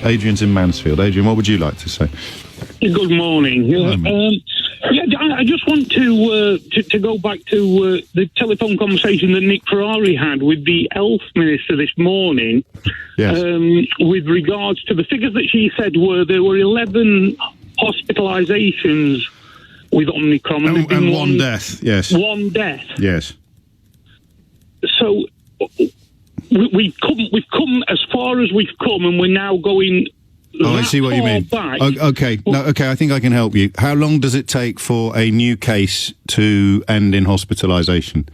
Adrian's in Mansfield. Adrian, what would you like to say? Good morning. I just want to go back to the telephone conversation that Nick Ferrari had with the Health Minister this morning. Yes. With regards to the figures that she said there were 11 hospitalisations with Omicron. And one death, yes. One death. Yes. So we've come as far as we've come, and we're now going. Oh, I see what you mean. Okay, I think I can help you. How long does it take for a new case to end in hospitalisation?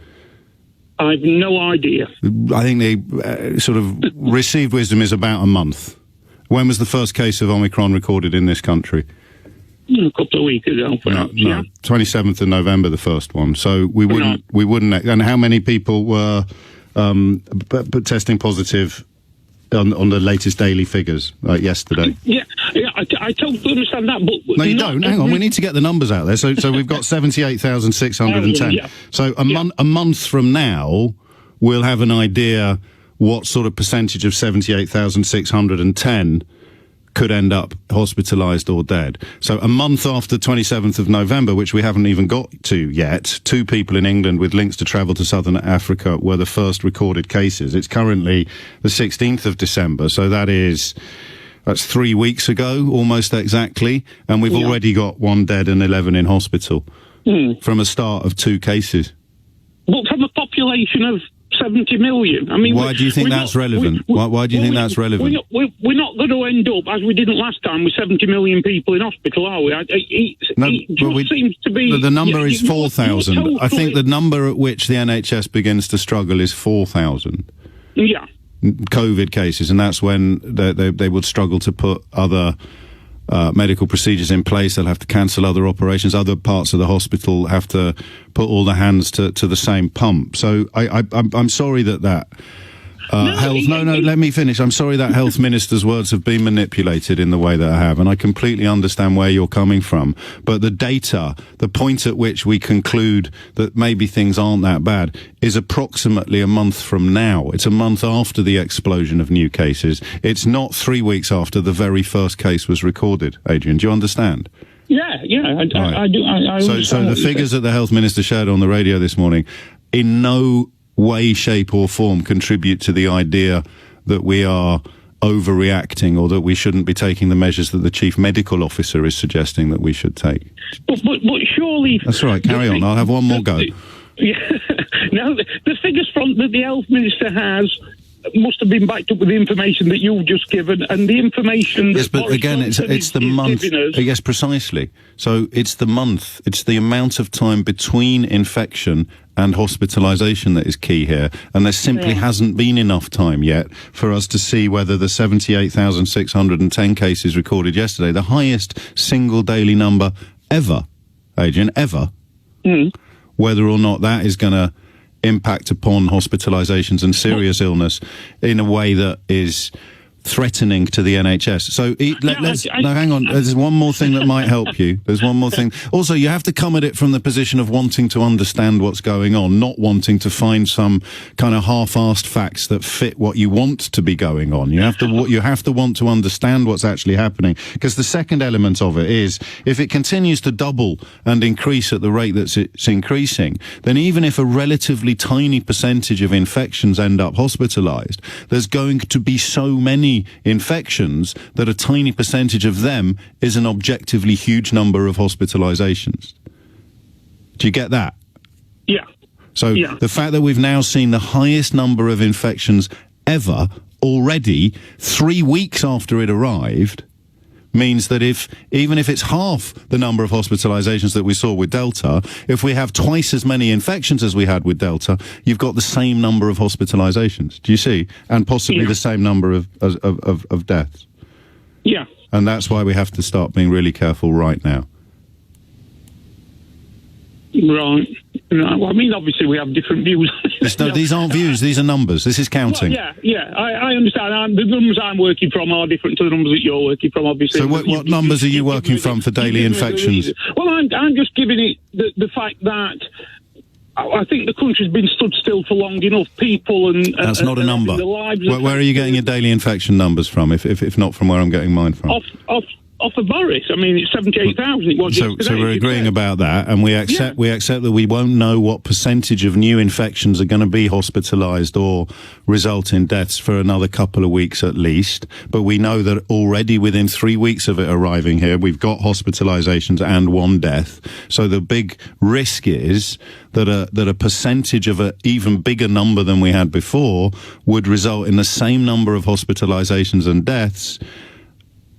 I've no idea. I think the sort of received wisdom is about a month. When was the first case of Omicron recorded in this country? A couple of weeks ago, perhaps. No, 27th of November, the first one. So we wouldn't. And how many people were testing positive on the latest daily figures, like yesterday? Yeah, I totally understand that, but no, you don't. Hang on, we need to get the numbers out there. So we've got 78,610. Yeah. So a month from now, we'll have an idea what sort of percentage of 78,610 could end up hospitalised or dead. So a month after 27th of November, which we haven't even got to yet, 2 people in England with links to travel to southern Africa were the first recorded cases. It's currently the 16th of December, so that's 3 weeks ago, almost exactly, and we've already got 1 dead and 11 in hospital from a start of 2 cases. But from a population of 70 million. I mean, why do you think that's relevant? Why do you think that's relevant? We're not going to end up, as we didn't last time, with 70 million people in hospital, are we? It seems to be... The number is 4,000. I think the number at which the NHS begins to struggle is 4,000. Yeah. COVID cases, and that's when they would struggle to put other medical procedures in place. They'll have to cancel other operations. Other parts of the hospital have to put all the hands to the same pump. So I'm sorry that health... No, let me finish. I'm sorry that health minister's words have been manipulated in the way that I have, and I completely understand where you're coming from. But the data, the point at which we conclude that maybe things aren't that bad, is approximately a month from now. It's a month after the explosion of new cases. It's not 3 weeks after the very first case was recorded. Adrian, do you understand? Yeah, I do. So the figures that the health minister shared on the radio this morning, in no way, shape or form contribute to the idea that we are overreacting or that we shouldn't be taking the measures that the chief medical officer is suggesting that we should take. But surely... That's right, carry on. I'll have one more go. Now, the figures that the health minister has must have been backed up with the information that you've just given, and the information that... Yes, but again, it's the month. Yes, precisely. So it's the month. It's the amount of time between infection and hospitalisation that is key here, and there simply hasn't been enough time yet for us to see whether the 78,610 cases recorded yesterday, the highest single daily number ever, Adrian, ever, whether or not that is going to impact upon hospitalisations and serious illness in a way that is threatening to the NHS. So hang on. There's one more thing that might help you. There's one more thing. Also, you have to come at it from the position of wanting to understand what's going on, not wanting to find some kind of half-assed facts that fit what you want to be going on. You have to want to understand what's actually happening, because the second element of it is, if it continues to double and increase at the rate that it's increasing, then even if a relatively tiny percentage of infections end up hospitalised, there's going to be so many infections that a tiny percentage of them is an objectively huge number of hospitalizations. Do you get that? Yeah. So the fact that we've now seen the highest number of infections ever already 3 weeks after it arrived means that even if it's half the number of hospitalizations that we saw with Delta, if we have twice as many infections as we had with Delta, you've got the same number of hospitalizations. Do you see? And possibly the same number of deaths. Yeah. And that's why we have to start being really careful right now. Right. Well, I mean, obviously we have different views. No, these aren't views. These are numbers. This is counting. Well, I understand. The numbers I'm working from are different to the numbers that you're working from, obviously. So what numbers are you working from for daily infections? Well, I'm just giving it the fact that I think the country's been stood still for long enough. People and that's not a number. Lives where are you getting your daily infection numbers from? If not from where I'm getting mine from? Off of Boris. I mean, it's 78,000. It was so we're agreeing about that, and we accept that we won't know what percentage of new infections are going to be hospitalised or result in deaths for another couple of weeks at least. But we know that already within 3 weeks of it arriving here, we've got hospitalisations and 1 death. So the big risk is that a percentage of an even bigger number than we had before would result in the same number of hospitalisations and deaths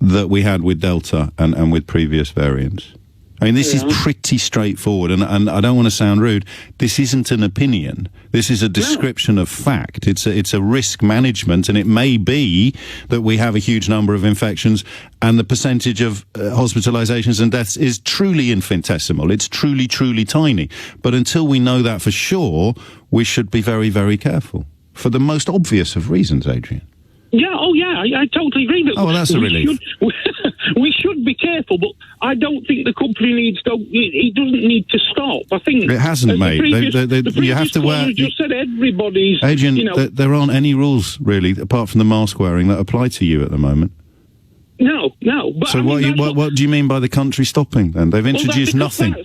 that we had with Delta and with previous variants. I mean, this is pretty straightforward, and I don't want to sound rude. This isn't an opinion. This is a description of fact. It's a risk management, and it may be that we have a huge number of infections, and the percentage of hospitalizations and deaths is truly infinitesimal. It's truly, truly tiny. But until we know that for sure, we should be very, very careful for the most obvious of reasons, Adrian. Yeah, I totally agree. That well, that's a relief. We should be careful, but I don't think the company needs to. It doesn't need to stop. I think it hasn't, mate. You have to wear. Just said everybody's. Adrian, there aren't any rules really apart from the mask wearing that apply to you at the moment. No. But so what do you mean by the country stopping? Then they've introduced nothing.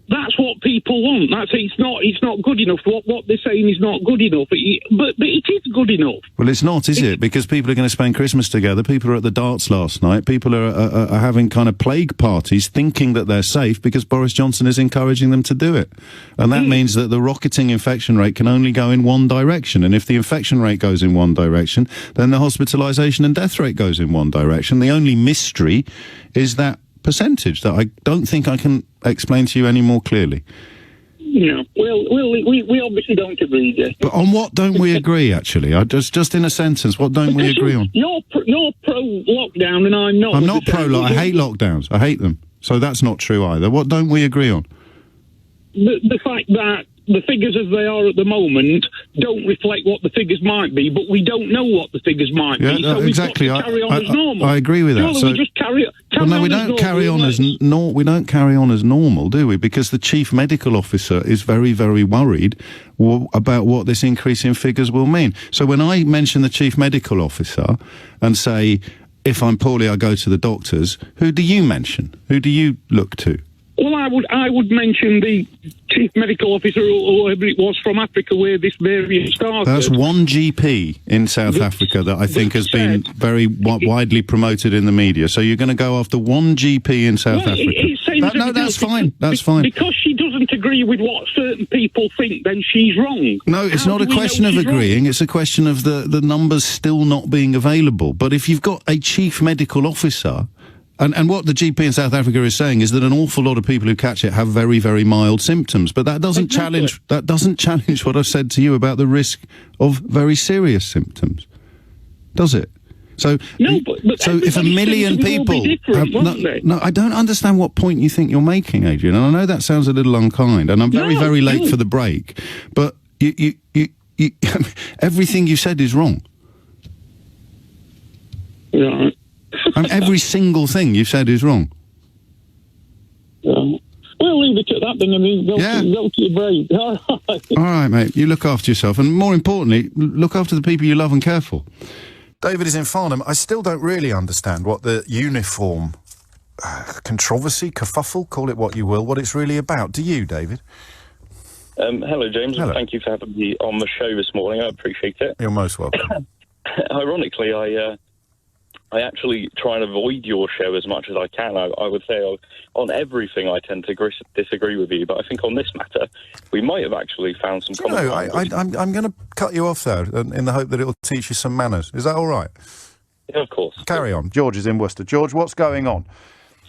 That's what people want. It's not good enough. What they're saying is not good enough. But it is good enough. Well, it's not, is it? Because people are going to spend Christmas together. People are at the darts last night. People are having kind of plague parties, thinking that they're safe because Boris Johnson is encouraging them to do it. And that means that the rocketing infection rate can only go in one direction. And if the infection rate goes in one direction, then the hospitalisation and death rate goes in one direction. The only mystery is that percentage that I don't think I can explain to you any more clearly. Yeah, well, we obviously don't agree there. But on what don't we agree, actually? Just in a sentence, what don't we agree on? You're pro-lockdown and I'm not. I'm not pro-lockdown. I hate lockdowns. I hate them. So that's not true either. What don't we agree on? The fact that the figures as they are at the moment don't reflect what the figures might be, but we don't know what the figures might be. So exactly. We've got to carry on as normal. I agree with that. So we just carry on. We don't carry on as normal, do we? Because the chief medical officer is very, very worried about what this increase in figures will mean. So when I mention the chief medical officer and say, if I'm poorly, I go to the doctors, who do you mention? Who do you look to? Well, I would mention the chief medical officer or whoever it was from Africa where this variant started. That's one GP in South Africa that I think has been very widely promoted in the media. So you're going to go after one GP in South Africa? No, that's fine. That's fine. Because she doesn't agree with what certain people think, then she's wrong. No, it's not a question of agreeing. It's a question of the numbers still not being available. But if you've got a chief medical officer... And what the GP in South Africa is saying is that an awful lot of people who catch it have very, very mild symptoms. But that doesn't challenge what I've said to you about the risk of very serious symptoms, does it? So, so if a million people... No, I don't understand what point you think you're making, Adrian. And I know that sounds a little unkind, and I'm very late for the break. But you everything you said is wrong. Yeah. Every single thing you said is wrong. We'll leave it at that then. I mean, go to your break. All right, mate. You look after yourself. And more importantly, look after the people you love and care for. David is in Farnham. I still don't really understand what the uniform controversy, kerfuffle, call it what you will, what it's really about. Do you, David? Hello, James. Hello. Thank you for having me on the show this morning. I appreciate it. You're most welcome. Ironically, I actually try and avoid your show as much as I can. I would say on everything I tend to disagree with you, but I think on this matter, we might have actually found some common ground. I'm going to cut you off there in the hope that it'll teach you some manners. Is that all right? Yeah, of course. Carry on. George is in Worcester. George, what's going on?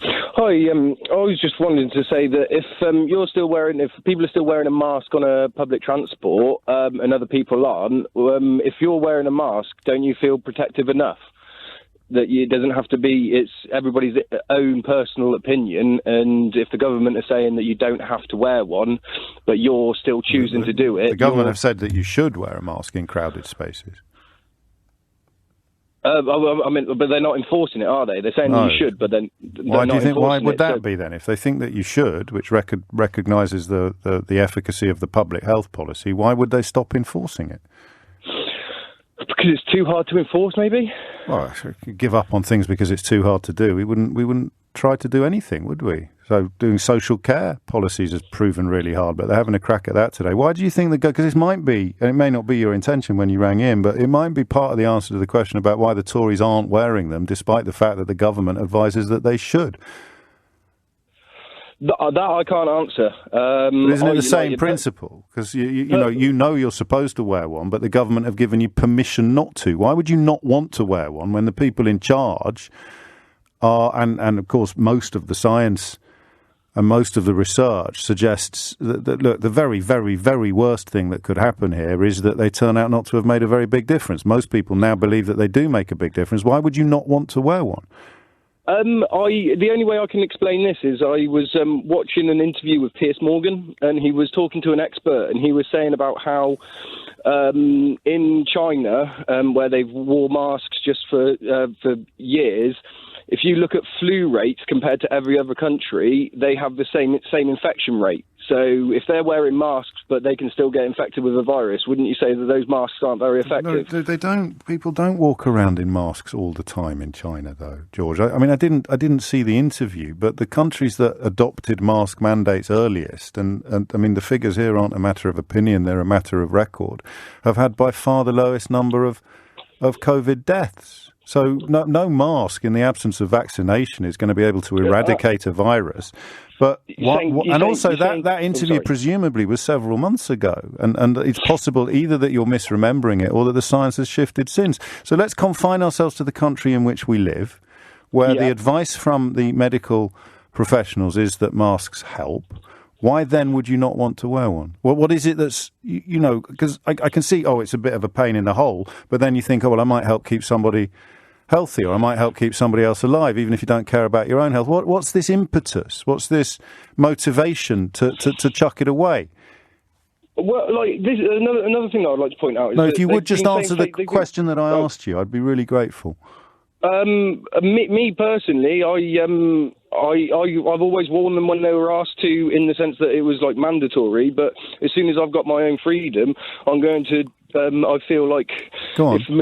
Hi, I was just wanting to say that if people are still wearing a mask on a public transport and other people aren't, if you're wearing a mask, don't you feel protective enough? That it doesn't have to be, it's everybody's own personal opinion, and if the government are saying that you don't have to wear one, but you're still choosing to do it... The government have said that you should wear a mask in crowded spaces. I mean, but they're not enforcing it, are they? They're saying that you should, but then why do you think? Why would that be then? If they think that you should, which recognises the efficacy of the public health policy, why would they stop enforcing it? Because it's too hard to enforce, maybe. Well, give up on things because it's too hard to do. We wouldn't try to do anything, would we? So doing social care policies has proven really hard, but they're having a crack at that today. Why do you think that? Because this might be, and it may not be your intention when you rang in, but it might be part of the answer to the question about why the Tories aren't wearing them, despite the fact that the government advises that they should. That I can't answer. But isn't it the same principle? Because you know you're supposed to wear one, but the government have given you permission not to. Why would you not want to wear one when the people in charge are, and of course most of the science and most of the research suggests that look, the very, very, very worst thing that could happen here is that they turn out not to have made a very big difference. Most people now believe that they do make a big difference. Why would you not want to wear one? The only way I can explain this is I was watching an interview with Piers Morgan, and he was talking to an expert, and he was saying about how in China, where they've wore masks just for years, if you look at flu rates compared to every other country, they have the same infection rate. So if they're wearing masks, but they can still get infected with a virus, wouldn't you say that those masks aren't very effective? No, they don't. People don't walk around in masks all the time in China, though, George. I mean, I didn't see the interview, but the countries that adopted mask mandates earliest, and I mean, the figures here aren't a matter of opinion; they're a matter of record, have had by far the lowest number of COVID deaths. So no mask in the absence of vaccination is going to be able to eradicate a virus. But that interview presumably was several months ago, and it's possible either that you're misremembering it or that the science has shifted since. So let's confine ourselves to the country in which we live, where the advice from the medical professionals is that masks help. Why then would you not want to wear one? Well, what is it that's, because I can see, it's a bit of a pain in the hole, but then you think, I might help keep somebody healthy, or I might help keep somebody else alive, even if you don't care about your own health. What's this impetus? What's this motivation to chuck it away? Well, this another thing that I'd like to point out is if you would just answer the question that I asked you, I'd be really grateful. Me personally, I've always worn them when they were asked to, in the sense that it was mandatory. But as soon as I've got my own freedom, I'm going to. I feel like if the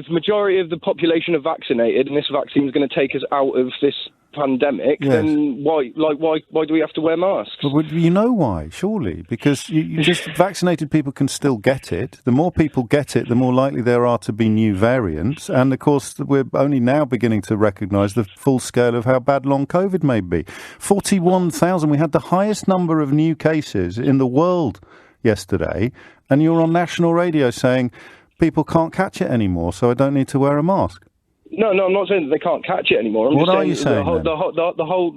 majority of the population are vaccinated, and this vaccine is going to take us out of this pandemic, then why do we have to wear masks? Well, you know why, surely, because you just vaccinated people can still get it. The more people get it, the more likely there are to be new variants, and of course we're only now beginning to recognise the full scale of how bad long COVID may be. 41,000. We had the highest number of new cases in the world yesterday, and you're on national radio saying people can't catch it anymore, so I don't need to wear a mask. No, I'm not saying that they can't catch it anymore. What are you saying? The whole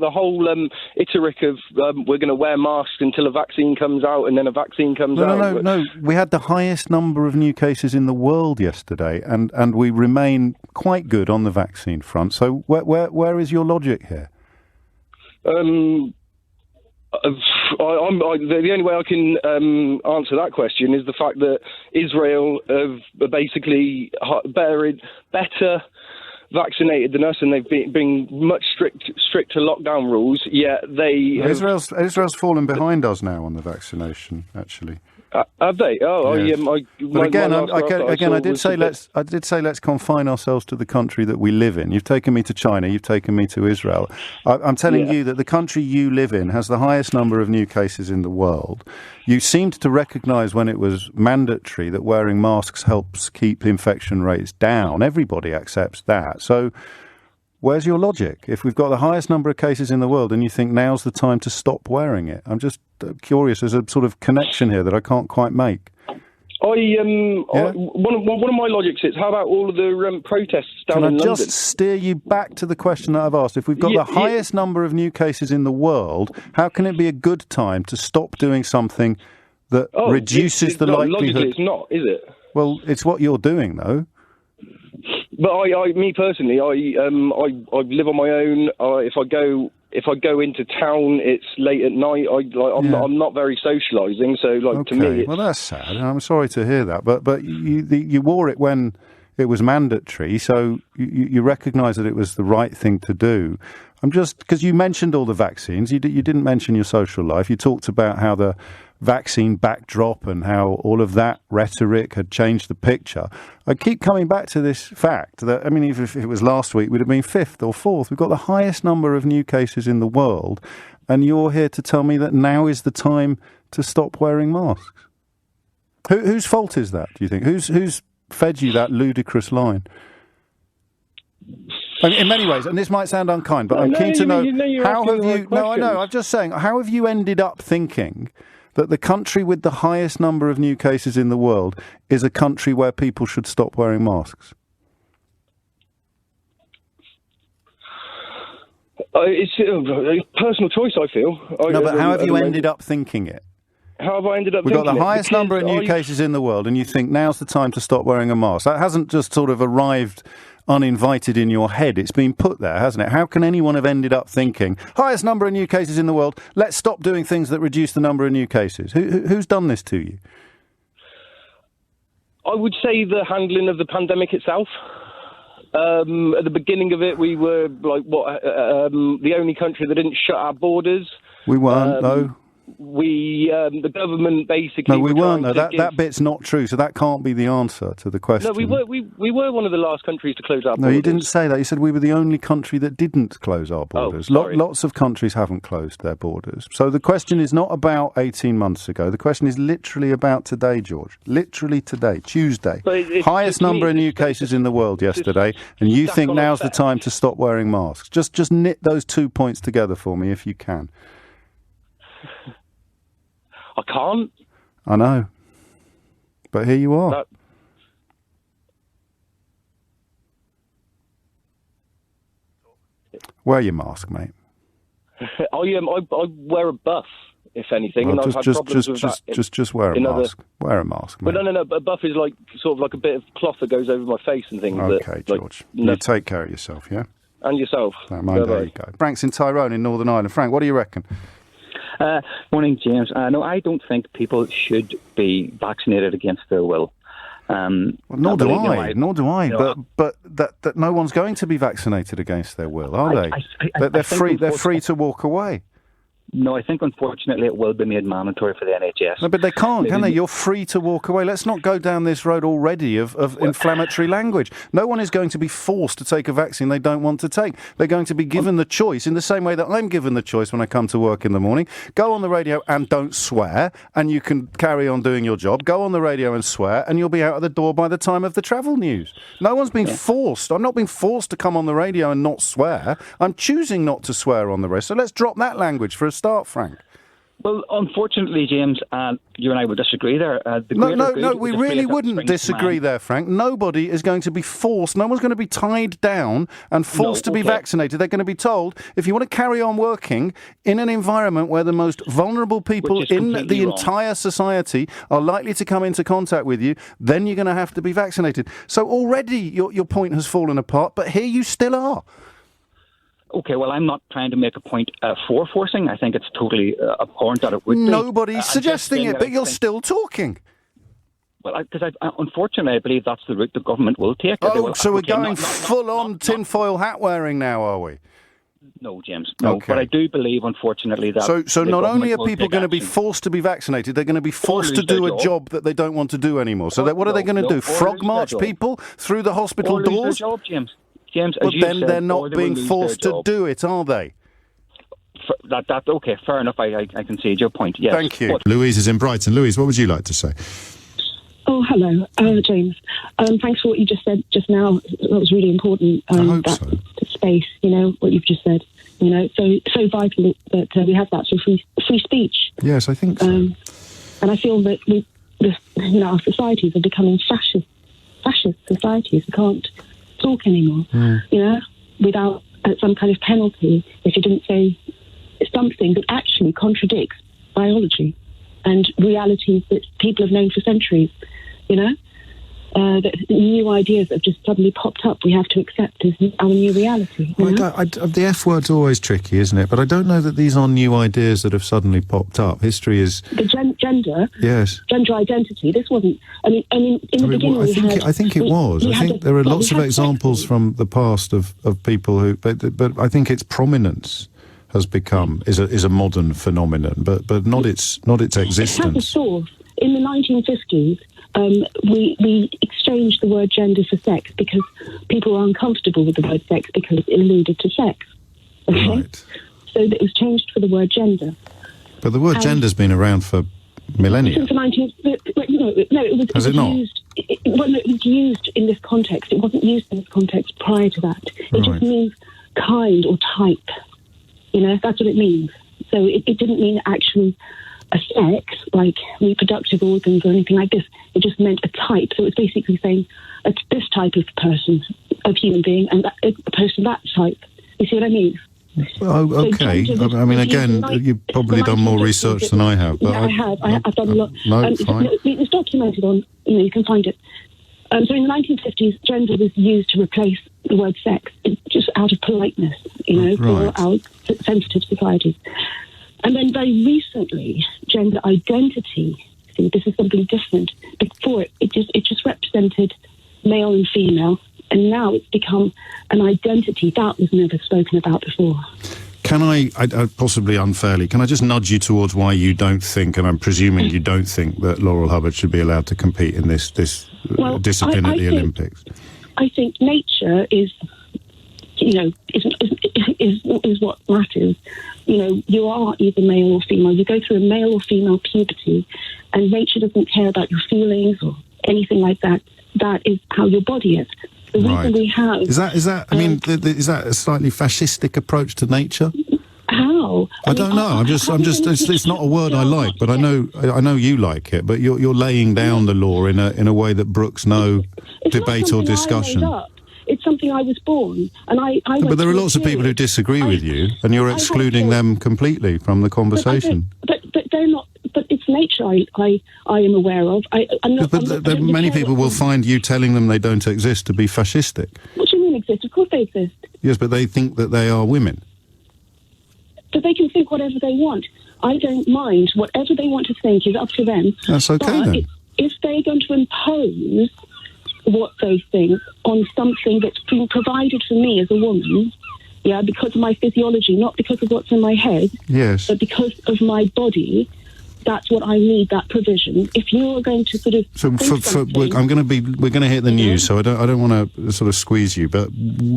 rhetoric of we're going to wear masks until a vaccine comes out, and then a vaccine comes out. No. We had the highest number of new cases in the world yesterday, and we remain quite good on the vaccine front. So where is your logic here? The only way I can answer that question is the fact that Israel have basically better vaccinated than us, and they've been much stricter lockdown rules. Yet Israel's fallen behind us now on the vaccination, actually. Have they? I did say let's confine ourselves to the country that we live in. You've taken me to China. You've taken me to Israel. I'm telling you that the country you live in has the highest number of new cases in the world. You seemed to recognise when it was mandatory that wearing masks helps keep infection rates down. Everybody accepts that. So where's your logic? If we've got the highest number of cases in the world and you think now's the time to stop wearing it, I'm just curious. There's a sort of connection here that I can't quite make. One of my logics is, how about all of the protests down in London? Can I just steer you back to the question that I've asked? If we've got the highest number of new cases in the world, how can it be a good time to stop doing something that reduces the likelihood? Logically, it's not, is it? Well, it's what you're doing, though. But me personally, I live on my own. If I go into town, it's late at night. I'm not very socialising. So to me, well, that's sad. I'm sorry to hear that. But you wore it when it was mandatory, so you recognise that it was the right thing to do. I'm just, because you mentioned all the vaccines, you didn't mention your social life. You talked about how the vaccine backdrop and how all of that rhetoric had changed the picture. I keep coming back to this fact that, I mean, if it was last week, we'd have been 5th or 4th. We've got the highest number of new cases in the world, and you're here to tell me that now is the time to stop wearing masks. Whose fault is that, do you think? Who's fed you that ludicrous line? I mean, in many ways, and this might sound unkind, but I'm keen to know, how have you... No, I know, I'm just saying, how have you ended up thinking that the country with the highest number of new cases in the world is a country where people should stop wearing masks? It's a personal choice, I feel. No, but how have you ended up thinking it? How have I ended up We've thinking got the highest number of new I've... cases in the world, and you think now's the time to stop wearing a mask. That hasn't just sort of arrived uninvited in your head. It's been put there, hasn't it? How can anyone have ended up thinking, highest number of new cases in the world, let's stop doing things that reduce the number of new cases? Who's done this to you? I would say the handling of the pandemic itself. At the beginning of it, we were the only country that didn't shut our borders. We weren't, though. The government basically... No, we weren't, though. That bit's not true, so that can't be the answer to the question. No, we were one of the last countries to close our borders. No, you didn't say that. You said we were the only country that didn't close our borders. Lots of countries haven't closed their borders. So the question is not about 18 months ago. The question is literally about today, George. Literally today, Tuesday. Highest number of new cases in the world yesterday, and you think now's the time to stop wearing masks. Just knit those 2 points together for me if you can. I can't. I know. But here you are. Wear your mask, mate. I wear a buff, if anything. Well, and I've had problems with that. Just wear a mask. Wear a mask, mate. But no. A buff is sort of like a bit of cloth that goes over my face and things. Okay, George. You take care of yourself, yeah? And yourself. There you go. Frank's in Tyrone in Northern Ireland. Frank, what do you reckon? Morning, James. No, I don't think people should be vaccinated against their will. Nor do I. But that no one's going to be vaccinated against their will, are they? They're free to walk away. No, I think unfortunately it will be made mandatory for the NHS. No, but they can't, can they? You're free to walk away. Let's not go down this road already of inflammatory language. No one is going to be forced to take a vaccine they don't want to take. They're going to be given the choice in the same way that I'm given the choice when I come to work in the morning. Go on the radio and don't swear, and you can carry on doing your job. Go on the radio and swear, and you'll be out of the door by the time of the travel news. No one's been forced. I'm not being forced to come on the radio and not swear. I'm choosing not to swear on the radio. So let's drop that language for a start, Frank. Well, unfortunately, James, you and I would disagree there. No, we really wouldn't disagree there, Frank. Nobody is going to be forced. No one's going to be tied down and forced to be vaccinated. They're going to be told, if you want to carry on working in an environment where the most vulnerable people in the entire society are likely to come into contact with you, then you're going to have to be vaccinated. So already your point has fallen apart, but here you still are. Okay, well, I'm not trying to make a point for forcing. I think it's totally abhorrent that it would be. Nobody's suggesting it, but you're still talking. Well, because unfortunately, I believe that's the route the government will take. So we're going full-on tinfoil hat wearing now, are we? No, James. No, but I do believe, unfortunately, that... So not only are people going to be forced to be vaccinated, they're going to be forced to do a job that they don't want to do anymore. So what are they going to do? Frog march people through the hospital doors? Lose their job, James. But then they're not being forced to do it, are they? Okay, fair enough. I concede your point, yes. Thank you. Louise is in Brighton. Louise, what would you like to say? Oh, hello, James. Thanks for what you just said just now. That was really important. I hope so. Space, what you've just said. So vital that we have that sort of free speech. Yes, I think so. And I feel that our societies are becoming fascist societies. We can't talk anymore, without some kind of penalty if you didn't say something that actually contradicts biology and realities that people have known for centuries, that new ideas that have just suddenly popped up we have to accept as our new reality. The F word's always tricky, isn't it? But I don't know that these are new ideas that have suddenly popped up. History is... The gender... Yes. Gender identity. This wasn't... in the beginning I think it was. I think there are lots of examples from the past of people who... But I think its prominence has become... is a modern phenomenon, but not its existence. It has a source. In the 1950s, we exchanged the word gender for sex because people were uncomfortable with the word sex because it alluded to sex. Okay? Right. So it was changed for the word gender. But the word gender's been around for millennia. Since the 19th... No, it was... Has it not? It was used in this context. It wasn't used in this context prior to that. It just means kind or type. That's what it means. So it didn't mean actually a sex, like reproductive organs or anything like this. It just meant a type. So it's basically saying it's this type of person, of human being, and a person that type. You see what I mean? Oh, okay. I mean, again, you've probably done more research than I have. But yeah, I have. I've done a lot. No, fine. It's documented on, you can find it. So in the 1950s, gender was used to replace the word sex, just out of politeness, for our sensitive societies. And then very recently, gender identity, see, this is something different. Before it just represented male and female, and now it's become an identity that was never spoken about before. Can I possibly unfairly, can I just nudge you towards why you don't think, and I'm presuming you don't think, that Laurel Hubbard should be allowed to compete in this discipline at the Olympics? I think nature is what matters. You are either male or female. You go through a male or female puberty, and nature doesn't care about your feelings or anything like that. That is how your body is. The reason we have is that. I mean, is that a slightly fascistic approach to nature? How? I don't know. I'm just. It's not a word I like, but I know you like it. But you're laying down the law in a way that brooks no debate or discussion. It's something I was born, and I but there are lots of people who disagree with you, and you're excluding them completely from the conversation. But they're not. But it's nature I am aware of. Many people will find you telling them they don't exist to be fascistic. What do you mean exist? Of course they exist. Yes, but they think that they are women. But they can think whatever they want. I don't mind. Whatever they want to think is up to them. That's okay then. If they're going to impose those things on something that's been provided for me as a woman, because of my physiology, not because of what's in my head, yes, but because of my body, that's what I need, that provision. If you're going to sort of... we're going to hit the news, so I don't want to sort of squeeze you, but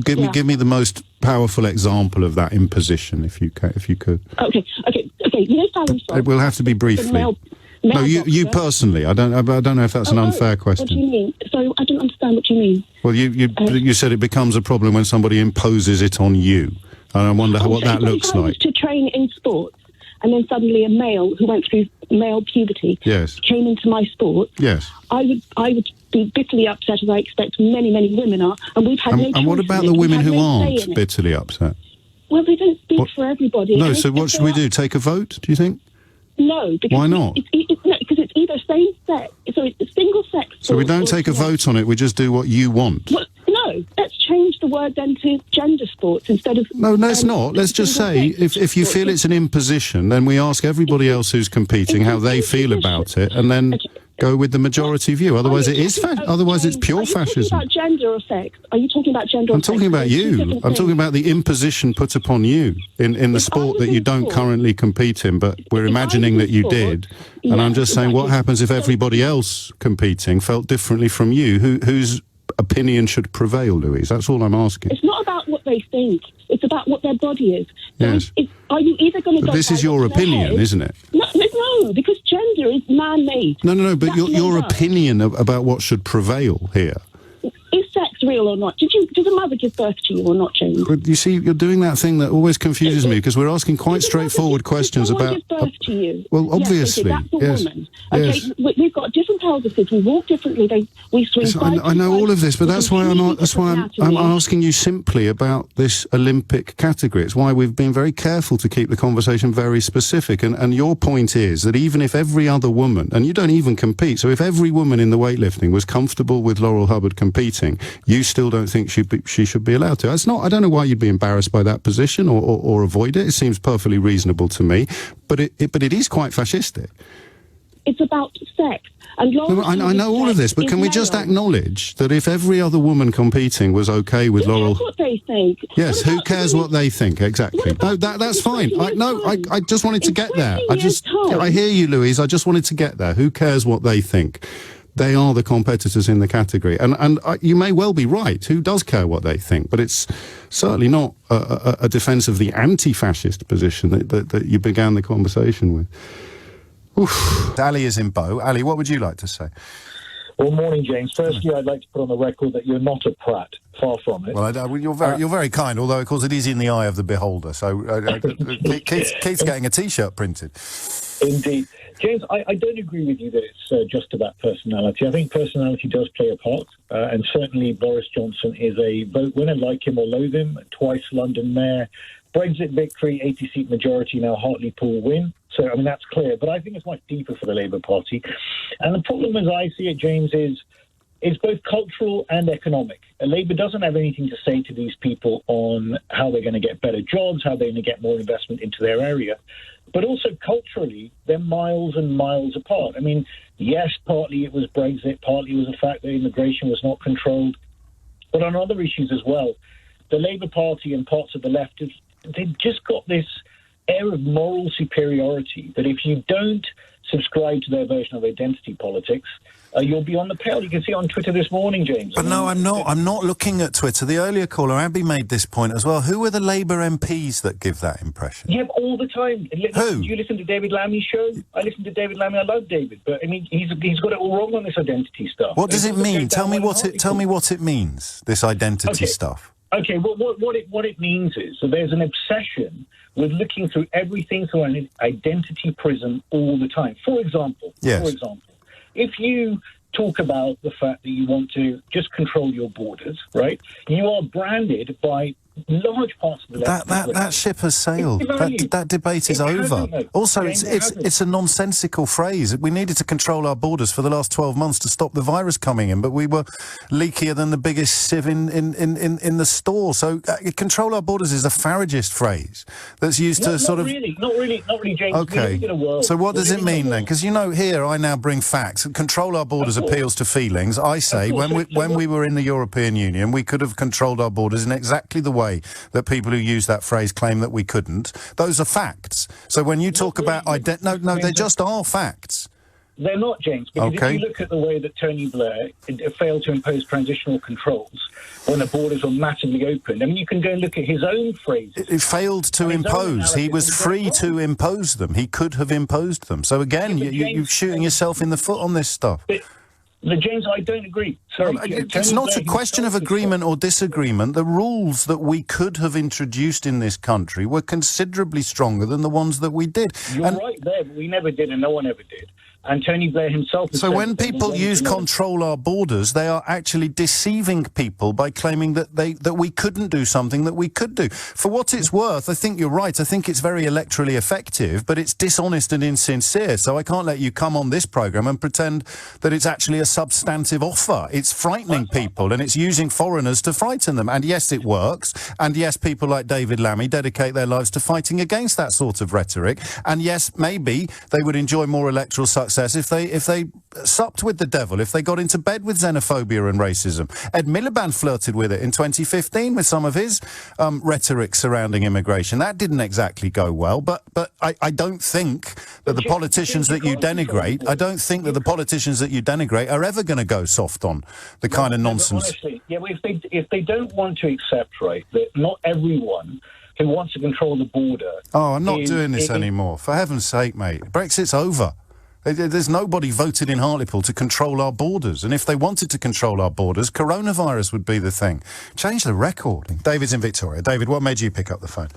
give me the most powerful example of that imposition, if you could. Okay. Fallon Fox, it will have to be briefly. No, you personally. I don't know if that's an unfair question. What do you mean? So I don't understand what you mean. Well, you said it becomes a problem when somebody imposes it on you, and I wonder what that looks like. To train in sports, and then suddenly a male who went through male puberty came into my sport. Yes, I would be bitterly upset, as I expect many women are, and we've had no choice. And what about the women who aren't bitterly upset? Well, they don't speak for everybody. No, so what should we do? Take a vote? Do you think? No, because why not? Because it's either same sex, so it's single sex. So we don't take a vote on it. We just do what you want. Well, no, let's change the word then to gender sports instead of. No, it's not. Let's just say if you feel it's an imposition, then we ask everybody else who's competing how they feel about it, and then go with the majority view. Otherwise, it's pure fascism. Are you talking about gender or sex? Are you talking about gender? I'm talking about you. I'm talking about the imposition put upon you in the sport that you don't currently compete in, but we're imagining that you did. And I'm just saying, what happens if everybody else competing felt differently from you? Whose opinion should prevail, Louise? That's all I'm asking. It's not about what they think. It's about what their body is. Yes. Are you either going to go... This is your opinion, isn't it? No, because gender is man-made. No, but your opinion about what should prevail here. Is sex real or not. Did a mother give birth to you or not, James? But you see, you're doing that thing that always confuses me, because we're asking quite straightforward questions about... Did someone give birth to you? Well, obviously, yes. That's a woman. Okay, yes. We've got different pelvises. We walk differently. We swing. Yes, I know all of this, but that's why I'm asking you simply about this Olympic category. It's why we've been very careful to keep the conversation very specific. And your point is that even if every other woman, and you don't even compete, so if every woman in the weightlifting was comfortable with Laurel Hubbard competing, you still don't think she should be allowed to. It's not. I don't know why you'd be embarrassed by that position or avoid it. It seems perfectly reasonable to me, but it is quite fascistic. It's about sex. And I know all of this, but can we just acknowledge that if every other woman competing was okay with Laurel... Who cares what they think? Yes, who cares what they think, exactly. No, that's fine. I just wanted to get there. I hear you, Louise, I just wanted to get there. Who cares what they think? They are the competitors in the category. And you may well be right. Who does care what they think? But it's certainly not a defence of the anti-fascist position that you began the conversation with. Oof. Ali is in Bow. Ali, what would you like to say? Well, morning, James. Firstly, I'd like to put on the record that you're not a prat. Far from it. Well, you're very kind, although, of course, it is in the eye of the beholder. So Keith's getting a T-shirt printed. Indeed. James, I don't agree with you that it's just about personality. I think personality does play a part, and certainly Boris Johnson is a vote winner, like him or loathe him, twice London mayor, Brexit victory, 80-seat majority, now Hartlepool win. So, I mean, that's clear. But I think it's much deeper for the Labour Party. And the problem, as I see it, James, is it's both cultural and economic. Labour doesn't have anything to say to these people on how they're going to get better jobs, how they're going to get more investment into their area. But also culturally, they're miles and miles apart. I mean, yes, partly it was Brexit, partly it was the fact that immigration was not controlled. But on other issues as well, the Labour Party and parts of the left, they've just got this air of moral superiority that if you don't subscribe to their version of identity politics, you'll be on the pale. You can see on Twitter this morning, James. But no, I'm not. I'm not looking at Twitter. The earlier caller, Abby, made this point as well. Who are the Labour MPs that give that impression? Yeah, all the time. Who? Do you listen to David Lammy's show? I listen to David Lammy. I love David, but I mean, he's got it all wrong on this identity stuff. What does it mean? Tell me what it means. This identity stuff. Okay, well, what it means is that there's an obsession with looking through everything through an identity prism all the time. For example, if you talk about the fact that you want to just control your borders, right, you are branded by large parts of the left. That ship has sailed. That debate is over. Also, it's a nonsensical phrase. We needed to control our borders for the last 12 months to stop the virus coming in, but we were leakier than the biggest sieve in the store. So control our borders is a Faragist phrase that's used to sort of... Not really, James. Okay. So what does it mean then? Because, you know, here I now bring facts. Control our borders appeals to feelings. I say when we were in the European Union, we could have controlled our borders in exactly the way that people who use that phrase claim that we couldn't. Those are facts. So when you talk about they just are facts. They're not, James, because if you look at the way that Tony Blair failed to impose transitional controls when the borders were massively open, I mean, you can go and look at his own phrases. It failed to impose. He was free to impose them. He could have imposed them. So again, you're shooting yourself in the foot on this stuff. James, I don't agree. Sorry. It's not a question of agreement or disagreement. The rules that we could have introduced in this country were considerably stronger than the ones that we did. You're right there, but we never did, and no one ever did. And Tony Blair himself... So when people use control our borders, they are actually deceiving people by claiming that we couldn't do something that we could do. For what it's worth, I think you're right. I think it's very electorally effective, but it's dishonest and insincere. So I can't let you come on this programme and pretend that it's actually a substantive offer. It's frightening people, and it's using foreigners to frighten them. And yes, it works. And yes, people like David Lammy dedicate their lives to fighting against that sort of rhetoric. And yes, maybe they would enjoy more electoral success if they supped with the devil, if they got into bed with xenophobia and racism. Ed Miliband flirted with it in 2015 with some of his rhetoric surrounding immigration. That didn't exactly go well, but I don't think that the politicians that you denigrate, are ever going to go soft on the kind of nonsense. Honestly, if they don't want to accept, right, that not everyone who wants to control the border... Oh, I'm not doing this anymore. For heaven's sake, mate. Brexit's over. There's nobody voted in Hartlepool to control our borders. And if they wanted to control our borders, coronavirus would be the thing. Change the record. David's in Victoria. David, what made you pick up the phone?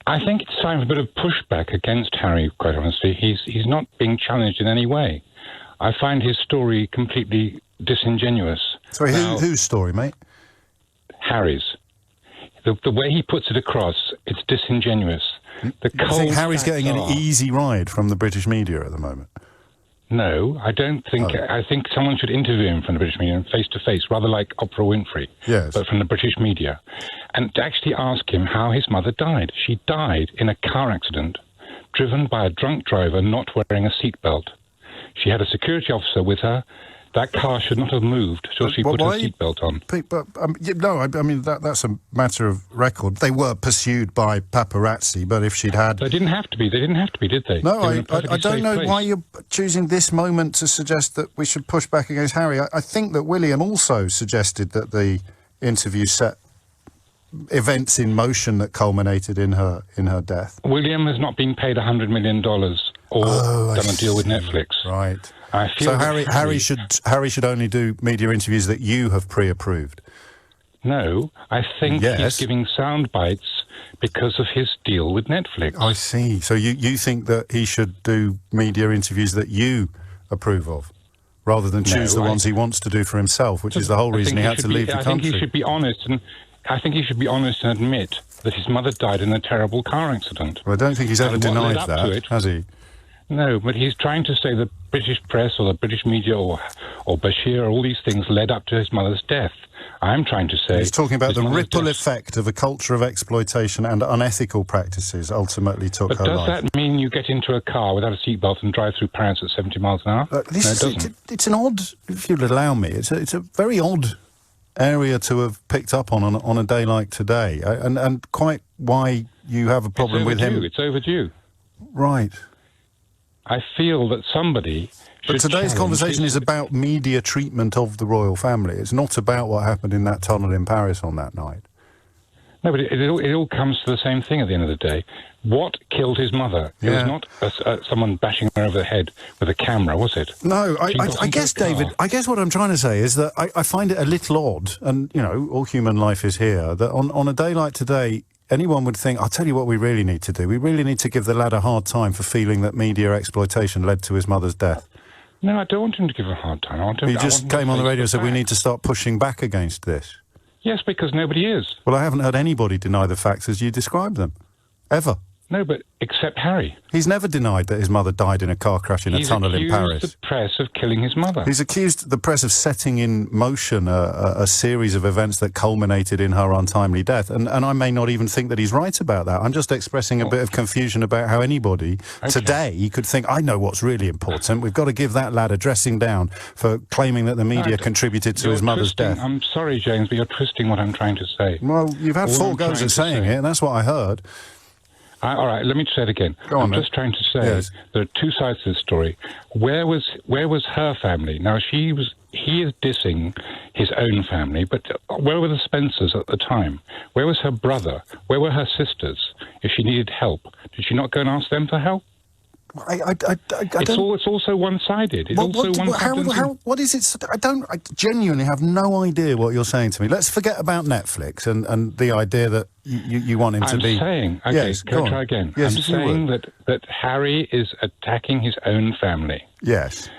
I think it's time for a bit of pushback against Harry, quite honestly. He's not being challenged in any way. I find his story completely disingenuous. Sorry, whose story, mate? Harry's. The way he puts it across, it's disingenuous. The you think Harry's getting an easy ride from the British media at the moment? No, I don't think... Oh. I think someone should interview him from the British media face-to-face, rather like Oprah Winfrey, yes, but from the British media, and to actually ask him how his mother died. She died in a car accident, driven by a drunk driver not wearing a seatbelt. She had a security officer with her. That car should not have moved till she put her seatbelt on. No, I mean, that's a matter of record. They were pursued by paparazzi, but if she'd had... They didn't have to be, did they? No, I don't know why you're choosing this moment to suggest that we should push back against Harry. I think that William also suggested that the interview set events in motion that culminated in her death. William has not been paid $100 million or done a deal with Netflix. Right. I feel so Harry should only do media interviews that you have pre-approved. No, I think he's giving sound bites because of his deal with Netflix. I see. So you think that he should do media interviews that you approve of, rather than choose the ones he wants to do for himself, which is the whole reason he had to leave the country. I think he should be honest, and admit that his mother died in a terrible car accident. Well, I don't think he's ever denied that, has he? No, but he's trying to say the British press or the British media or Bashir, all these things led up to his mother's death. I'm trying to say... He's talking about the ripple effect of a culture of exploitation and unethical practices ultimately took her life. But does that mean you get into a car without a seatbelt and drive through Paris at 70 miles an hour? No, it doesn't. It's an odd, if you'll allow me, it's a very odd area to have picked up on a day like today, and quite why you have a problem with him. It's overdue. Right. I feel that somebody... But today's conversation is about media treatment of the royal family. It's not about what happened in that tunnel in Paris on that night. No, but it all comes to the same thing at the end of the day. What killed his mother? It was not someone bashing her over the head with a camera, was it? No, I guess, David, I guess what I'm trying to say is that I find it a little odd, and, you know, all human life is here, that on a day like today... anyone would think, I'll tell you what we really need to do. We really need to give the lad a hard time for feeling that media exploitation led to his mother's death. No, I don't want him to give a hard time. He just came on the radio and said we need to start pushing back against this. Yes, because nobody is. Well, I haven't heard anybody deny the facts as you describe them. Ever. No, but except Harry. He's never denied that his mother died in a car crash in a tunnel in Paris. He's accused the press of killing his mother. He's accused the press of setting in motion a series of events that culminated in her untimely death. And I may not even think that he's right about that. I'm just expressing a bit of confusion about how anybody today could think, I know what's really important. We've got to give that lad a dressing down for claiming that the media contributed to his mother's death. I'm sorry, James, but you're twisting what I'm trying to say. Well, you've had 4 goes at saying it, and that's what I heard. All right, let me say it again. I'm just trying to say there are 2 sides to this story. Where was her family? Now, he is dissing his own family, but where were the Spencers at the time? Where was her brother? Where were her sisters? If she needed help, did she not go and ask them for help? It's also one-sided. What is it? I genuinely have no idea what you're saying to me. Let's forget about Netflix and the idea that you want him to be... I'm saying... Okay, yes, can I try again? Yes, I'm saying that Harry is attacking his own family. Yes.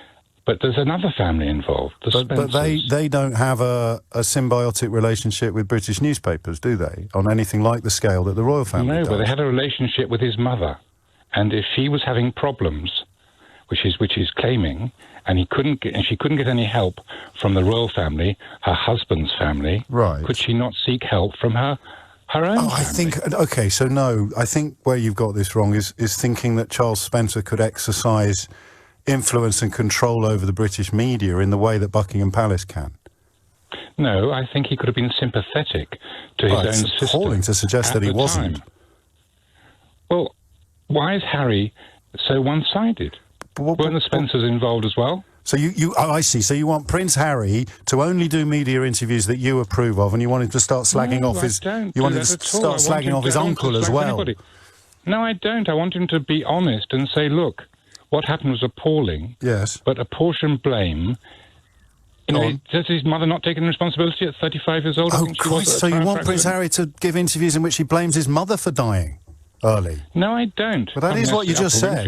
But there's another family involved, the Spencers. But they don't have a symbiotic relationship with British newspapers, do they? On anything like the scale that the royal family does? No, but they had a relationship with his mother. And if she was having problems, which is claiming, and she couldn't get any help from the royal family, her husband's family, could she not seek help from her own family? I think, okay, so no, I think where you've got this wrong is thinking that Charles Spencer could exercise influence and control over the British media in the way that Buckingham Palace can. No, I think he could have been sympathetic to his own sister. It's appalling to suggest that he wasn't. Well, why is Harry so one-sided? Weren't the Spencers involved as well? So I see. So you want Prince Harry to only do media interviews that you approve of, and you want him to start slagging off his... You want him to start slagging off his uncle as well. No, I don't. I want him to be honest and say, look, what happened was appalling. Yes. But apportion blame. Does his mother not take responsibility at 35 years old? Oh, Christ, so you want Prince Harry to give interviews in which he blames his mother for dying early? No, I don't. But that is what you just said.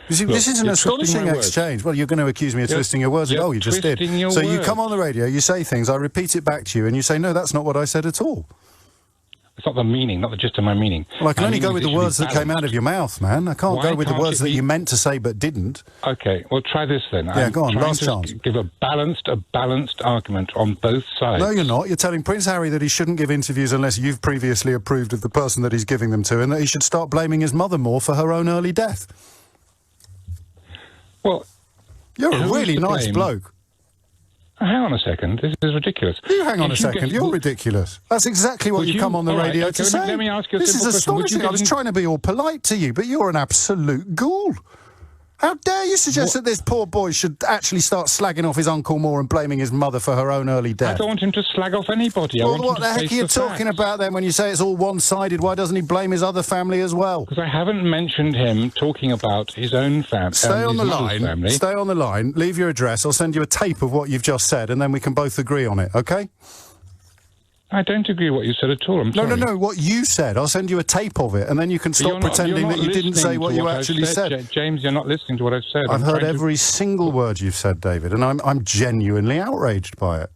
You see, this is an astonishing exchange. Well, you're going to accuse me of twisting your words. Oh, you just did. So you come on the radio, you say things, I repeat it back to you, and you say, no, that's not what I said at all. It's not the meaning, not the gist of my meaning. Well, I can only go with the words that came out of your mouth, man. I can't go with the words that you meant to say but didn't. Okay, well, try this then. Yeah, go on, last chance. Give a balanced argument on both sides. No, you're not. You're telling Prince Harry that he shouldn't give interviews unless you've previously approved of the person that he's giving them to, and that he should start blaming his mother more for her own early death. Well, you're a really nice bloke. Hang on a second. This is ridiculous. You hang on a second. You're ridiculous. That's exactly what you come on the radio to say. Let me ask you a This is astonishing. I was trying to be all polite to you, but you're an absolute ghoul. How dare you suggest that this poor boy should actually start slagging off his Uncle more and blaming his mother for her own early death? I don't want him to slag off anybody. Well, what the heck are you talking about then when you say it's all one-sided? Why doesn't he blame his other family as well? Because I haven't mentioned him talking about his own family. Stay on the line. Stay on the line. Leave your address. I'll send you a tape of what you've just said, and then we can both agree on it, OK? I don't agree with what you said at all. I'm sorry. No, what you said. I'll send you a tape of it, and then you can stop pretending that you didn't say what you actually said. James, you're not listening to what I've said. I've heard every single word you've said, David, and I'm genuinely outraged by it.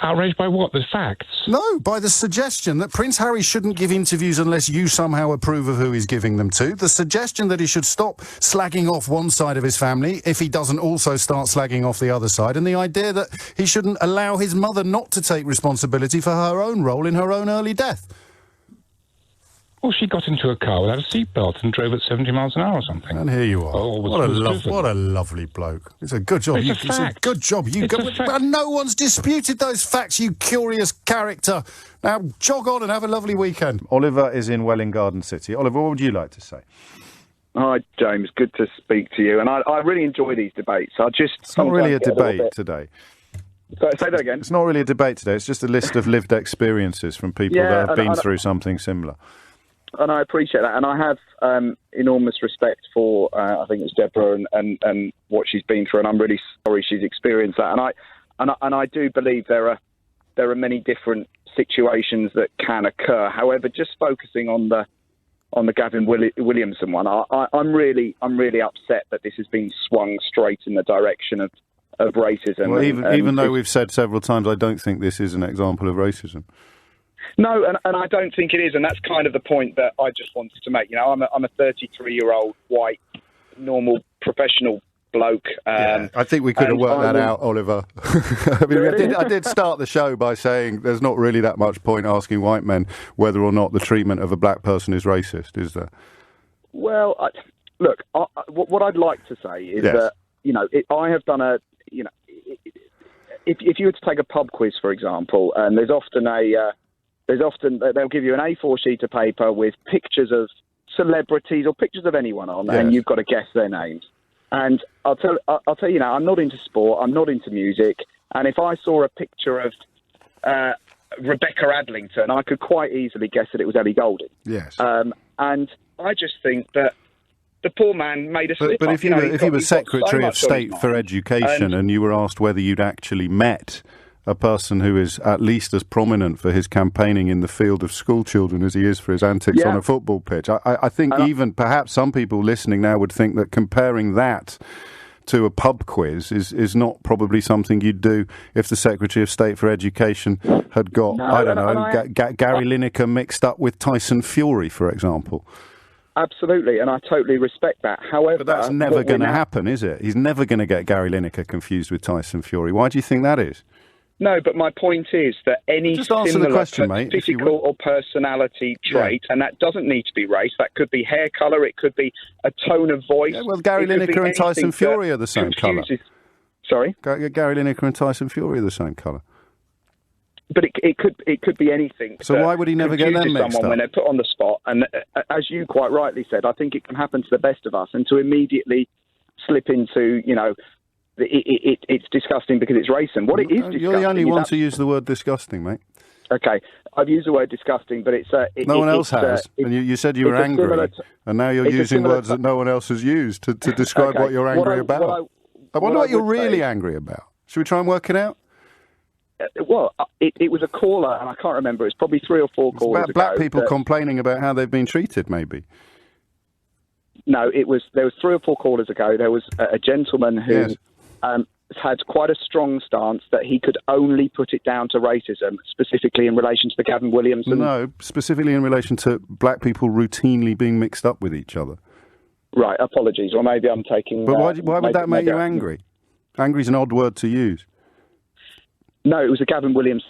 Outraged by what? The facts? No, by the suggestion that Prince Harry shouldn't give interviews unless you somehow approve of who he's giving them to. The suggestion that he should stop slagging off one side of his family if he doesn't also start slagging off the other side. And the idea that he shouldn't allow his mother not to take responsibility for her own role in her own early death. Well, she got into a car without a seatbelt and drove at 70 miles an hour or something. And here you are. What a lovely bloke. It's a good job. It's a good job. And no one's disputed those facts, you curious character. Now, jog on and have a lovely weekend. Oliver is in Welwyn Garden City. Oliver, what would you like to say? Hi, James. Good to speak to you. And I really enjoy these debates. It's not really a debate today. So, say that again. It's not really a debate today. It's just a list of lived experiences from people that have been through something similar. And I appreciate that. And I have enormous respect for, I think it's Deborah and what she's been through. And I'm really sorry she's experienced that. And I do believe there are many different situations that can occur. However, just focusing on the Gavin Williamson one, I'm really upset that this has been swung straight in the direction of racism. Well, even though we've said several times, I don't think this is an example of racism. No, and I don't think it is, and that's kind of the point that I just wanted to make. You know, I'm a 33-year-old white, normal, professional bloke. I think we could have worked that out, Oliver. I mean, I did start the show by saying there's not really that much point asking white men whether or not the treatment of a black person is racist, is there? Well, look, what I'd like to say is that, you know, I have done if you were to take a pub quiz, for example, and there's often they'll give you an A4 sheet of paper with pictures of celebrities or pictures of anyone on, and you've got to guess their names. And I'll tell you now, I'm not into sport, I'm not into music, and if I saw a picture of Rebecca Adlington, I could quite easily guess that it was Ellie Goulding. Yes. And I just think that the poor man made a slip-up. But if you were Secretary of State for Education and you were asked whether you'd actually met a person who is at least as prominent for his campaigning in the field of school children as he is for his antics on a football pitch, I think even perhaps some people listening now would think that comparing that to a pub quiz is not probably something you'd do if the Secretary of State for Education had got, Gary Lineker mixed up with Tyson Fury, for example. Absolutely, and I totally respect that. However, but that's never going to happen, is it? He's never going to get Gary Lineker confused with Tyson Fury. Why do you think that is? No, but my point is that any similar physical or personality trait, and that doesn't need to be race, that could be hair colour, it could be a tone of voice. Yeah, well, Gary Lineker and Tyson Fury are the same colour. Sorry? Gary Lineker and Tyson Fury are the same colour. But it could be anything. So why would he never get them mixed up? When they're put on the spot, and as you quite rightly said, I think it can happen to the best of us, and to immediately slip into, you know, it's disgusting because it's racism. What it is disgusting. You're the only one to use the word disgusting, mate. Okay. I've used the word disgusting, but it's no one else has. And you said you were angry, and now you're using words that no one else has used to describe what you're angry about. I wonder what you're really angry about. Should we try and work it out? Well, it was a caller, and I can't remember. It's probably 3 or 4 callers about black people complaining about how they've been treated, maybe. No, there was 3 or 4 callers ago. There was a gentleman who had quite a strong stance that he could only put it down to racism, specifically in relation to the Gavin Williamson. No, specifically in relation to black people routinely being mixed up with each other. Right, apologies. Or maybe I'm taking... But why would that make you angry? Angry is an odd word to use. No, it was a Gavin Williams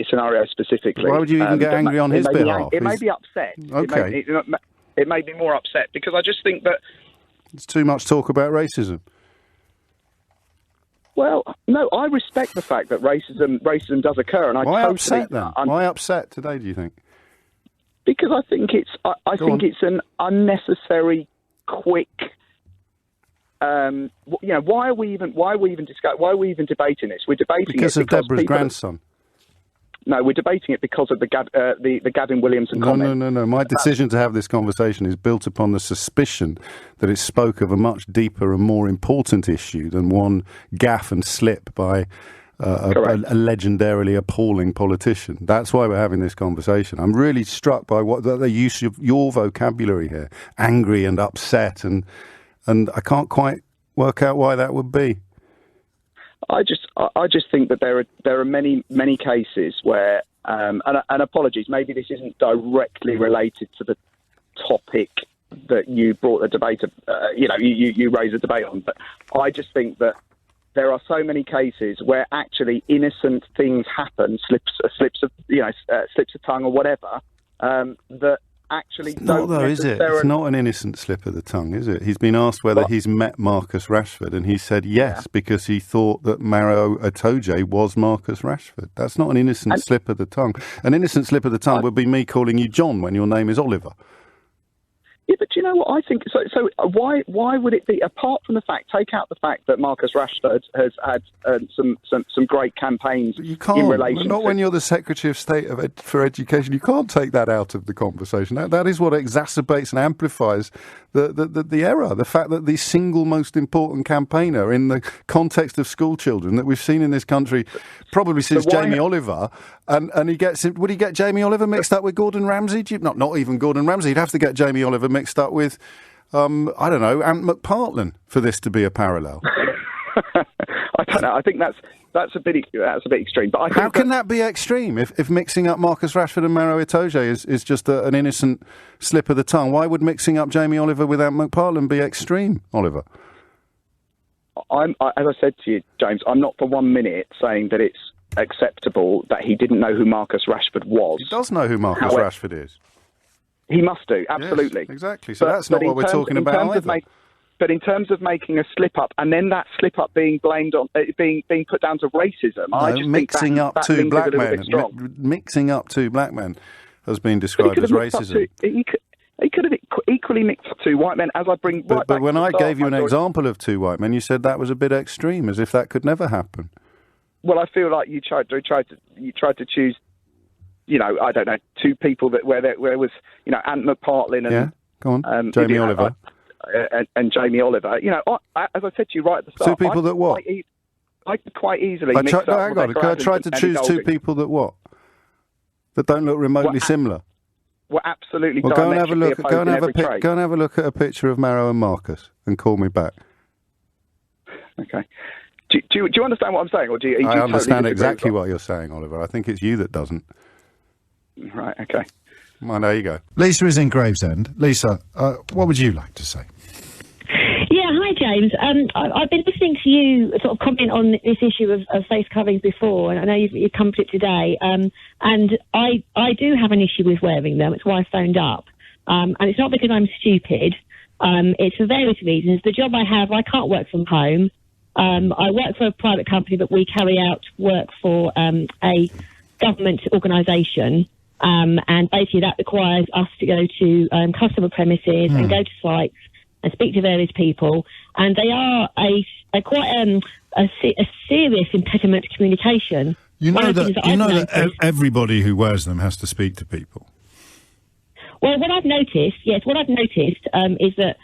scenario specifically. Why would you even get angry on his behalf? It made me upset. Okay. It made me more upset because I just think that... It's too much talk about racism. Well, no, I respect the fact that racism does occur, and Why upset then? Why upset today, do you think? Because I think it's it's an unnecessary, quick. Why are we even debating this? We're debating because of Deborah's grandson. No, we're debating it because of the Gavin Williamson comment. No. My decision to have this conversation is built upon the suspicion that it spoke of a much deeper and more important issue than one gaffe and slip by a legendarily appalling politician. That's why we're having this conversation. I'm really struck by the use of your vocabulary here, angry and upset, and I can't quite work out why that would be. I just think that there are many cases where and apologies, maybe this isn't directly related to the topic that you brought the debate. You raised a debate on, but I just think that there are so many cases where actually innocent things happen, slips of tongue or whatever, that actually don't necessarily... is it? It's not an innocent slip of the tongue, is it? He's been asked whether he's met Marcus Rashford, and he said yes, because he thought that Maro Itoje was Marcus Rashford. That's not an innocent slip of the tongue. An innocent slip of the tongue would be me calling you John when your name is Oliver. Yeah, but you know what I think? So why would it be, apart from the fact, take out the fact that Marcus Rashford has had some great campaigns in relation not when you're the Secretary of State for Education. You can't take that out of the conversation. That is what exacerbates and amplifies the error. The fact that the single most important campaigner in the context of school children that we've seen in this country, probably since Jamie Oliver, and would he get Jamie Oliver mixed up with Gordon Ramsay? Not even Gordon Ramsay. He'd have to get Jamie Oliver mixed up with, I don't know, Ant McPartlin for this to be a parallel. I don't know. I think that's a bit extreme. But how can that be extreme? If mixing up Marcus Rashford and Maro Itoje is just an innocent slip of the tongue, why would mixing up Jamie Oliver with Ant McPartlin be extreme, Oliver? As I said to you, James, I'm not for 1 minute saying that it's acceptable that he didn't know who Marcus Rashford was. He does know who Marcus Rashford is. He must do, absolutely. Yes, exactly. So that's not what we're talking about either. But in terms of making a slip-up, and then that slip-up being blamed on, being put down to racism, I just mixing think up two black men. Mixing up two black men has been described as racism. He could have equally mixed up 2 white men, as I bring right back. But when I gave you an example of 2 white men, you said that was a bit extreme, as if that could never happen. Well, I feel like you tried to choose, I don't know, 2 people where there was, Ant McPartlin and go on, Jamie Oliver. And Jamie Oliver. As I said to you right at the start, 2 people that what? I could quite easily mix up. Hang on, I tried to choose 2 people that what? That don't look remotely similar. Well, absolutely. Well, go and have a look. Go and have a look at a picture of Maro and Marcus, and call me back. Okay. Do you understand what I'm saying, or do you? I understand exactly what you're saying, Oliver. I think it's you that doesn't. Right. Okay. Well, there you go. Lisa is in Gravesend. Lisa, what would you like to say? Yeah, hi James. I've been listening to you sort of comment on this issue of face coverings before, and I know you've come to it today. And I do have an issue with wearing them. It's why I phoned up. And it's not because I'm stupid. It's for various reasons. The job I have, I can't work from home. I work for a private company, but we carry out work for a government organisation. And basically that requires us to go to customer premises and go to sites and speak to various people. And they are a quite a serious impediment to communication. You know that everybody who wears them has to speak to people. Well, what I've noticed is that.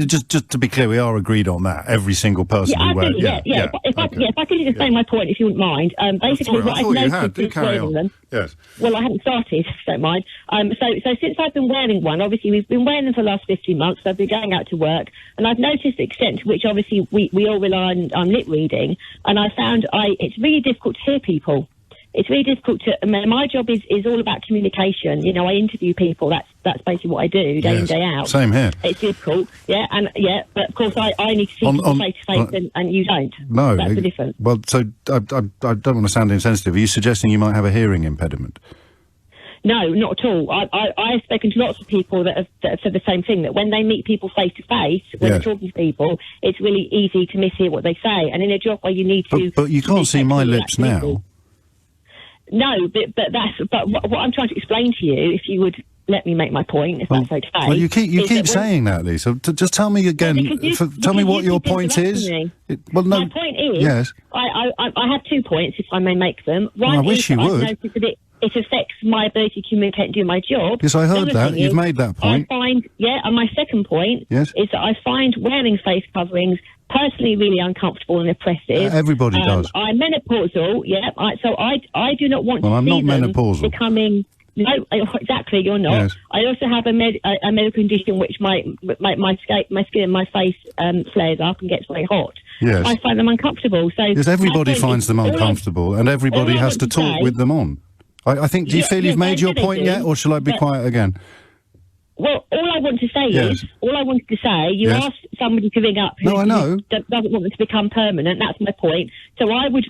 Just to be clear, we are agreed on that. Every single person who wears. If I could just explain my point, if you wouldn't mind. Basically, what I've noticed is wearing them. Yes. Well, I haven't started, if you don't mind. So since I've been wearing one, obviously we've been wearing them for the last 15 months. So I've been going out to work, and I've noticed the extent to which obviously we all rely on lip reading, and I found it's really difficult to hear people. It's really difficult to. My job is all about communication. You know, I interview people. That's basically what I do day in, day out. Same here. It's difficult, but of course I need to see people face to face, and you don't. No, that's the difference. Well, so I don't want to sound insensitive. Are you suggesting you might have a hearing impediment? No, not at all. I've spoken to lots of people that have said the same thing, that when they meet people face to face, when they're talking to people, it's really easy to mishear what they say. And in a job where you need to... But you can't see my lips now. No, but what I'm trying to explain to you, if you would let me make my point, if that's okay. Well, you keep saying that, Lisa. Just tell me again. Tell me what your point is. My point is, yes. I have 2 points, if I may make them. One I wish you would. I've noticed that it affects my ability to communicate and do my job. Yes, I heard that. You've made that point. And my second point is that I find wearing face coverings personally really uncomfortable and oppressive. Everybody does. I'm menopausal, so I do not want to see I'm not them menopausal. becoming... No, exactly, you're not. Yes. I also have a medical condition which my skin and my face flares up and gets very hot. Yes. I find them uncomfortable. So yes, everybody finds them uncomfortable, and everybody has to talk with them on. I think, do you feel you've made your point yet, or shall I be quiet again? Well, all I wanted to say, you asked somebody to ring up who doesn't want them to become permanent. That's my point. So I've been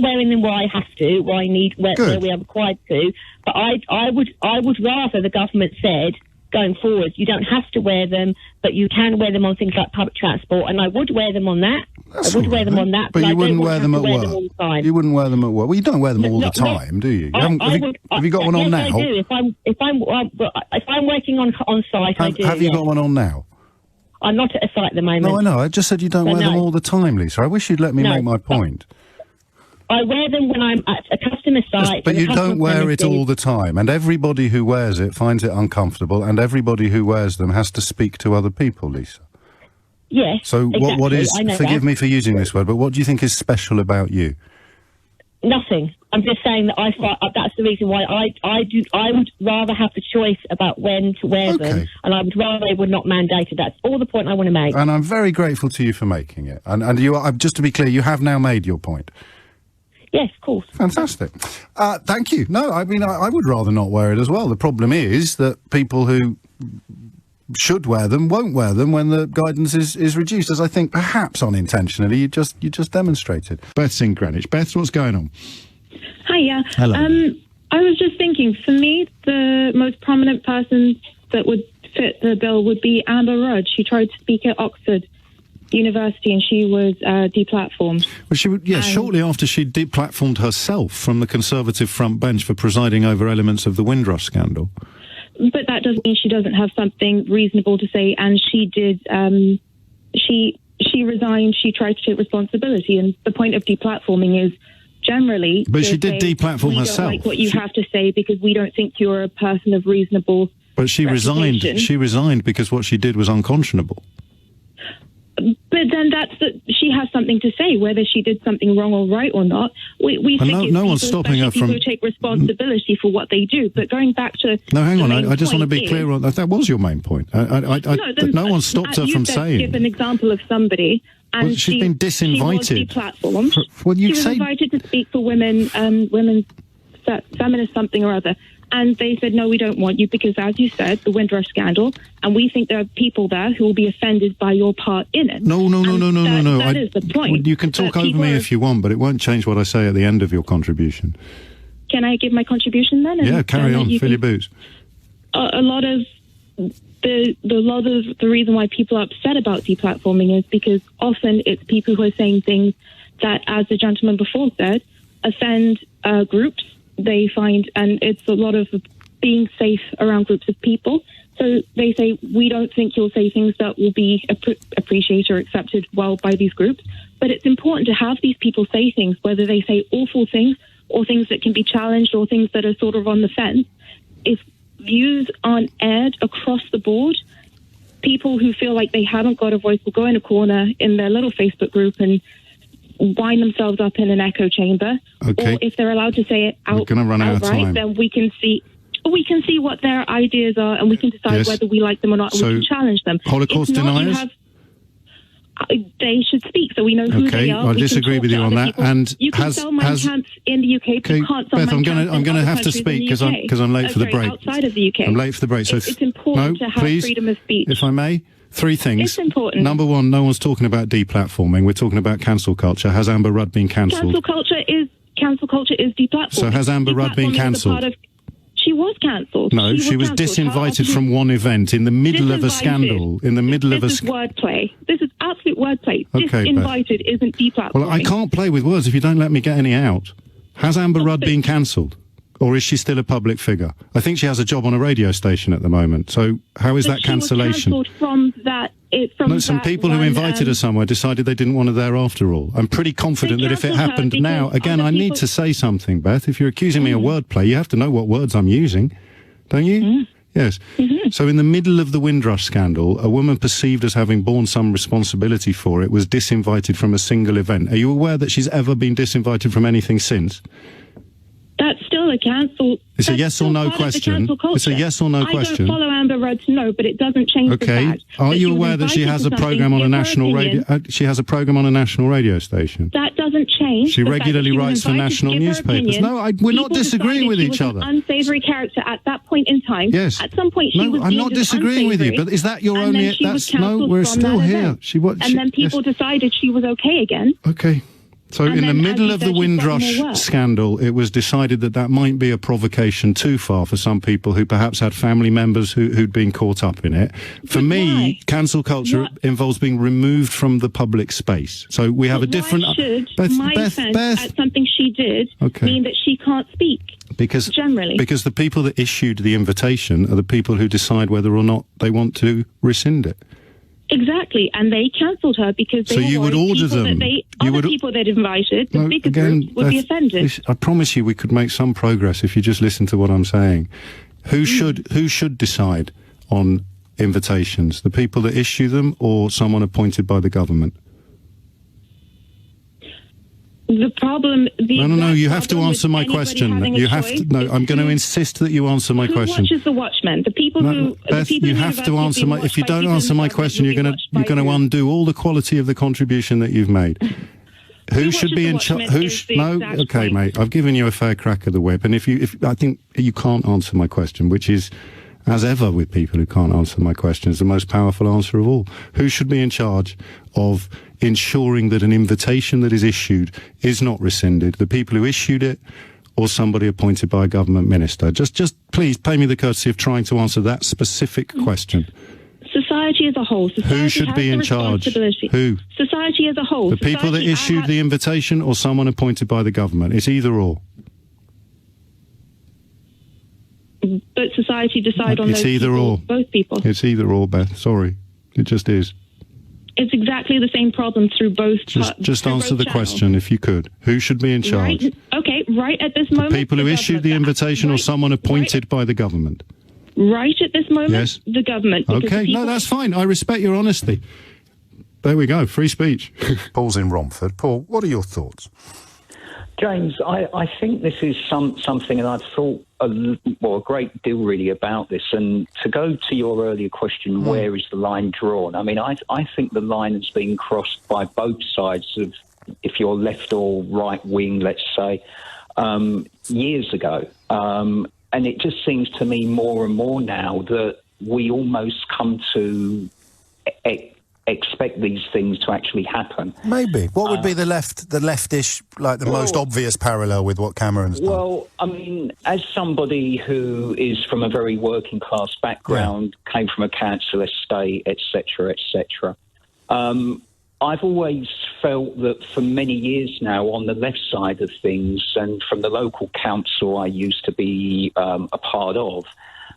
wearing them where I have to, where we are required to. But I would rather the government said, going forward, you don't have to wear them, but you can wear them on things like public transport, and I would wear them on that. Wear them on that, but you wouldn't wear them at work. You wouldn't wear them at work. Well, you don't wear them all the time, do you? Have you got one on now? I do. If I'm working on site, I do. Have you got one on now? I'm not at a site at the moment. No, I know. I just said you don't wear them all the time, Lisa. I wish you'd let me make my point. I wear them when I'm at a customer site. But you don't wear it all the time, and everybody who wears it finds it uncomfortable, and everybody who wears them has to speak to other people, Lisa. Yes. So what is, forgive me for using this word, but what do you think is special about you? Nothing. I'm just saying that that's the reason why I would rather have the choice about when to wear them, and I would rather they were not mandated. That's all the point I want to make. And I'm very grateful to you for making it. And you are, just to be clear, you have now made your point. Yes, of course. Fantastic. Thank you. No, I mean, I would rather not wear it as well. The problem is that people who should wear them won't wear them when the guidance is reduced, as I think perhaps unintentionally you just demonstrated. Beth's in Greenwich. Beth, what's going on? Hiya. Hello. I was just thinking, for me, the most prominent person that would fit the bill would be Amber Rudd. She tried to speak at Oxford University and she was deplatformed. Well, shortly after she deplatformed herself from the Conservative front bench for presiding over elements of the Windrush scandal. But that doesn't mean she doesn't have something reasonable to say, and she did. She resigned. She tried to take responsibility, and the point of deplatforming is generally. But she did deplatform herself. We don't like what you have to say because we don't think you're a person of reasonable. But she resigned. She resigned because what she did was unconscionable. But then she has something to say, whether she did something wrong or right or not. We think no one's stopping her from people who take responsibility for what they do. But going back to hang on, I just want to be clear on that. That was your main point. No one stopped her from saying. Give an example of somebody, and she's been disinvited. She was deplatformed. She was invited to speak for women's feminist something or other. And they said, no, we don't want you because, as you said, the Windrush scandal, and we think there are people there who will be offended by your part in it. No. That is the point. You can talk over me if you want, but it won't change what I say at the end of your contribution. Can I give my contribution then? Yeah, carry on. Fill your boots. A lot of the reason why people are upset about deplatforming is because often it's people who are saying things that, as the gentleman before said, offend groups. They find, and it's a lot of being safe around groups of people. So they say, we don't think you'll say things that will be appreciated or accepted well by these groups. But it's important to have these people say things, whether they say awful things or things that can be challenged or things that are sort of on the fence. If views aren't aired across the board, people who feel like they haven't got a voice will go in a corner in their little Facebook group and wind themselves up in an echo chamber. Okay. Or if they're allowed to say it outright, then we can see what their ideas are, and we can decide whether we like them or not, and we can challenge them. Holocaust deniers? They should speak, so we know who they are. I disagree with you on that. And you can sell Mein Kampf in the UK, but you can't sell Beth, Mein Kampf I'm going to have to speak because I'm late for the break. Outside of the UK. I'm late for the break. So it's important to have freedom of speech. If I may, 3 things. It's important. Number 1, no one's talking about deplatforming. We're talking about cancel culture. Has Amber Rudd been cancelled? Cancel culture is deplatforming. So has Amber Rudd been cancelled? She was cancelled. No, she was disinvited from one event in the middle of a scandal. In the middle of a... This is wordplay. This is absolute wordplay. Okay, disinvited isn't deplatforming. Well, I can't play with words if you don't let me get any out. Has Amber Rudd been cancelled? Or is she still a public figure? I think she has a job on a radio station at the moment. So how is that cancellation? She was cancelled from that... some people who invited her somewhere decided they didn't want her there after all. I'm pretty confident that if it happened now... Again, I need to say something, Beth. If you're accusing me of wordplay, you have to know what words I'm using. Don't you? Yes. So in the middle of the Windrush scandal, a woman perceived as having borne some responsibility for it was disinvited from a single event. Are you aware that she's ever been disinvited from anything since? That's still a cancel. It's a yes or no question. It's a yes or no question. I don't follow Amber Rudd's no, but it doesn't change the fact. Are you aware that she has a program on a national radio? She has a program on a national radio station. That doesn't change. She regularly writes for national newspapers. No, we're not disagreeing with each other. An unsavoury character at that point in time. Yes. At some point, she was. I'm not disagreeing with you, but is that your only? We're still here. And then people decided she was okay again. Okay. So in the middle of the Windrush scandal, it was decided that might be a provocation too far for some people who perhaps had family members who'd been caught up in it. For me, cancel culture involves being removed from the public space. So we have a different... Beth, at something she did mean that she can't speak? Because the people that issued the invitation are the people who decide whether or not they want to rescind it. Exactly, and they cancelled her because they you would order them. People they'd invited, the bigger groups, would be offended. I promise you we could make some progress if you just listen to what I'm saying. Who should decide on invitations? The people that issue them or someone appointed by the government? The problem... No, you have to answer my question. You have to... No, I'm going to insist that you answer my question. Who watches The Watchmen? The people who... Beth, you have to answer my... If you don't answer my question, you're going to undo all the quality of the contribution that you've made. Who should be in charge? Okay, mate. I've given you a fair crack of the whip, and if I think you can't answer my question, which is, as ever with people who can't answer my questions, the most powerful answer of all. Who should be in charge of ensuring that an invitation that is issued is not rescinded? The people who issued it, or somebody appointed by a government minister? Just please pay me the courtesy of trying to answer that specific question. Society as a whole. Who should be in charge? Who? Society as a whole. The people that issued the invitation or someone appointed by the government? It's either or. But society decide on those people, both people. It's either or, Beth. Sorry. It just is. It's exactly the same problem through both Just answer the question, if you could. Who should be in charge? Right at this moment... The people who issued the invitation or someone appointed by the government? Right at this moment, yes. The government. Okay, no, that's fine. I respect your honesty. There we go, free speech. Paul's in Romford. Paul, what are your thoughts? James, I think this is something, and I've thought a great deal really about this. And to go to your earlier question, where is the line drawn? I mean, I think the line has been crossed by both sides of, if you're left or right wing, let's say, years ago. And it just seems to me more and more now that we almost come to expect these things to actually happen. Maybe. What would be the leftish, like the most obvious parallel with what Cameron's done? Well, I mean, as somebody who is from a very working class background, came from a council estate, etc., etc., I've always felt that for many years now, on the left side of things, and from the local council I used to be a part of,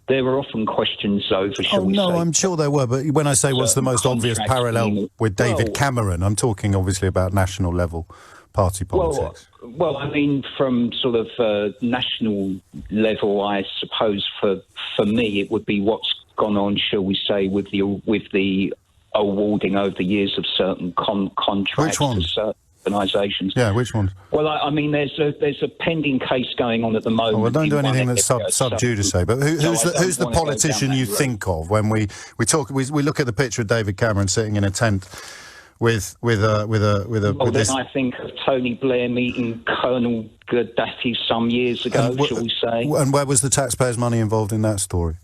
there were often questions over, shall we say... Oh, no, I'm sure there were, but when I say what's the most obvious parallel with David Cameron, I'm talking obviously about national level party politics. Well, I mean, from sort of national level, I suppose for me it would be what's gone on, shall we say, with the awarding over the years of certain contracts to certain organisations. Yeah, which ones? Well, I mean, there's a pending case going on at the moment. Oh, well, don't do anything that's sub judice. But who's the politician you think of when we look at the picture of David Cameron sitting in a tent with this? I think of Tony Blair meeting Colonel Gaddafi some years ago, shall we say? And where was the taxpayers' money involved in that story?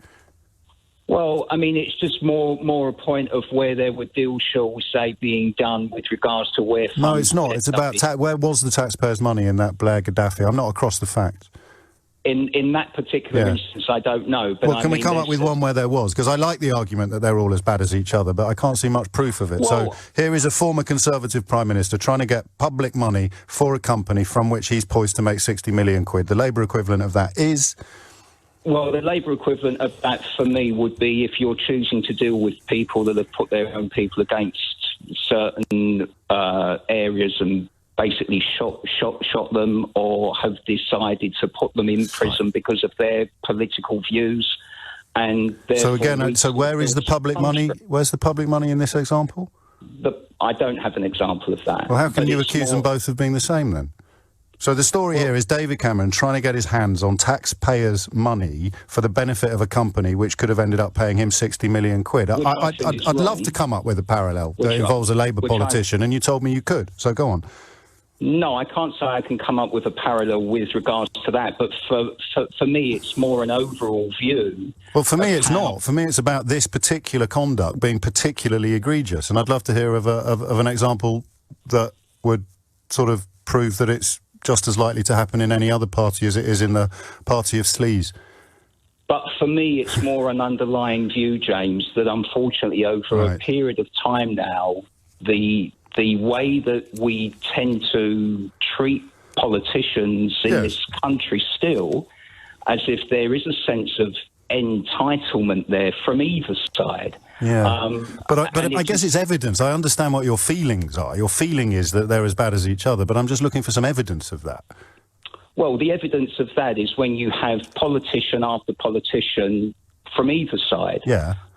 Well, I mean, it's just more a point of where there were deals, shall we say, being done with regards to where... No, it's not. It's about where was the taxpayers' money in that Blair Gaddafi? I'm not across the facts. In that particular instance, I don't know. But well, can we come up with one where there was? Because I like the argument that they're all as bad as each other, but I can't see much proof of it. Well, so here is a former Conservative Prime Minister trying to get public money for a company from which he's poised to make 60 million quid. The Labour equivalent of that is... Well, the Labour equivalent of that for me would be if you're choosing to deal with people that have put their own people against certain areas and basically shot them, or have decided to put them in prison because of their political views. And so again, so where is the public money? Where's the public money in this example? I don't have an example of that. Well, how can you accuse them both of being the same then? So the story here is David Cameron trying to get his hands on taxpayers' money for the benefit of a company which could have ended up paying him 60 million quid. I'd love to come up with a parallel that involves a Labour politician, and you told me you could, so go on. No, I can't say I can come up with a parallel with regards to that, but for me it's more an overall view. Well, for me it's not. For me it's about this particular conduct being particularly egregious, and I'd love to hear of an example that would sort of prove that it's just as likely to happen in any other party as it is in the party of sleaze. But for me, it's more an underlying view, James, that unfortunately over a period of time now, the way that we tend to treat politicians in this country still, as if there is a sense of entitlement there from either side. Yeah, but I guess it's evidence. I understand what your feelings are. Your feeling is that they're as bad as each other, but I'm just looking for some evidence of that. Well, the evidence of that is when you have politician after politician from either side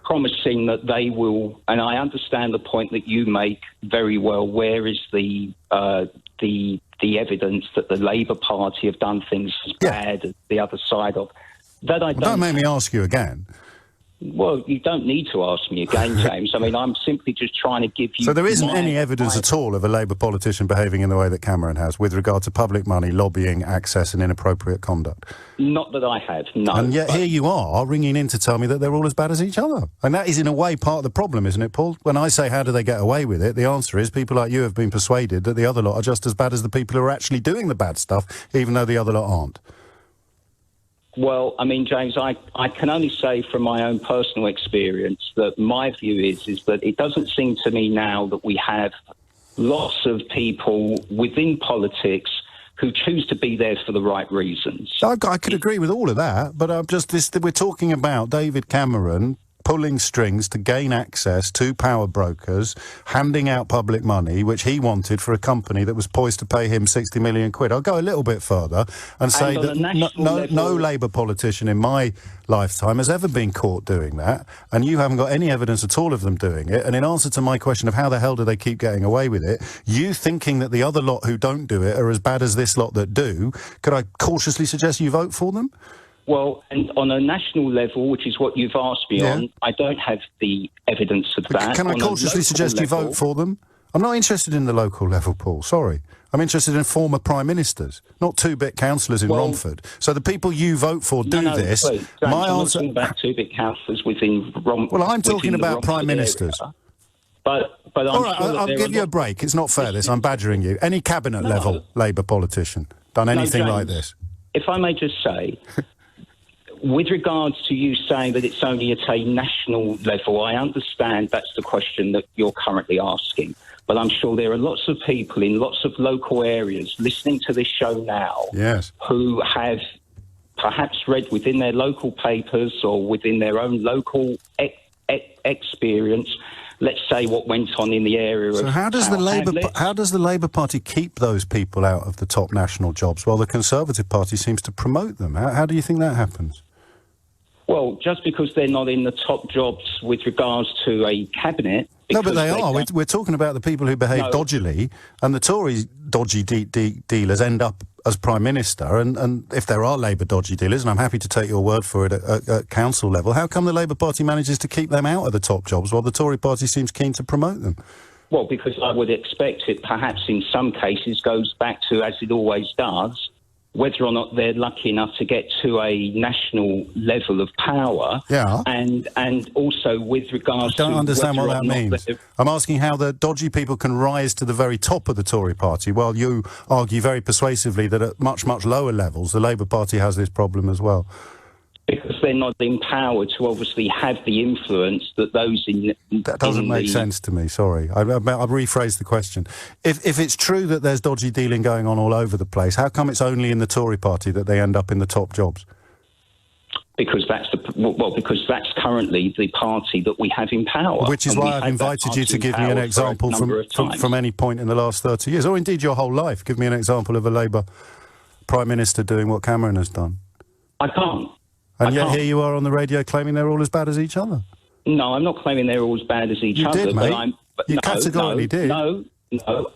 promising that they will, and I understand the point that you make very well, where is the evidence that the Labour Party have done things as bad as the other side of. That don't make me ask you again. Well, you don't need to ask me again, James. I mean, I'm simply just trying to give you... So there isn't any evidence at all of a Labour politician behaving in the way that Cameron has with regard to public money, lobbying, access and inappropriate conduct? Not that I have, no. And yet here you are ringing in to tell me that they're all as bad as each other. And that is in a way part of the problem, isn't it, Paul? When I say how do they get away with it, the answer is people like you have been persuaded that the other lot are just as bad as the people who are actually doing the bad stuff, even though the other lot aren't. Well, I mean, James, I can only say from my own personal experience that my view is that it doesn't seem to me now that we have lots of people within politics who choose to be there for the right reasons. I could agree with all of that, but we're talking about David Cameron pulling strings to gain access to power brokers, handing out public money, which he wanted for a company that was poised to pay him 60 million quid. I'll go a little bit further and say that no Labour politician in my lifetime has ever been caught doing that, and you haven't got any evidence at all of them doing it. And in answer to my question of how the hell do they keep getting away with it, you thinking that the other lot who don't do it are as bad as this lot that do, could I cautiously suggest you vote for them? Well, and on a national level, which is what you've asked me on, I don't have the evidence of that. Can I cautiously suggest you vote for them? I'm not interested in the local level, Paul, sorry. I'm interested in former Prime Ministers, not two-bit councillors in Romford. So the people you vote for do this. Please, my answer... I'm not talking about two-bit councillors within Romford. Well, I'm talking about Prime Ministers. But I'm all right, I'll give you a break. It's not fair, this. I'm badgering you. Any cabinet-level Labour politician done anything like this? If I may just say... with regards to you saying that it's only at a national level, I understand that's the question that you're currently asking. But I'm sure there are lots of people in lots of local areas listening to this show now who have perhaps read within their local papers or within their own local experience, let's say, what went on in the area. So how does the Labour Party keep those people out of the top national jobs while the Conservative Party seems to promote them? How do you think that happens? Well, just because they're not in the top jobs with regards to a cabinet. No, but they are. We're talking about the people who behave dodgily, and the Tory dodgy dealers end up as Prime Minister, and if there are Labour dodgy dealers, and I'm happy to take your word for it at council level, how come the Labour Party manages to keep them out of the top jobs while the Tory Party seems keen to promote them? Well, because I would expect it perhaps in some cases goes back to, as it always does, whether or not they're lucky enough to get to a national level of power. Yeah. And also with regards to... I don't understand what that means. I'm asking how the dodgy people can rise to the very top of the Tory party, while you argue very persuasively that at much, much lower levels, the Labour Party has this problem as well. Because they're not empowered to obviously have the influence that those in... That doesn't make sense to me, sorry. I'll rephrase the question. If it's true that there's dodgy dealing going on all over the place, how come it's only in the Tory party that they end up in the top jobs? Because because that's currently the party that we have in power. Which is why I've invited you to give me an example from any point in the last 30 years, or indeed your whole life. Give me an example of a Labour Prime Minister doing what Cameron has done. I can't. And yet here you are on the radio claiming they're all as bad as each other. No, I'm not claiming they're all as bad as each other. You did, mate. You categorically did. No.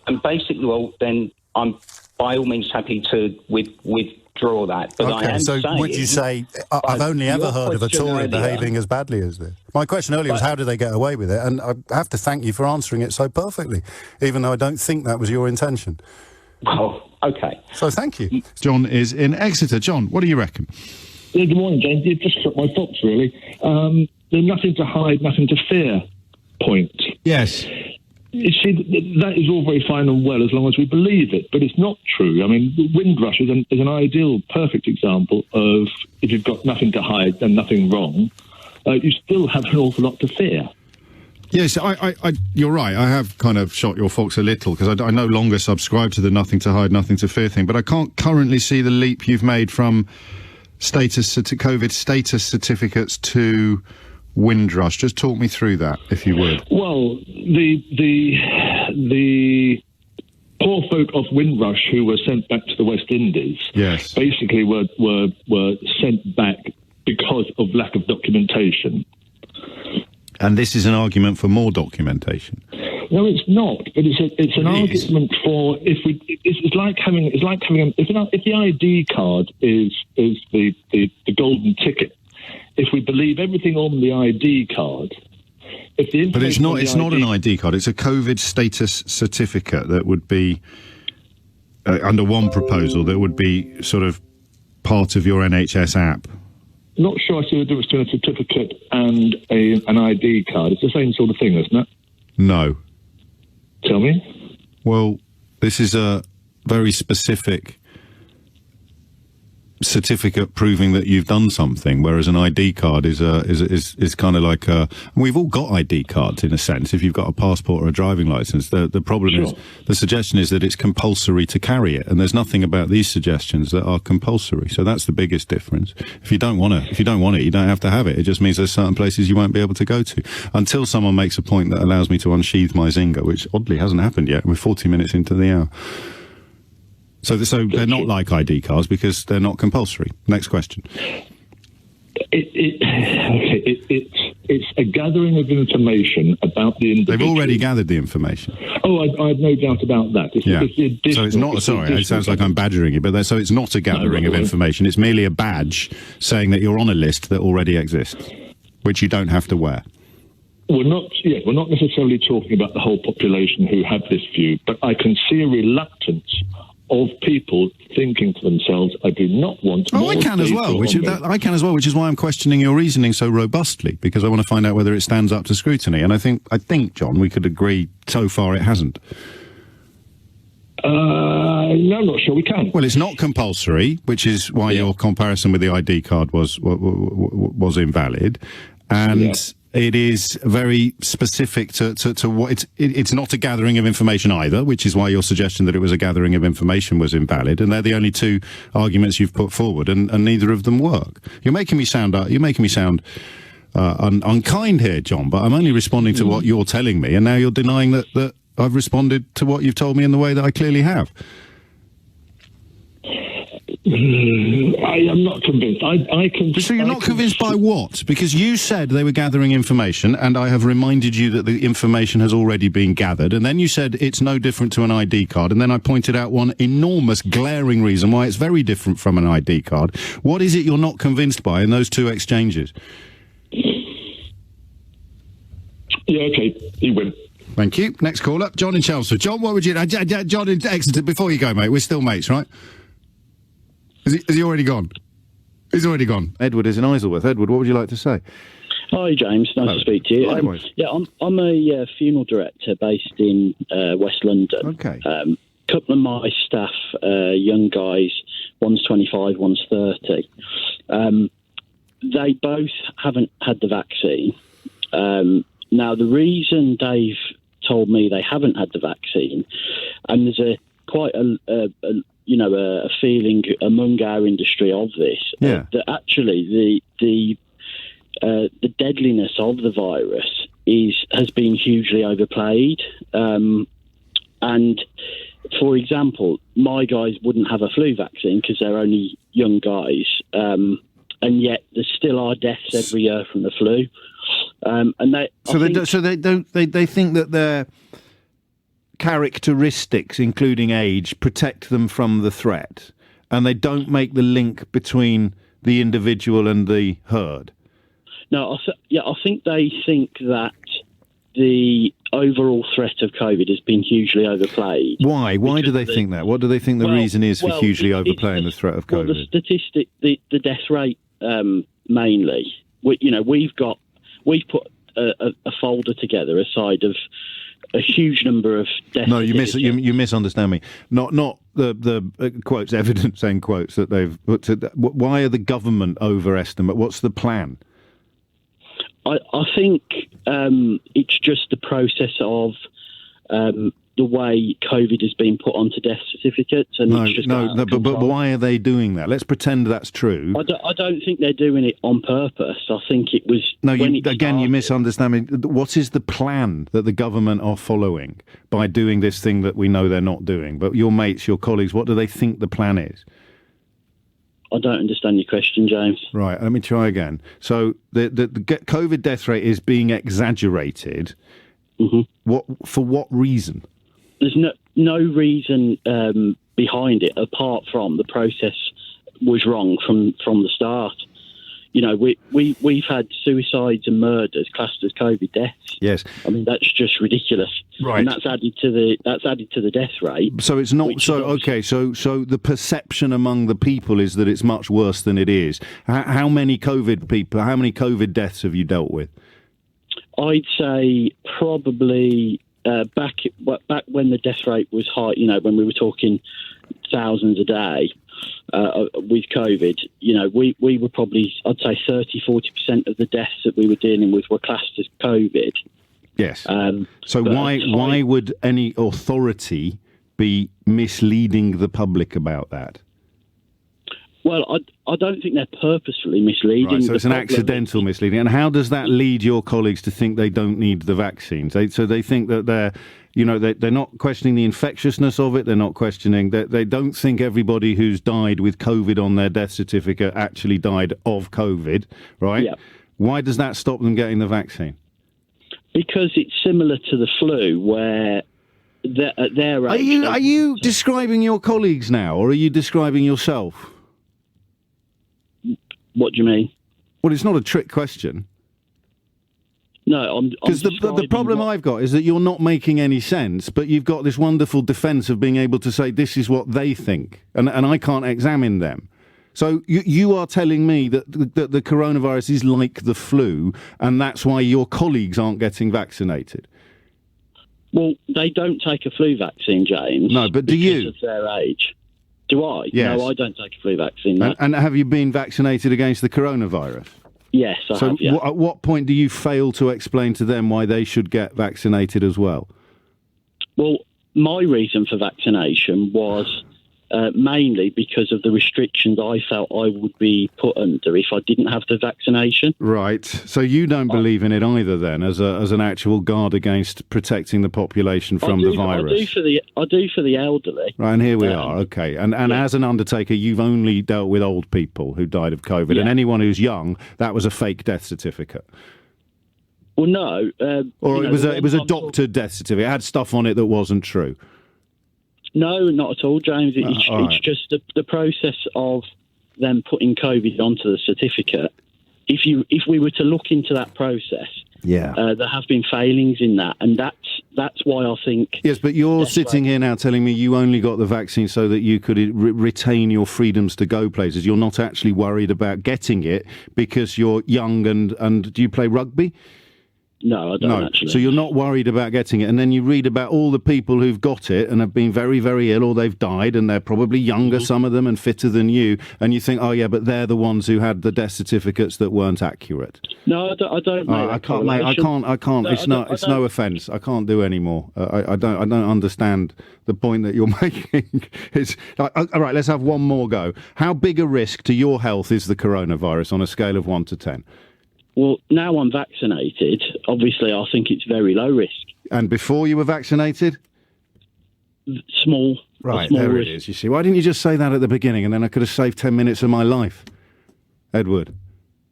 And basically, well, then I'm by all means happy to withdraw that. But okay, I am saying... would you say, I've only ever heard of a Tory behaving as badly as this? My question earlier was, how do they get away with it? And I have to thank you for answering it so perfectly, even though I don't think that was your intention. Well, okay. So thank you. John is in Exeter. John, what do you reckon? Yeah, good morning, James. It just struck my thoughts, really. The nothing to hide, nothing to fear point. Yes. You see, that is all very fine and well as long as we believe it, but it's not true. I mean, Windrush is an ideal, perfect example of if you've got nothing to hide and nothing wrong, you still have an awful lot to fear. Yes, you're right. I have kind of shot your fox a little because I no longer subscribe to the nothing to hide, nothing to fear thing, but I can't currently see the leap you've made from COVID status certificates to Windrush. Just talk me through that, if you would. Well, the poor folk of Windrush who were sent back to the West Indies, basically were sent back because of lack of documentation. And this is an argument for more documentation. No, it's not. But it's an argument for it's like having if the ID card is the golden ticket. If we believe everything on the ID card, but it's not an ID card. It's a COVID status certificate that would be under one proposal that would be sort of part of your NHS app. Not sure I see the difference between a certificate and an ID card. It's the same sort of thing, isn't it? No. Tell me. Well, this is a very specific certificate proving that you've done something, whereas an ID card is kind of like we've all got ID cards in a sense. If you've got a passport or a driving license, the problem is the suggestion is that it's compulsory to carry it, and there's nothing about these suggestions that are compulsory. So that's the biggest difference. If you don't want it, you don't have to have it. It just means there's certain places you won't be able to go to until someone makes a point that allows me to unsheath my Zinger, which oddly hasn't happened yet. We're 40 minutes into the hour. So they're not like ID cards because they're not compulsory. Next question. It's a gathering of information about the individual. They've already gathered the information. Oh, I have no doubt about that. So it's not. Sorry, it sounds like I'm badgering you, but so it's not a gathering of information. It's merely a badge saying that you're on a list that already exists, which you don't have to wear. We're not necessarily talking about the whole population who have this view, but I can see a reluctance of people thinking to themselves, I do not want more. I can as well, which is why I'm questioning your reasoning so robustly, because I want to find out whether it stands up to scrutiny. And I think, John, we could agree so far it hasn't. No, I'm not sure we can. Well, it's not compulsory, which is why your comparison with the ID card was invalid, and it is very specific to what it's not a gathering of information either, which is why your suggestion that it was a gathering of information was invalid, and they're the only two arguments you've put forward, and neither of them work. You're making me sound unkind here, John, but I'm only responding to what you're telling me, and now you're denying that I've responded to what you've told me in the way that I clearly have. I am not convinced. So you're not convinced by what? Because you said they were gathering information, and I have reminded you that the information has already been gathered, and then you said it's no different to an ID card, and then I pointed out one enormous, glaring reason why it's very different from an ID card. What is it you're not convinced by in those two exchanges? Yeah, okay, you win. Thank you. Next caller, John in Chelmsford. John, what would you... John in Exeter, before you go, mate, we're still mates, right? Has he already gone? He's already gone. Edward is in Isleworth. Edward, what would you like to say? Hi, James. Nice to speak to you. I'm a funeral director based in West London. Okay. Couple of my staff, young guys, one's 25, one's 30. They both haven't had the vaccine. Now, the reason they've told me they haven't had the vaccine, and there's quite a feeling among our industry of this, that actually the deadliness of the virus has been hugely overplayed. And for example, my guys wouldn't have a flu vaccine because they're only young guys, and yet there still are deaths every year from the flu. They think that their characteristics, including age, protect them from the threat, and they don't make the link between the individual and the herd. No, I think they think that the overall threat of COVID has been hugely overplayed. Why? Why do they think that? What do they think the reason is for hugely overplaying the threat of COVID? Well, the statistic, the death rate, mainly. We've put a folder together, a side of a huge number of deaths. No, you misunderstand me. Not the quotes, evidence end quotes that they've put to. Why are the government overestimate? What's the plan? I think it's just the process of the way COVID has been put onto death certificates. And but why are they doing that? Let's pretend that's true. I don't think they're doing it on purpose. I think it was... No, you misunderstand me. What is the plan that the government are following by doing this thing that we know they're not doing? But your mates, your colleagues, what do they think the plan is? I don't understand your question, James. Right, let me try again. So the COVID death rate is being exaggerated. Mm-hmm. For what reason? There's no reason behind it apart from the process was wrong from the start. You know, we've had suicides and murders classed as COVID deaths. Yes, I mean that's just ridiculous. Right, and that's added to the death rate. So it's not so okay. So the perception among the people is that it's much worse than it is. How many COVID deaths have you dealt with? I'd say probably back when the death rate was high, you know, when we were talking thousands a day with COVID, you know, we were probably, I'd say 30-40% of the deaths that we were dealing with were classed as COVID. Yes. So why would any authority be misleading the public about that? Well, I don't think they're purposefully misleading. Right, so it's an accidental misleading. And how does that lead your colleagues to think they don't need the vaccines? So they think that they're not questioning the infectiousness of it. They're not questioning that they don't think everybody who's died with COVID on their death certificate actually died of COVID, right? Yeah. Why does that stop them getting the vaccine? Because it's similar to the flu, where at their age... Are you describing your colleagues now, or are you describing yourself? What do you mean? Well, it's not a trick question. No, because the problem I've got is that you're not making any sense, but you've got this wonderful defence of being able to say this is what they think, and I can't examine them. So you are telling me that the coronavirus is like the flu, and that's why your colleagues aren't getting vaccinated. Well, they don't take a flu vaccine, James. No, but do you? Because of their age. Do I? Yes. No, I don't take a flu vaccine. No. And have you been vaccinated against the coronavirus? Yes, I have, yeah. At what point do you fail to explain to them why they should get vaccinated as well? Well, my reason for vaccination was mainly because of the restrictions I felt I would be put under if I didn't have the vaccination. Right. So you don't believe in it either, then, as an actual guard against protecting the population from the virus? I do for the elderly. Right, and here we are. Okay. And as an undertaker, you've only dealt with old people who died of COVID, and anyone who's young, that was a fake death certificate. Well, no. Or it was a doctored death certificate. It had stuff on it that wasn't true. No, not at all, James. It's just the process of them putting COVID onto the certificate. If we were to look into that process, there have been failings in that, and that's why I think. Yes, but you're sitting here now telling me you only got the vaccine so that you could retain your freedoms to go places. You're not actually worried about getting it because you're young and do you play rugby? No, I don't actually. So you're not worried about getting it. And then you read about all the people who've got it and have been very, very ill, or they've died, and they're probably younger, some of them, and fitter than you. And you think, oh, yeah, but they're the ones who had the death certificates that weren't accurate. No, I don't. I can't, mate. I can't. It's no offence. I can't do any more. I don't understand the point that you're making. All right, let's have one more go. How big a risk to your health is the coronavirus on a scale of 1 to 10? Well, now I'm vaccinated, obviously I think it's very low risk. And before you were vaccinated? Small. Right, there risk. It is, you see. Why didn't you just say that at the beginning, and then I could have saved 10 minutes of my life, Edward?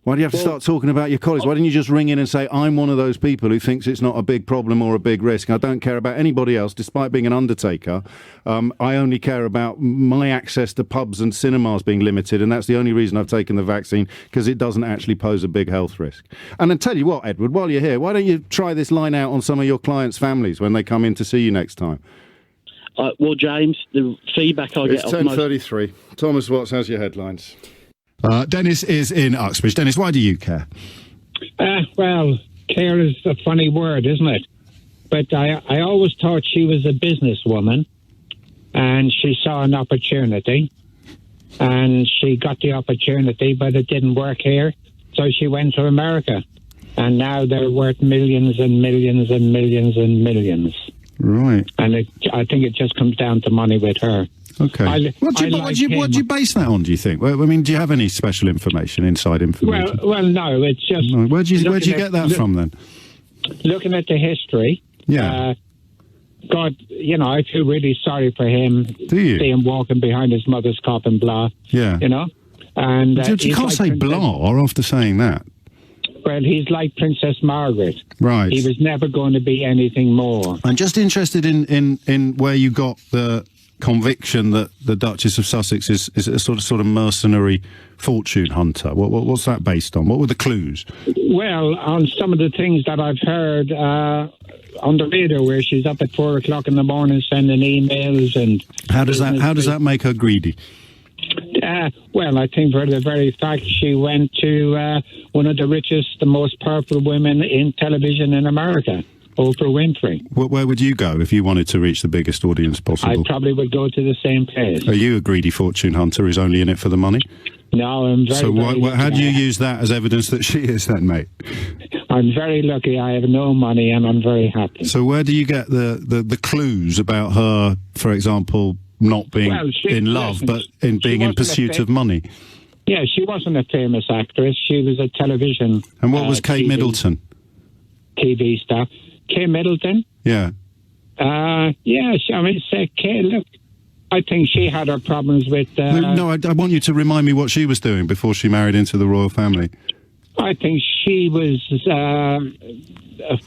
Why do you have to start talking about your colleagues? Why didn't you just ring in and say, I'm one of those people who thinks it's not a big problem or a big risk. I don't care about anybody else, despite being an undertaker. I only care about my access to pubs and cinemas being limited, and that's the only reason I've taken the vaccine, because it doesn't actually pose a big health risk. And I tell you what, Edward, while you're here, why don't you try this line out on some of your clients' families when they come in to see you next time? Well, James, the feedback I get... It's 10:33. Thomas Watts has your headlines. Dennis is in Uxbridge. Dennis, why do you care? Well, care is a funny word, isn't it? But I always thought she was a businesswoman, and she saw an opportunity, and she got the opportunity, but it didn't work here, so she went to America, and now they're worth millions and millions and millions and millions. Right. And I think it just comes down to money with her. Okay. What do you base that on, do you think? Well, I mean, do you have any special information, inside information? Well, no, it's just... No. Where'd you get that from, then? Looking at the history... Yeah. God, I feel really sorry for him. Do you? See him walking behind his mother's coffin, blah. Yeah. And you can't say blah after saying that. Well, he's like Princess Margaret. Right. He was never going to be anything more. I'm just interested in where you got the conviction that the Duchess of Sussex is a sort of mercenary fortune hunter. What's that based on? What were the clues? Well, on some of the things that I've heard on the radio, where she's up at 4 o'clock in the morning sending emails and... How does that make her greedy? Well, I think for the very fact she went to one of the richest, the most powerful women in television in America, Oprah Winfrey. Where would you go if you wanted to reach the biggest audience possible? I probably would go to the same place. Are you a greedy fortune hunter who's only in it for the money? No, I'm very... So how do you use that as evidence that she is then, mate? I'm very lucky. I have no money and I'm very happy. So where do you get the clues about her, for example, not being in love, but in being in pursuit of money? Yeah, she wasn't a famous actress. She was a television... And what was Kate Middleton? TV star. Kate Middleton? Yeah. Kate, look, I think she had her problems with... No, I want you to remind me what she was doing before she married into the royal family. I think she was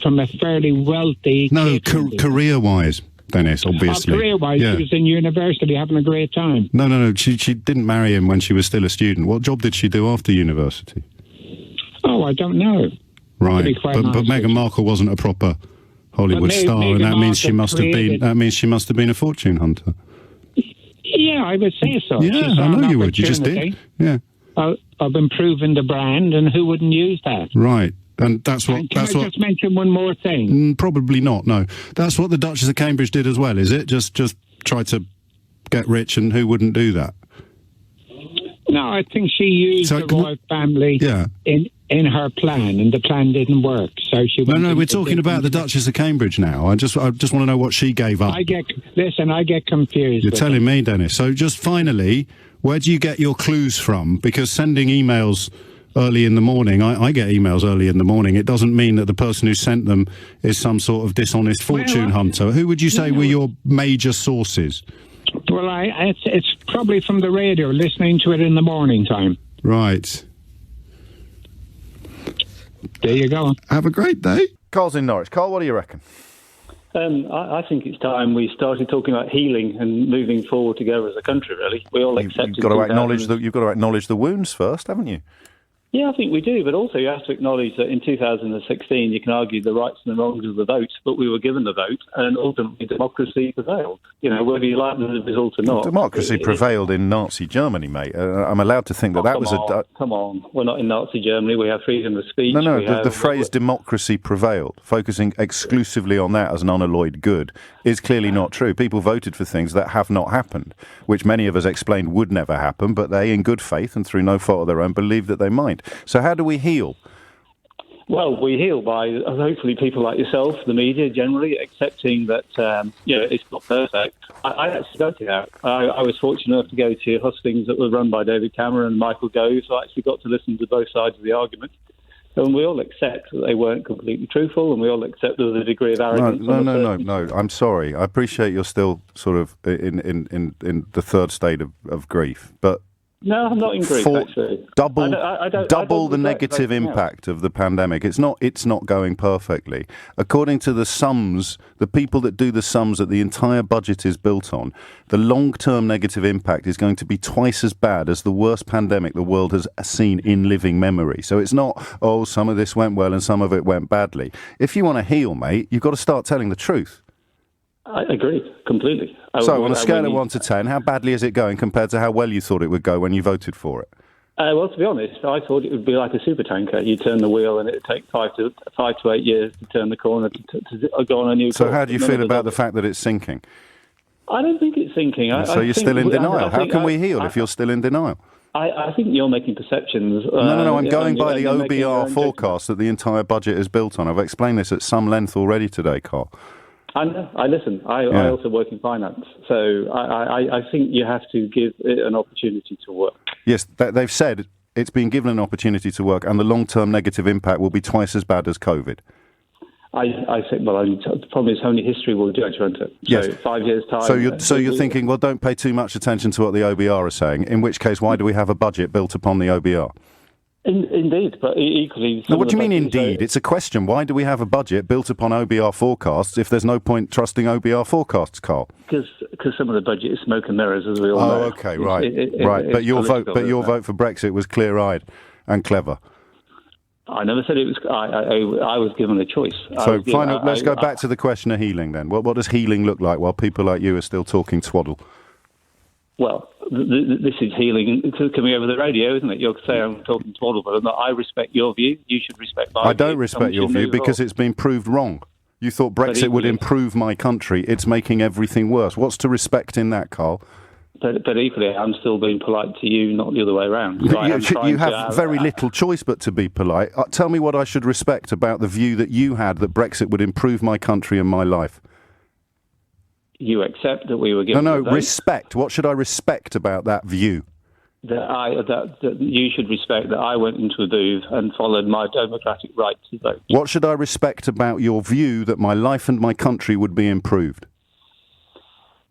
from a fairly wealthy... No, career-wise, Dennis, obviously. Career-wise, she was in university having a great time. No, she didn't marry him when she was still a student. What job did she do after university? Oh, I don't know. Right, but Meghan Markle wasn't a proper Hollywood star, and that means she must have been a fortune hunter. Yeah, I would say so. Yeah, I know you would. You just did. Yeah. Of improving the brand, and who wouldn't use that? Right. And that's what. And can I just mention one more thing? Probably not. No, that's what the Duchess of Cambridge did as well. Is it just try to get rich, and who wouldn't do that? No, I think she used the royal family in her plan, and the plan didn't work. So she. No, we're talking about the Duchess of Cambridge now. I just want to know what she gave up. I get confused. You're telling me, Dennis. So just finally, where do you get your clues from? Because sending emails early in the morning, I get emails early in the morning. It doesn't mean that the person who sent them is some sort of dishonest fortune hunter. Who would you say were your major sources? Well, it's probably from the radio, listening to it in the morning time. Right. There you go. Have a great day. Carl's in Norwich. Carl, what do you reckon? I think it's time we started talking about healing and moving forward together as a country, really. We all accepted... You've got to acknowledge the wounds first, haven't you? Yeah, I think we do, but also you have to acknowledge that in 2016 you can argue the rights and the wrongs of the vote, but we were given the vote, and ultimately democracy prevailed. You know, whether you like the result or not. Democracy prevailed in Nazi Germany, mate. I'm allowed to think that was Come on, we're not in Nazi Germany. We have freedom of speech. No, the phrase democracy prevailed, focusing exclusively on that as an unalloyed good, is clearly not true. People voted for things that have not happened, which many of us explained would never happen, but they, in good faith and through no fault of their own, believed that they might. So how do we heal? Well, we heal by hopefully people like yourself, the media generally, accepting that it's not perfect. I actually got it out. I was fortunate enough to go to hustings that were run by David Cameron and Michael Gove, so I actually got to listen to both sides of the argument. And we all accept that they weren't completely truthful, and we all accept there was a degree of arrogance. No. I'm sorry. I appreciate you're still sort of in the third state of grief, but. No, I'm not in grief, actually. Double the negative impact of the pandemic. It's not going perfectly. According to the sums, the people that do the sums that the entire budget is built on, the long-term negative impact is going to be twice as bad as the worst pandemic the world has seen in living memory. So it's not, some of this went well and some of it went badly. If you want to heal, mate, you've got to start telling the truth. I agree completely. So, on a scale of 1 to 10, how badly is it going compared to how well you thought it would go when you voted for it? Well, to be honest, I thought it would be like a supertanker. You turn the wheel and it would take 5 to 8 years to turn the corner to go on a new course. So how do you feel about the fact that it's sinking? I don't think it's sinking. So you're still in denial. How can we heal if you're still in denial? I think you're making perceptions. No, I'm going by the OBR forecast that the entire budget is built on. I've explained this at some length already today, Carl. I listen. I also work in finance, so I think you have to give it an opportunity to work. Yes, they've said it's been given an opportunity to work, and the long-term negative impact will be twice as bad as COVID. I think. Well, the problem is only history will judge, won't it? Yes. So 5 years time. So you're thinking, well, don't pay too much attention to what the OBR are saying. In which case, why do we have a budget built upon the OBR? Indeed, but equally... What do you mean, indeed? It's a question. Why do we have a budget built upon OBR forecasts if there's no point trusting OBR forecasts, Carl? Because some of the budget is smoke and mirrors, as we all know. Oh, okay, right. But your vote for Brexit was clear-eyed and clever. I never said it was... I was given a choice. So, let's go back to the question of healing, then. What does healing look like while people like you are still talking twaddle? Well, this is healing coming over the radio, isn't it? You'll say I'm talking twaddle, but I respect your view. You should respect my view. I don't respect your view because it's been proved wrong. You thought Brexit would improve my country. It's making everything worse. What's to respect in that, Carl? But equally, I'm still being polite to you, not the other way around. So you have very little choice but to be polite. Tell me what I should respect about the view that you had that Brexit would improve my country and my life. You accept that we were given... No, respect. What should I respect about that view? That you should respect that I went into a booth and followed my democratic right to vote. What should I respect about your view that my life and my country would be improved?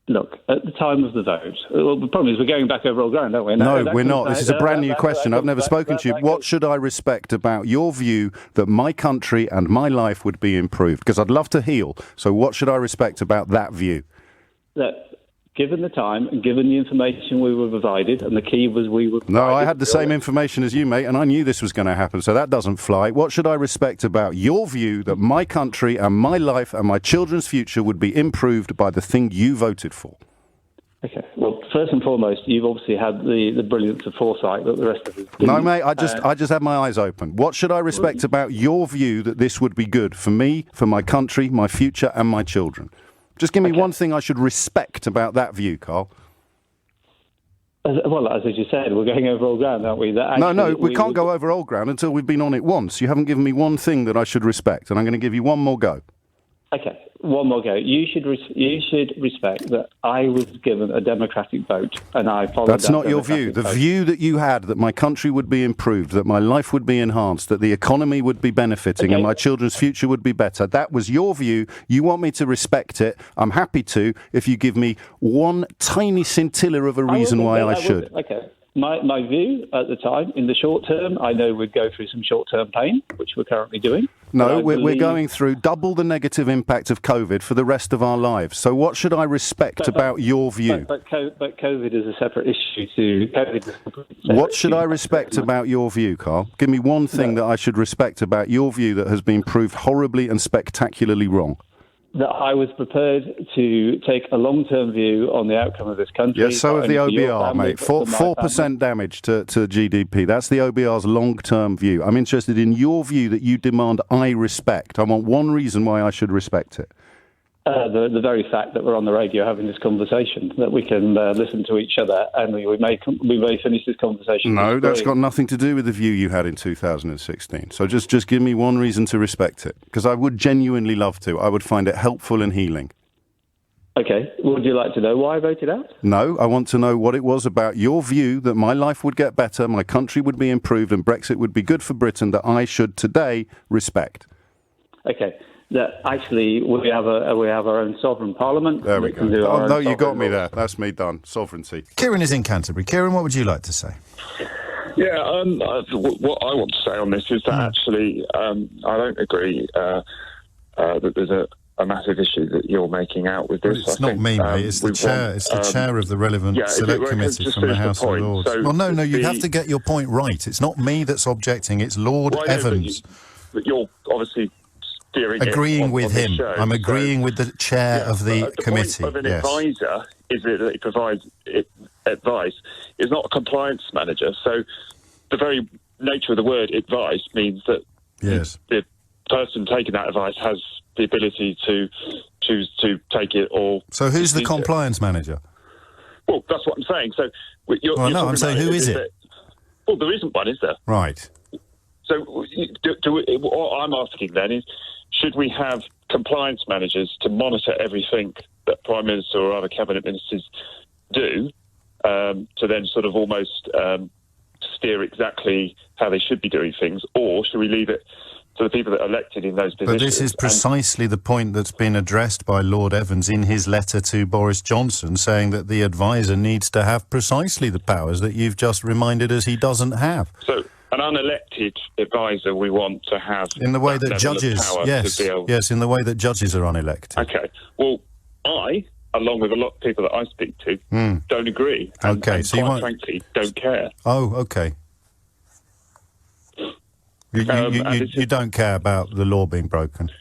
Look, at the time of the vote... Well, the problem is we're going back over old ground, aren't we? No, we're not. This is a brand new question. I've never spoken to you. What should I respect about your view that my country and my life would be improved? Because I'd love to heal. So what should I respect about that view? That given the time and given the information we were provided, and the key was we were... No, I had the same information as you, mate, and I knew this was going to happen, so that doesn't fly. What should I respect about your view that my country and my life and my children's future would be improved by the thing you voted for? Okay. Well, first and foremost, you've obviously had the brilliance of foresight that the rest of us didn't. No, mate, I just had my eyes open. What should I respect about your view that this would be good for me, for my country, my future, and my children? Just give me one thing I should respect about that view, Carl. As you said, we're going over old ground, aren't we? No, we can't go over old ground until we've been on it once. You haven't given me one thing that I should respect, and I'm going to give you one more go. Okay, one more go. You should respect that I was given a democratic vote, and I followed That's not your view. The view that you had, that my country would be improved, that my life would be enhanced, that the economy would be benefiting, and my children's future would be better. That was your view. You want me to respect it. I'm happy to, if you give me one tiny scintilla of a reason why I should. Okay. My view at the time, in the short term, I know we'd go through some short-term pain, which we're currently doing. No, we're going through double the negative impact of COVID for the rest of our lives. So what should I respect about your view? But COVID is a separate issue to... What should I respect about your view, Carl? Give me one thing that I should respect about your view that has been proved horribly and spectacularly wrong. That I was prepared to take a long-term view on the outcome of this country. Yes, so have the OBR, mate. 4% damage to GDP. That's the OBR's long-term view. I'm interested in your view that you demand I respect. I want one reason why I should respect it. The very fact that we're on the radio having this conversation, that we can listen to each other, and we may finish this conversation. No, that's got nothing to do with the view you had in 2016. So just give me one reason to respect it, because I would genuinely love to. I would find it helpful and healing. Okay. Would you like to know why I voted out? No, I want to know what it was about your view that my life would get better, my country would be improved, and Brexit would be good for Britain that I should today respect. Okay. That actually we have our own sovereign parliament. There we go. Oh, no, you got me there. That's me done. Sovereignty. Kieran is in Canterbury. Kieran, what would you like to say? Yeah, what I want to say on this is that actually I don't agree that there's a massive issue that you're making out with this. Well, it's not me, mate. It's the chair. It's the chair of the relevant select committee from the House of Lords. So well, no, you have to get your point right. It's not me that's objecting. It's Lord Evans. But you're obviously agreeing with him. I'm agreeing with the chair of the committee. The point of an advisor is that he provides advice. Is not a compliance manager. So the very nature of the word advice means that the person taking that advice has the ability to choose to take it or... So who's the compliance manager? Well, that's what I'm saying. So I'm saying who is it? Well, there isn't one, is there? Right. So what I'm asking then is, should we have compliance managers to monitor everything that Prime Minister or other Cabinet Ministers do to then sort of almost steer exactly how they should be doing things? Or should we leave it to the people that are elected in those positions? But this is precisely the point that's been addressed by Lord Evans in his letter to Boris Johnson, saying that the advisor needs to have precisely the powers that you've just reminded us he doesn't have. So an unelected advisor we want to have in the way that judges, yes, in the way that judges are unelected. Okay. Well, I, along with a lot of people that I speak to, don't agree. And so quite frankly, don't care. Oh, okay. You don't care about the law being broken?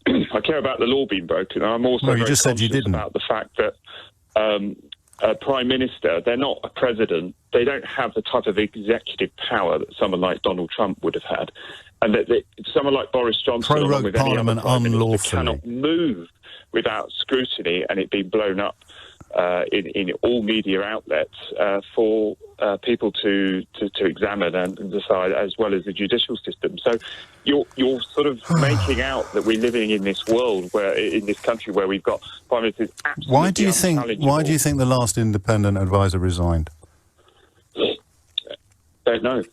I care about the law being broken. I'm also you just said you didn't. About the fact that a Prime Minister, they're not a president, they don't have the type of executive power that someone like Donald Trump would have had. And that someone like Boris Johnson, along with any other Prime Minister, cannot move without scrutiny and it being blown up in all media outlets for people to examine and decide, as well as the judicial system. So you're sort of making out that we're living in this world in this country where we've got Prime Ministers absolutely Why do you think the last independent advisor resigned? Don't know.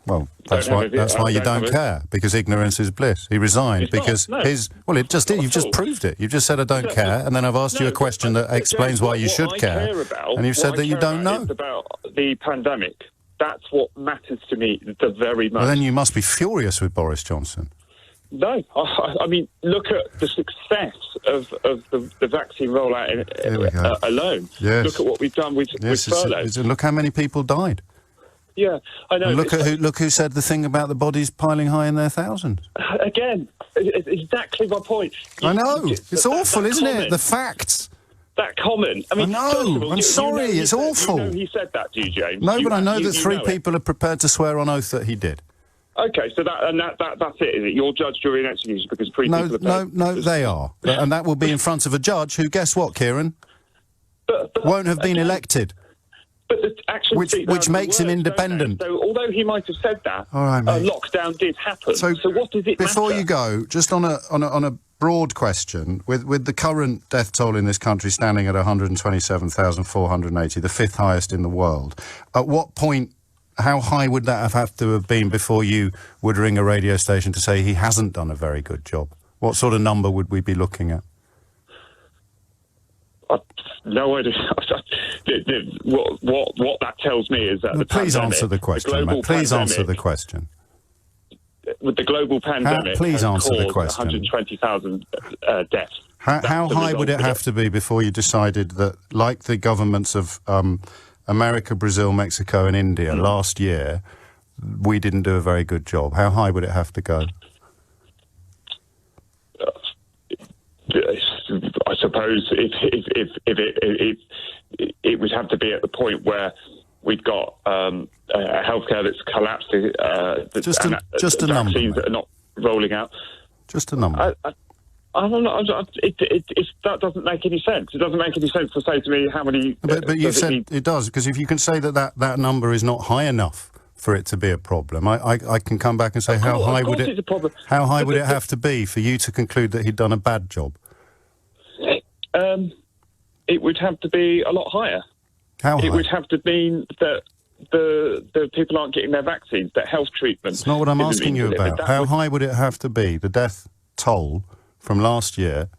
Well, that's why you don't care, because ignorance is bliss. He resigned because it just did. You've just proved it. You've just said I don't care, and then I've asked you a question that explains why you should care, and you've said that you don't know. It's about the pandemic. That's what matters to me the very most. Well, then you must be furious with Boris Johnson. No, I mean, look at the success of the vaccine rollout alone. Yes. Look at what we've done with furlough. Look how many people died. Yeah, I know. And look who said the thing about the bodies piling high in their thousands. Again, it's exactly my point. I know. It's awful, isn't it? The facts. that comment. I mean, no, I'm sorry, it's awful. You know he said that, do you, James? No, but I know that three people are prepared to swear on oath that he did. Okay, so that's it, is it? You're judge, jury and execution because three people are... No, they are. And that will be in front of a judge who, guess what, Kieran? Won't have been elected. But the action which makes him independent. So although he might have said that, all right, mate. Lockdown did happen. So what does it before matter? you go, just on a broad question, with the current death toll in this country standing at 127,480, the fifth highest in the world, at what point, how high would that have to have been before you would ring a radio station to say he hasn't done a very good job? What sort of number would we be looking at? No idea. What that tells me is that please answer the question, mate. Please answer the question. With the global pandemic, please answer the question. 120,000 deaths. How high would it have to be before you decided that, like the governments of America, Brazil, Mexico and India last year, we didn't do a very good job? How high would it have to go? I suppose if it would have to be at the point where we've got a healthcare that's collapsed, just a number, vaccines that are not rolling out. Just a number. I don't know. That doesn't make any sense. It doesn't make any sense to say to me how many. But you said it does, because if you can say that number is not high enough for it to be a problem, I can come back and say how high would it have to be for you to conclude that he'd done a bad job? It would have to be a lot higher. How high? It would have to mean that the people aren't getting their vaccines, that health treatment. That's not what I'm asking you about. How high would it have to be, the death toll from last year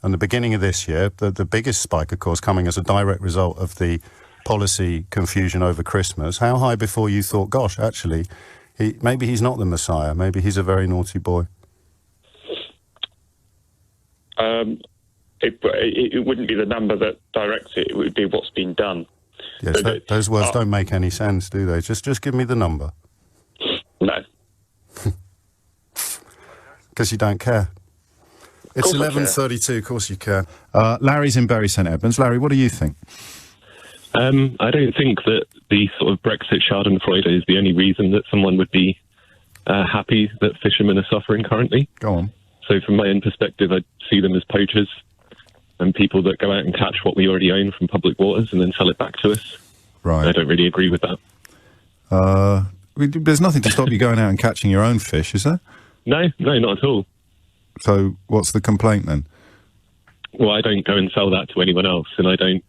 and the beginning of this year, the biggest spike, of course, coming as a direct result of the policy confusion over Christmas? How high before you thought, gosh, actually, maybe he's not the Messiah, maybe he's a very naughty boy? It wouldn't be the number that directs it. It would be what's been done. Yes, those words don't make any sense, do they? Just give me the number. No. Because you don't care. It's 11:32. Of course you care. Larry's in Bury St Edmunds. Larry, what do you think? I don't think that the sort of Brexit schadenfreude is the only reason that someone would be happy that fishermen are suffering currently. Go on. So from my own perspective, I see them as poachers and people that go out and catch what we already own from public waters and then sell it back to us. Right. I don't really agree with that. There's nothing to stop you going out and catching your own fish, is there? No, not at all. So what's the complaint then? Well, I don't go and sell that to anyone else, and I don't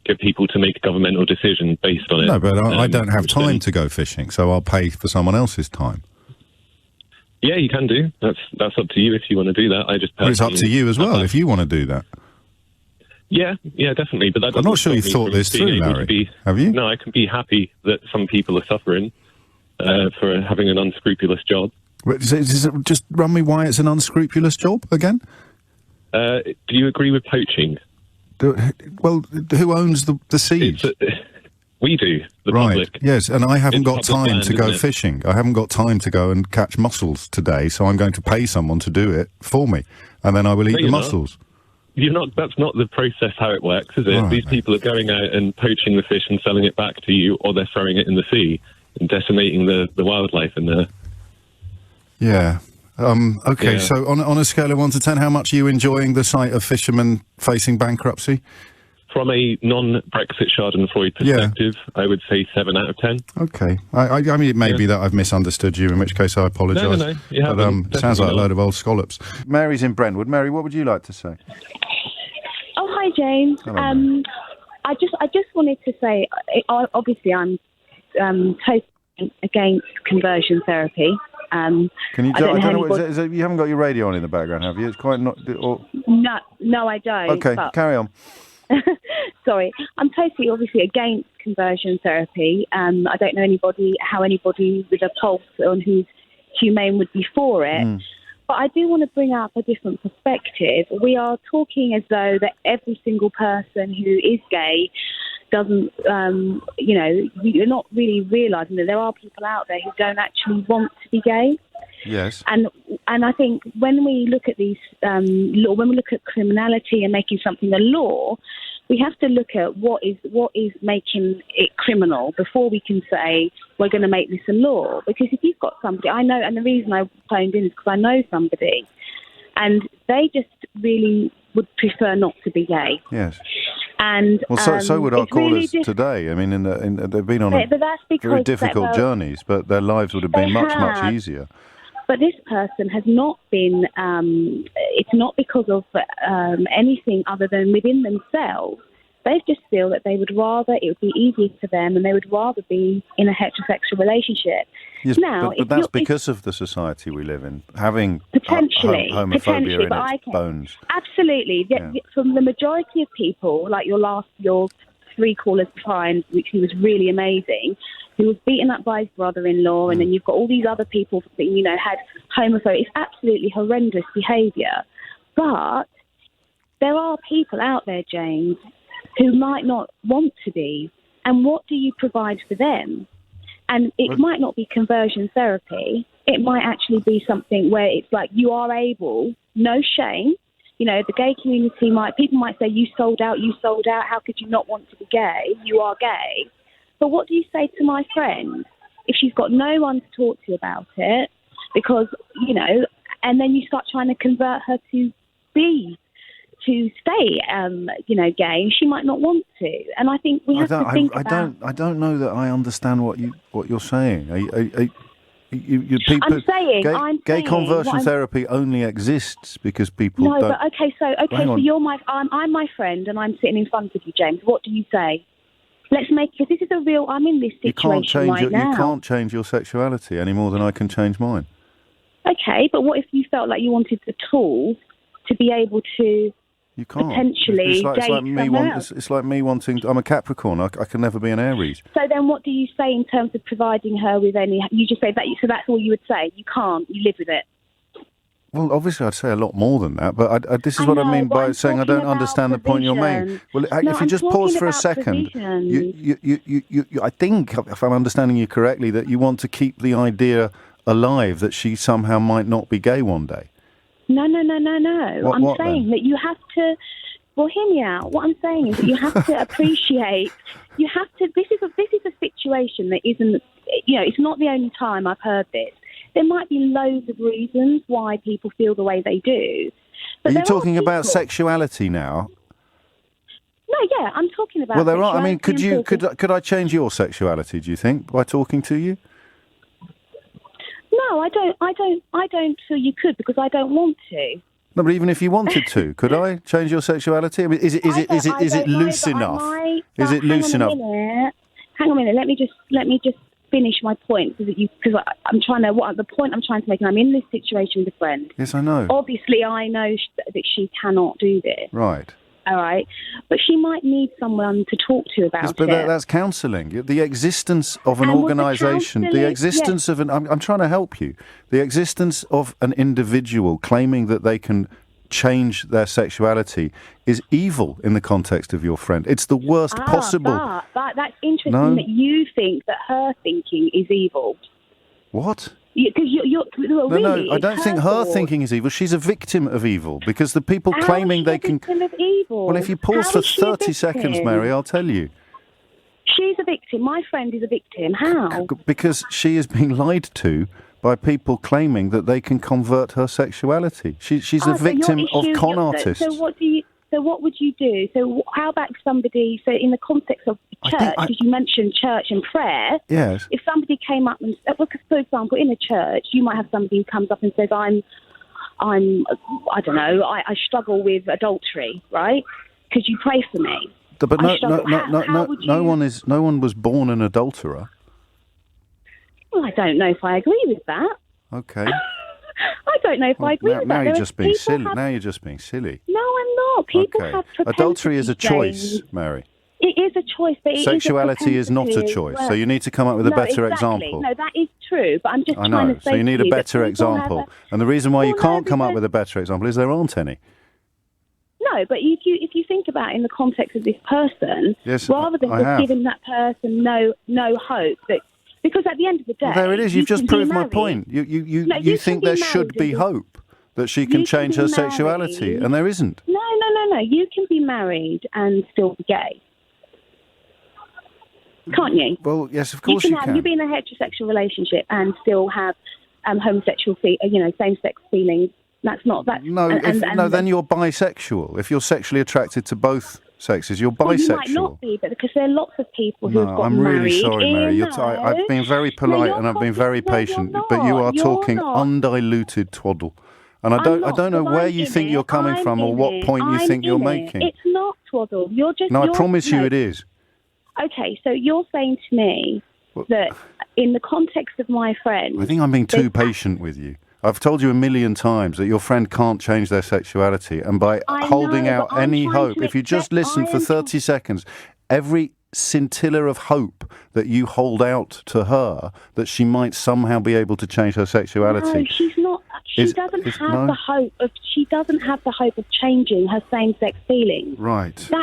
get people to make a governmental decision based on it. No, but I don't have time to go fishing, so I'll pay for someone else's time. Yeah, you can do. That's up to you if you want to do that. Well, it's up to you as well if you want to do that. Yeah, definitely. But that I'm not sure you thought this through, Larry. Have you? No, I can be happy that some people are suffering for having an unscrupulous job. Just run me why it's an unscrupulous job again? Do you agree with poaching? Well, who owns the seas? We do, the right. public. Yes, and I haven't got time to go fishing. I haven't got time to go and catch mussels today, so I'm going to pay someone to do it for me, and then I will eat the mussels. That's not the process how it works, is it? Right, These people are going out and poaching the fish and selling it back to you, or they're throwing it in the sea and decimating the wildlife in there. Yeah. Okay, so on a scale of 1 to 10, how much are you enjoying the sight of fishermen facing bankruptcy? From a non-Brexit schadenfreude perspective, I would say 7 out of 10. Okay. I mean, it may be that I've misunderstood you, in which case I apologise. No, you haven't. But it sounds like a load of old scallops. Mary's in Brentwood. Mary, what would you like to say? Oh, hi, James. Hello, I just wanted to say, obviously, I'm totally against conversion therapy. Can you? I don't know. Is it, you haven't got your radio on in the background, have you? It's quite not. Or... No, I don't. Okay, carry on. Sorry, I'm totally obviously against conversion therapy. I don't know how anybody with a pulse on who's humane would be for it. But I do want to bring up a different perspective. We are talking as though that every single person who is gay doesn't, you're not really realising that there are people out there who don't actually want to be gay. Yes. And I think when we look at these, when we look at criminality and making something a law, we have to look at what is making it criminal before we can say we're going to make this a law. Because if you've got somebody, I know, and the reason I phoned in is because I know somebody, and they just really would prefer not to be gay. Yes. And well, so would our callers really today. I mean, they've been on but that's because very difficult journeys, but their lives would have been much easier. But this person has not been, it's not because of anything other than within themselves. They just feel that they would rather, it would be easier for them, and they would rather be in a heterosexual relationship. Yes, now, but that's because of the society we live in, having potentially homophobia in its bones. Absolutely. From the majority of people, like your 3 callers behind, which he was really amazing, who was beaten up by his brother-in-law, and then you've got all these other people that, had homophobia. It's absolutely horrendous behaviour. But there are people out there, James, who might not want to be. And what do you provide for them? And it might not be conversion therapy. It might actually be something where it's like you are able, no shame. The gay community people might say, you sold out. How could you not want to be gay? You are gay. But what do you say to my friend if she's got no one to talk to about it? Because, and then you start trying to convert her to stay, gay, and she might not want to. And I think we have to think about... I don't know that I understand what you're saying. People, I'm saying gay conversion therapy only exists because people don't... No, but okay, so you're I'm my friend, and I'm sitting in front of you, James. What do you say? Let's make, because this is a real... I'm in this situation now. You can't change your sexuality any more than I can change mine. Okay, but what if you felt like you wanted the tools to be able to... You can't. Potentially it's like me wanting... I'm a Capricorn. I can never be an Aries. So then what do you say in terms of providing her with any... You just say that... So that's all you would say? You can't. You live with it? Well, obviously I'd say a lot more than that, but this is what I mean by saying I don't understand the point you're making. Well, if you just pause for a second, I think, if I'm understanding you correctly, that you want to keep the idea alive that she somehow might not be gay one day. No. I'm saying that you have to... Well, hear me out. What I'm saying is that you have to appreciate... You have to... This is a situation that isn't... it's not the only time I've heard this. There might be loads of reasons why people feel the way they do. But are you talking about sexuality now? No, yeah, I'm talking about... Well, there are... I mean, could I change your sexuality, do you think, by talking to you? No, I don't feel you could, because I don't want to. No, but even if you wanted to, could I change your sexuality? I mean, is it loose enough? Is it loose enough? Hang on a minute. Let me just finish my point, because I'm trying to. What the point I'm trying to make, and I'm in this situation with a friend. Yes, I know. Obviously, I know that she cannot do this. Right. All right, but she might need someone to talk to about it. But that's counselling. The existence of an organisation, the existence of an... I'm trying to help you. The existence of an individual claiming that they can change their sexuality is evil in the context of your friend. It's the worst possible. But that's interesting that you think that her thinking is evil. What? Because No, I don't think her thinking is evil. She's a victim of evil, because the people claiming they can... Victim of evil? Well, if you pause for 30 seconds, Mary, I'll tell you. She's a victim. My friend is a victim. How? Because she is being lied to by people claiming that they can convert her sexuality. She's a victim of con artists. So what would you do? So how about somebody, so in the context of church, because you mentioned church and prayer, yes. If somebody came up and, for example, in a church, you might have somebody who comes up and says, I don't know, I struggle with adultery, right? Could you pray for me? But no one was born an adulterer. Well, I don't know if I agree with that. Okay. I don't know if I agree with that. Now you're just being silly. Now you're just being silly. No, I'm not. People have adultery is a choice, Mary. It is a choice, but sexuality is not a choice. So you need to come up with a better example. No, that is true. But I'm just trying to say. So you need a better example. And the reason why you can't come up with a better example is there aren't any. No, but if you think about it in the context of this person, yes, rather than just giving that person no hope that. Because at the end of the day... Well, there it is. You've just proved my point. You think there should be hope that she can change her sexuality, and there isn't. No. No. You can be married and still be gay. Can't you? Well, yes, of course you can. You be in a heterosexual relationship and still have homosexual, same-sex feelings. That's not that. No, then you're bisexual. If you're sexually attracted to both sexes, you're bisexual. Well, you might not be, but because there are lots of people who have got I'm married. really sorry, Mary. I've been very polite and I've been very patient, but you are talking undiluted twaddle. And I don't know where you think you're coming from or what point you think you're making. It's not twaddle. I promise you it is. Okay, so you're saying to me that in the context of my friend... I think I'm being too patient with you. I've told you a million times that your friend can't change their sexuality, and by holding out any hope, if you just listen for 30 seconds, every scintilla of hope that you hold out to her that she might somehow be able to change her sexuality... No, she's not... She doesn't have the hope of changing her same-sex feelings. Right. So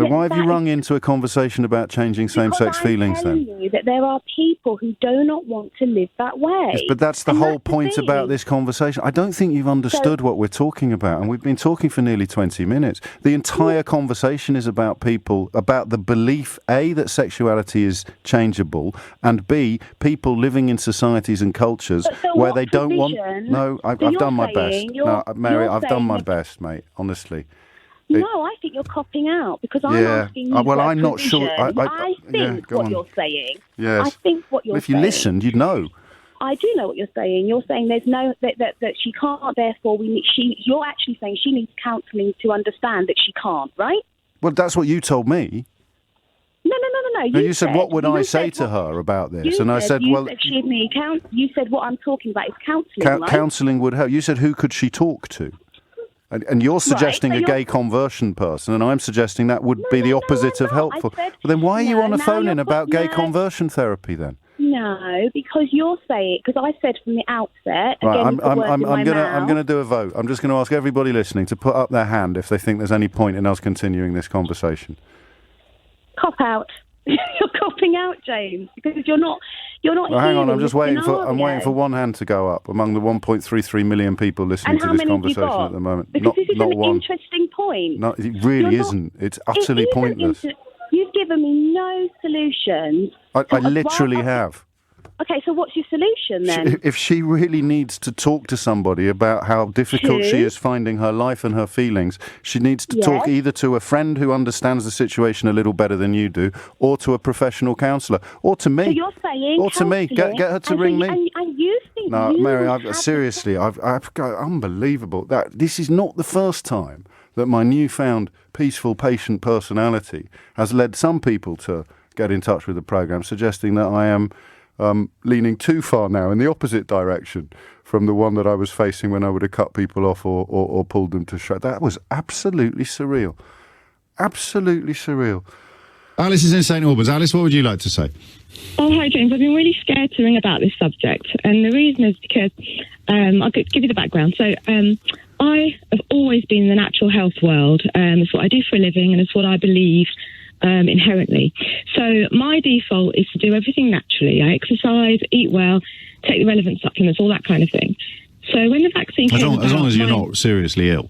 why have you rung into a conversation about changing same-sex feelings then? I'm telling you that there are people who do not want to live that way. Yes, but that's the whole point about this conversation. I don't think you've understood what we're talking about, and we've been talking for nearly 20 minutes. The entire conversation is about the belief, A, that sexuality is changeable, and B, people living in societies and cultures where they don't want... No, I've done my best. No, Mary, I've done my best, mate, honestly. No, I think you're copping out because I'm asking you well, I'm not sure. I think what you're saying. Yes. I think what you're saying. If you listened, you'd know. I do know what you're saying. You're saying there's no that she can't. Therefore, you're actually saying she needs counselling to understand that she can't, right? Well, that's what you told me. No. You said, what would I say to her about this? And I said, well... You said what I'm talking about is counselling, right? Counselling would help. You said, who could she talk to? And you're suggesting a gay conversion person, and I'm suggesting that would be the opposite of helpful. Well, then why are you on a phone-in about gay conversion therapy, then? No, because you're saying... Because I said from the outset... Right, I'm going to do a vote. I'm just going to ask everybody listening to put up their hand if they think there's any point in us continuing this conversation. Cop out. You're copping out, James, because you're not. Well, hang on, I'm just waiting I'm waiting for one hand to go up among the 1.33 million people listening to this conversation at the moment. Because this is not an one. Interesting point. No, it really isn't. It's utterly pointless. You've given me no solutions. I literally have. Okay, so what's your solution then? If she really needs to talk to somebody about how difficult she is finding her life and her feelings, she needs to talk either to a friend who understands the situation a little better than you do, or to a professional counsellor, or to me. So you're saying or to me. Get her to ring me. And you think no, Mary, seriously, I've got unbelievable. This is not the first time that my newfound peaceful, patient personality has led some people to get in touch with the programme, suggesting that I am leaning too far now in the opposite direction from the one that I was facing when I would have cut people off or pulled them to shreds. That was absolutely surreal. Absolutely surreal. Alice is in St Albans. Alice, what would you like to say? Oh, hi, James. I've been really scared to ring about this subject. And the reason is because, I'll give you the background. So, I have always been in the natural health world. It's what I do for a living and it's what I believe inherently. So my default is to do everything naturally. I exercise, eat well, take the relevant supplements, all that kind of thing. So when the vaccine came about... As long as you're not seriously ill.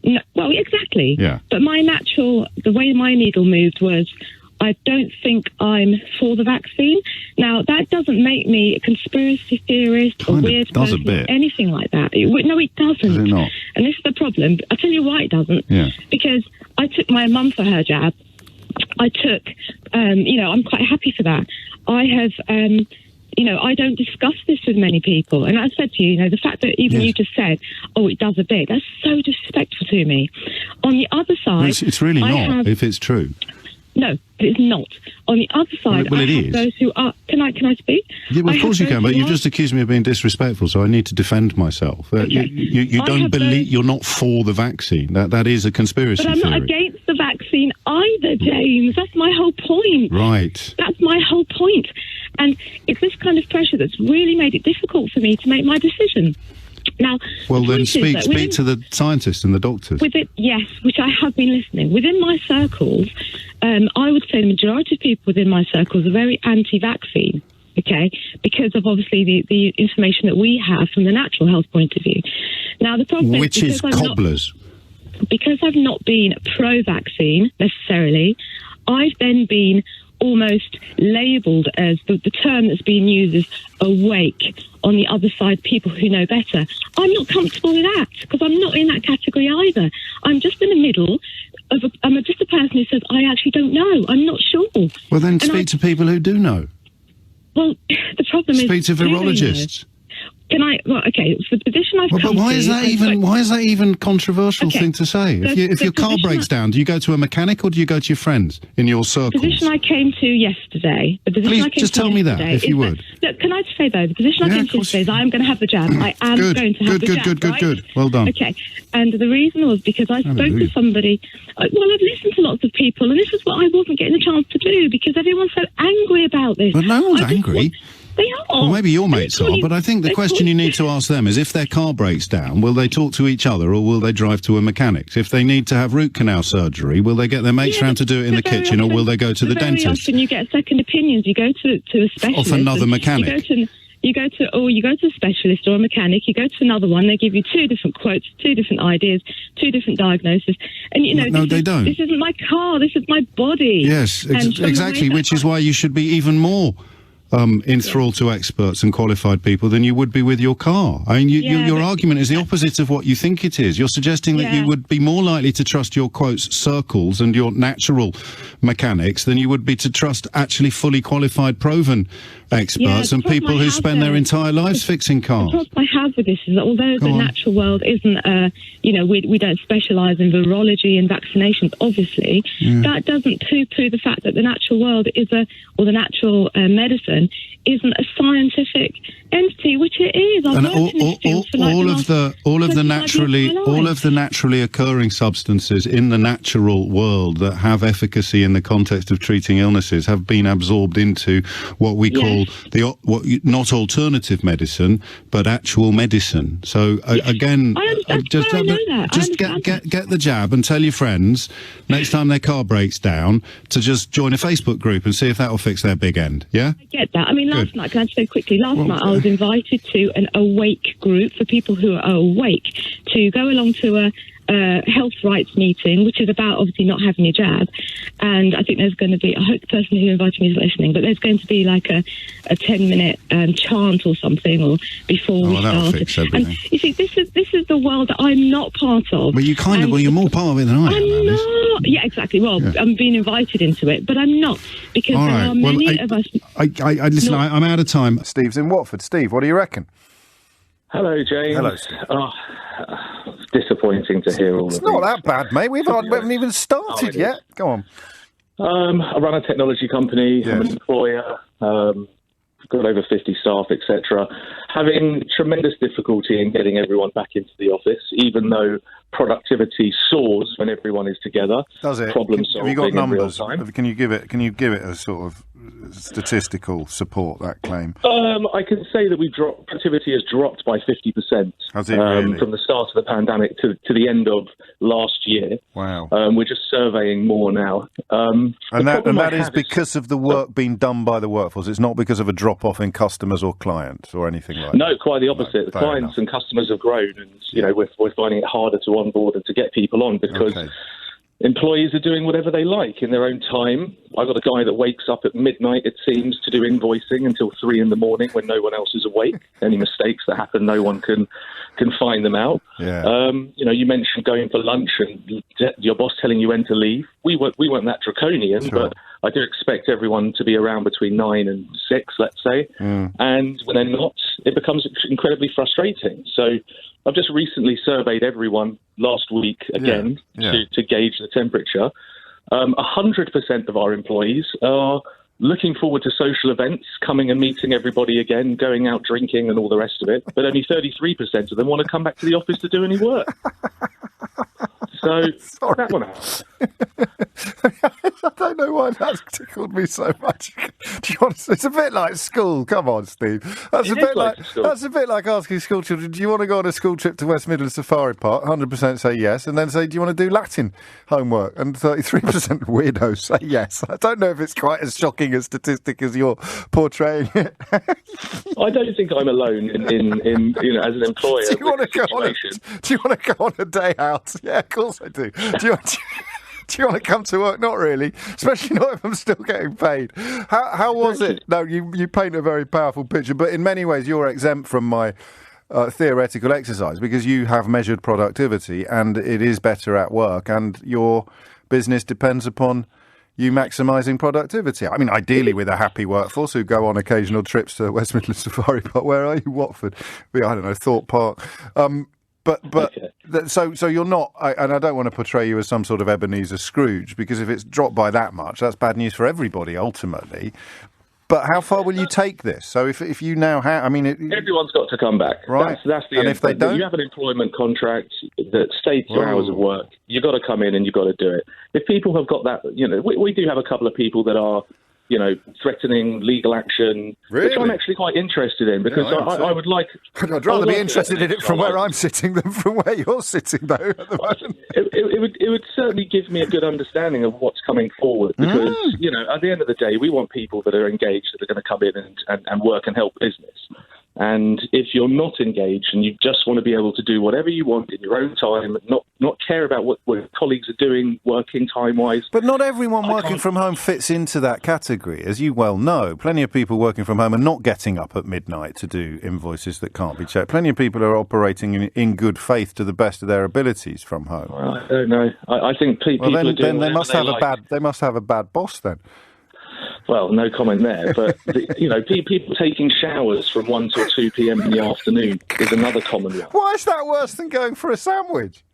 No, well, exactly. Yeah. But the way my needle moved was, I don't think I'm for the vaccine. Now, that doesn't make me a conspiracy theorist or weird person or anything like that. No, it doesn't. Does it not? And this is the problem. I'll tell you why it doesn't. Yeah. Because I took my mum for her jab. I took, I'm quite happy for that. I have, I don't discuss this with many people. And I said to you, the fact that even you just said, oh, it does a bit, that's so disrespectful to me. On the other side... It's really not, if it's true. No, it's not. On the other side, well, I have those who are... Can I speak? Yeah, well, of course you can, but you've just accused me of being disrespectful, so I need to defend myself. Okay. You don't believe... You're not for the vaccine. That is a conspiracy theory. But I'm not against the vaccine either, James. That's my whole point. Right. That's my whole point. And it's this kind of pressure that's really made it difficult for me to make my decision. Now, well, then speak to the scientists and the doctors. Yes, which I have been listening. Within my circles, I would say the majority of people within my circles are very anti-vaccine, okay, because of obviously the information that we have from the natural health point of view. Now, the problem which is cobblers. because I've not been pro-vaccine necessarily, I've then been almost labelled as the term that's being used as awake on the other side, people who know better. I'm not comfortable with that because I'm not in that category either. I'm just in the middle. I'm just a person who says, I actually don't know. I'm not sure. Well, then speak to people who do know. Well, the problem is... Speak to virologists. Can I? Well, okay. So the position I've come but why to... is that even controversial thing to say? If your car breaks down, do you go to a mechanic or do you go to your friends in your circles? The position I came to yesterday... Please, just tell me that, if you would. Look, can I just say, though, the position I came to yesterday is I am going to have the jab. I am going to have the jab, Good. Well done. Okay. And the reason was because I spoke to somebody... I've listened to lots of people, and this is what I wasn't getting a chance to do because everyone's so angry about this. But no one's angry. They are. Well, maybe your mates are, but I think the question you need to ask them is if their car breaks down, will they talk to each other or will they drive to a mechanic's? If they need to have root canal surgery, will they get their mates round to do it in the kitchen or will they go to the dentist? Very often you get second opinions. You go to a specialist. Of another mechanic. You go to a specialist or a mechanic, you go to another one, they give you two different quotes, two different ideas, two different diagnoses. And, No, they don't. This isn't my car, this is my body. Yes, exactly, which is why you should be even more enthralled to experts and qualified people than you would be with your car. I mean, your argument is the opposite of what you think it is. You're suggesting that you would be more likely to trust your, quotes, circles and your natural mechanics than you would be to trust actually fully qualified, proven experts and people who spend their entire lives fixing cars. The problem I have with this is that although the natural world isn't, we don't specialise in virology and vaccinations, obviously, that doesn't poo-poo the fact that the natural world or the natural medicine isn't a scientific entity, which it is. And all of the naturally occurring substances in the natural world that have efficacy in the context of treating illnesses have been absorbed into what we call not alternative medicine, but actual medicine. So again, just get the jab and tell your friends next time their car breaks down to just join a Facebook group and see if that will fix their big end. Yeah, I get that. I mean, last night, can I just say quickly? Last night I was invited to an awake group for people who are awake to go along to a health rights meeting, which is about obviously not having a jab. And I think there's going to be, I hope the person who invited me is listening, but there's going to be like a 10-minute chant or something or before we start. And you see, this is the world that I'm not part of. But you you're more part of it than I am. I'm not. Yeah, exactly. Well, I'm being invited into it, but I'm not because there are many of us. Listen, I'm out of time. Steve's in Watford. Steve, what do you reckon? Hello, James. Hello, Steve. It's disappointing to hear all of this. It's not that bad, mate. We haven't even started yet. Go on. I run a technology company. I'm an employer. Got over 50 staff, etc. Having tremendous difficulty in getting everyone back into the office, even though productivity soars when everyone is together. Does it? Problem solving. Have you got numbers? In real time. Can you give it a sort of statistical support, that claim? I can say that productivity has dropped by 50%. Has it really? From the start of the pandemic to the end of last year. Wow. We're just surveying more now. And that is because of the work being done by the workforce. It's not because of a drop-off in customers or clients or anything like that. No, quite the opposite. The clients and customers have grown, and we're finding it harder to onboard and to get people on because employees are doing whatever they like in their own time. I've got a guy that wakes up at midnight, it seems, to do invoicing until 3 a.m. when no one else is awake. Any mistakes that happen, no one can find them out. Yeah. You mentioned going for lunch and your boss telling you when to leave. We weren't that draconian, but I do expect everyone to be around between 9 and 6, let's say. And when they're not, it becomes incredibly frustrating. So I've just recently surveyed everyone last week again to gauge the temperature. 100% of our employees are looking forward to social events, coming and meeting everybody again, going out drinking and all the rest of it. But only 33% of them want to come back to the office to do any work. So, that one out. don't know why that's tickled me so much. Do you want to, it's a bit like school. Come on, Steve. That's a bit like asking school children, do you want to go on a school trip to West Midlands Safari Park? 100% say yes, and then say, do you want to do Latin homework? And 33% weirdos say yes. I don't know if it's quite as shocking a statistic as you're portraying it. I don't think I'm alone in as an employer. Do you want to go on a day out? Yeah, of course I do. Do you want to come to work? Not really, especially not if I'm still getting paid. How was it? No, you paint a very powerful picture, but in many ways you're exempt from my theoretical exercise because you have measured productivity and it is better at work, and your business depends upon you maximising productivity. I mean, ideally with a happy workforce who go on occasional trips to West Midlands Safari Park. Where are you? Watford? I don't know, Thorpe Park. So you're not, and I don't want to portray you as some sort of Ebenezer Scrooge, because if it's dropped by that much, that's bad news for everybody ultimately. But how far will you take this? So if you now have, everyone's got to come back, right? That's the and end. If they don't, you have an employment contract that states your hours of work. You've got to come in and you've got to do it. If people have got that, we do have a couple of people that are, threatening legal action, which I'm actually quite interested in, because I would like. I'd rather be interested in it from where I'm sitting than from where you're sitting, though. At the moment. It would certainly give me a good understanding of what's coming forward, because at the end of the day, we want people that are engaged, that are going to come in and work and help business. And if you're not engaged and you just want to be able to do whatever you want in your own time, not care about what colleagues are doing working time-wise. But not everyone working from home fits into that category, as you well know. Plenty of people working from home are not getting up at midnight to do invoices that can't be checked. Plenty of people are operating in good faith to the best of their abilities from home. Well, I don't know. I think people are doing then they must have they must have a bad boss then. Well, no comment there, but people taking showers from 1 till 2 p.m. in the afternoon is another common one. Why is that worse than going for a sandwich?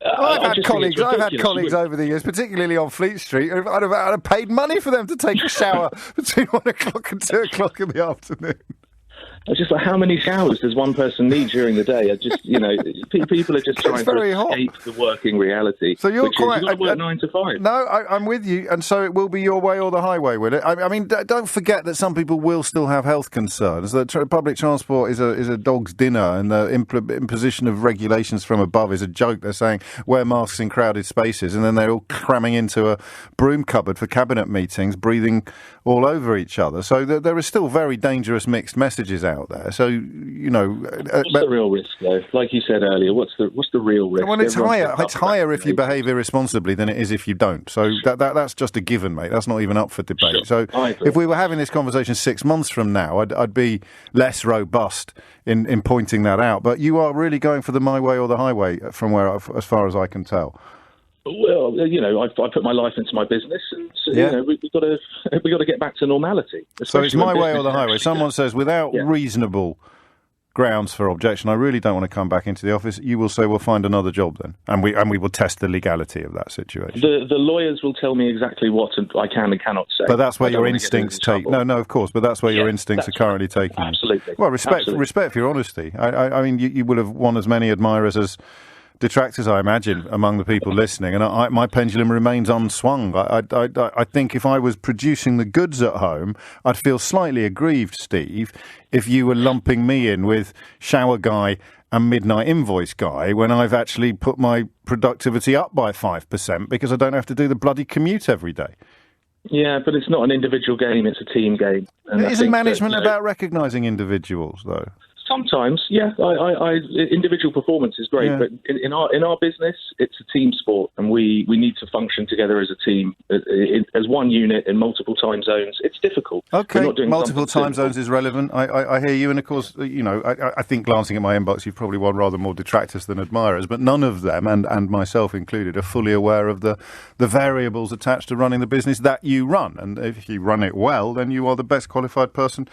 I've had colleagues over the years, particularly on Fleet Street, I'd have paid money for them to take a shower between 1 o'clock and 2 o'clock in the afternoon. I was just like, how many showers does one person need during the day? People are just trying to escape the working reality. So you've got to work 9 to 5. No, I'm with you, and so it will be your way or the highway, will it? I mean, don't forget that some people will still have health concerns. That public transport is a dog's dinner, and the imposition of regulations from above is a joke. They're saying wear masks in crowded spaces, and then they're all cramming into a broom cupboard for cabinet meetings, breathing all over each other. So there are still very dangerous mixed messages out there. So what's the real risk, though? Like you said earlier, what's the real risk? Well, it's higher. It's higher if you behave irresponsibly than it is if you don't. So that's just a given, mate. That's not even up for debate. Sure. So if we were having this conversation 6 months from now, I'd be less robust in pointing that out. But you are really going for the my way or the highway, from as far as I can tell. Well, I put my life into my business, and we've got to get back to normality. So it's my way or the highway. Someone says, without reasonable grounds for objection, I really don't want to come back into the office. You will say, we'll find another job then, and we will test the legality of that situation. The lawyers will tell me exactly what I can and cannot say. But that's where your instincts take. No, of course. But that's where your instincts are currently taking. Absolutely. Well, respect for your honesty. I mean, you will have won as many admirers as detractors, I imagine, among the people listening, and my pendulum remains unswung. I think if I was producing the goods at home, I'd feel slightly aggrieved, Steve, if you were lumping me in with shower guy and midnight invoice guy when I've actually put my productivity up by 5% because I don't have to do the bloody commute every day. Yeah, but it's not an individual game, it's a team game. And isn't management about recognising individuals, though? Sometimes, yeah. Individual performance is great, but in our business, it's a team sport, and we need to function together as a team, as one unit in multiple time zones. It's difficult. Okay, multiple time zones is relevant. I hear you, and of course, I think glancing at my inbox, you've probably won rather more detractors than admirers, but none of them, and myself included, are fully aware of the variables attached to running the business that you run. And if you run it well, then you are the best qualified person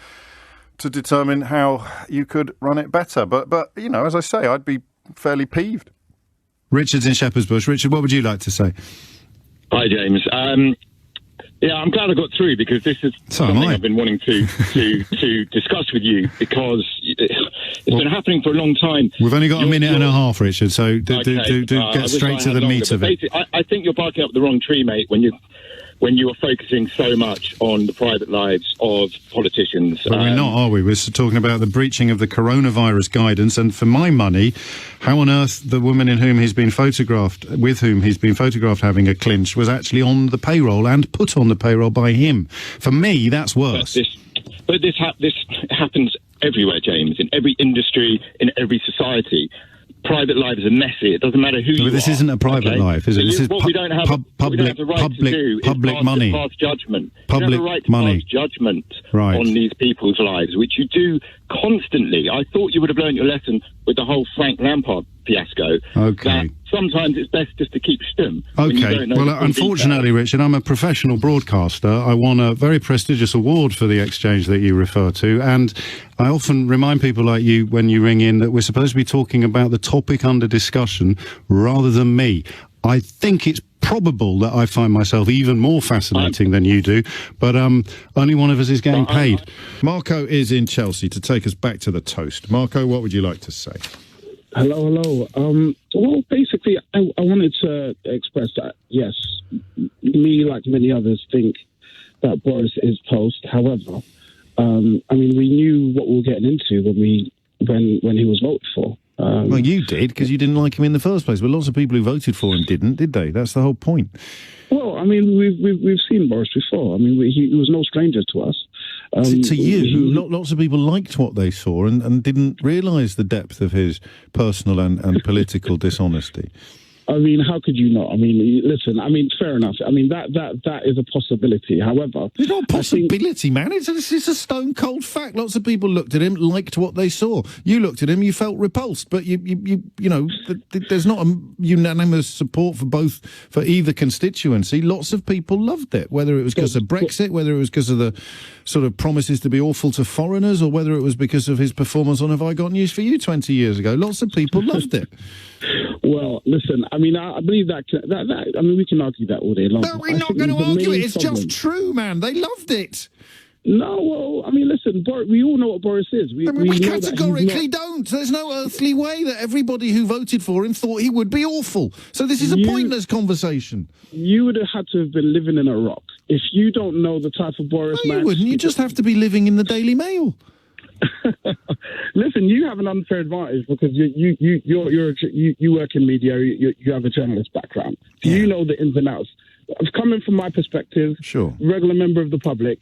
to determine how you could run it better. But as I say, I'd be fairly peeved. Richard's in Shepherd's Bush. Richard, what would you like to say? Hi, James. I'm glad I got through, because this is something I've been wanting to discuss with you, because It's been happening for a long time. We've only got a minute and a half, Richard, so do get straight to the meat of it. I think you're barking up the wrong tree, mate, when you are focusing so much on the private lives of politicians. Well, we're not, are we? We're talking about the breaching of the coronavirus guidance, and for my money, how on earth the woman with whom he's been photographed having a clinch was actually on the payroll and put on the payroll by him. For me, that's worse. But this happens everywhere, James, in every industry, in every society. Private lives are messy. It doesn't matter who you are. This isn't a private life, is it? This is what we don't have the right to do public is money. Pass judgment. Public you have a right to money. pass judgment Right. on these people's lives, which you do constantly. I thought you would have learned your lesson with the whole Frank Lampard fiasco. Okay. That sometimes it's best just to keep stum. Okay. Well, unfortunately, Richard, I'm a professional broadcaster. I won a very prestigious award for the exchange that you refer to, and I often remind people like you when you ring in that we're supposed to be talking about the topic under discussion rather than me. I think it's probable that I find myself even more fascinating than you do, but only one of us is getting paid. Marco is in Chelsea to take us back to the toast. Marco, what would you like to say? Hello. Well, basically, I wanted to express that, yes, me, like many others, think that Boris is toast. However, we knew what we were getting into when he was voted for. Well, you did, because you didn't like him in the first place, but lots of people who voted for him didn't, did they? That's the whole point. Well, we've seen Boris before. He was no stranger to us. To you, lots of people liked what they saw and didn't realise the depth of his personal and political dishonesty. How could you not? Listen, fair enough. That is a possibility. However... It's not a possibility, man. It's a stone-cold fact. Lots of people looked at him, liked what they saw. You looked at him, you felt repulsed. But, there's not a unanimous support for either constituency. Lots of people loved it, whether it was because of Brexit, whether it was because of the sort of promises to be awful to foreigners, or whether it was because of his performance on Have I Got News for You 20 years ago. Lots of people loved it. Well, listen, I believe that we can argue that all day long. No, we're not going to argue it. It's just true, man. They loved it. No, well, listen, we all know what Boris is. We categorically don't. There's no earthly way that everybody who voted for him thought he would be awful. So this is a pointless conversation. You would have had to have been living in a rock. If you don't know the type of Boris man... No, you wouldn't. You just have to be living in the Daily Mail. Listen, you have an unfair advantage because you work in media. You have a journalist background. Yeah. You know the ins and outs. Coming from my perspective, sure, regular member of the public.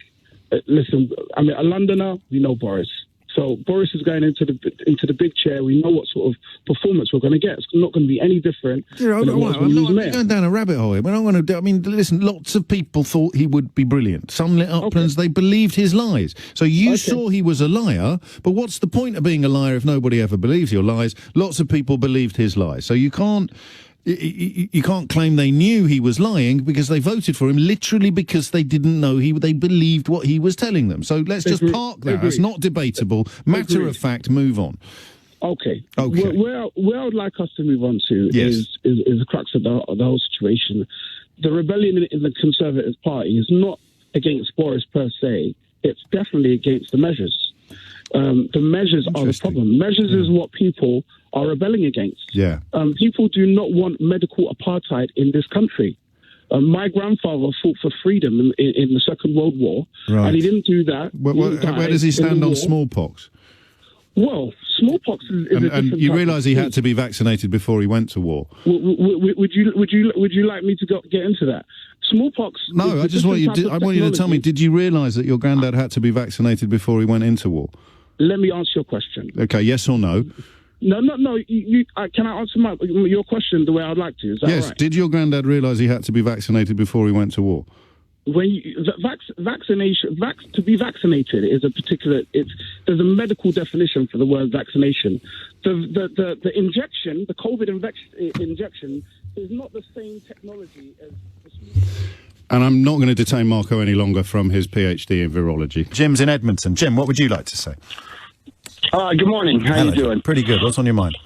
Listen, a Londoner. We know Boris. So Boris is going into the big chair. We know what sort of performance we're going to get. It's not going to be any different. I'm not going down a rabbit hole here. We're not going to. Listen. Lots of people thought he would be brilliant. Some lit uplands, they believed his lies. So you saw he was a liar. But what's the point of being a liar if nobody ever believes your lies? Lots of people believed his lies. So you can't. You can't claim they knew he was lying because they voted for him literally because they didn't know they believed what he was telling them. So let's just park that. It's not debatable. Matter of fact, move on. Okay. Where I would like us to move on to is the crux of the whole situation. The rebellion in the Conservative Party is not against Boris per se. It's definitely against the measures. The measures are the problem. Measures is what people are rebelling against. Yeah. People do not want medical apartheid in this country. My grandfather fought for freedom in the Second World War, and he didn't do that. Where does he stand on smallpox? Well, smallpox is a different and you realise he had to be vaccinated before he went to war. Would you like me to get into that? Smallpox. No, I just want you to tell me. Did you realise that your granddad had to be vaccinated before he went into war? Let me answer your question. Okay, yes or no? No. Can I answer your question the way I'd like to? Is that yes. right? Did your granddad realise he had to be vaccinated before he went to war? When vaccination, to be vaccinated is a particular. There's a medical definition for the word vaccination. The injection, the COVID injection, is not the same technology as. And I'm not going to detain Marco any longer from his PhD in virology. Jim's in Edmonton. Jim, what would you like to say? Good morning. How are you doing? Pretty good. What's on your mind?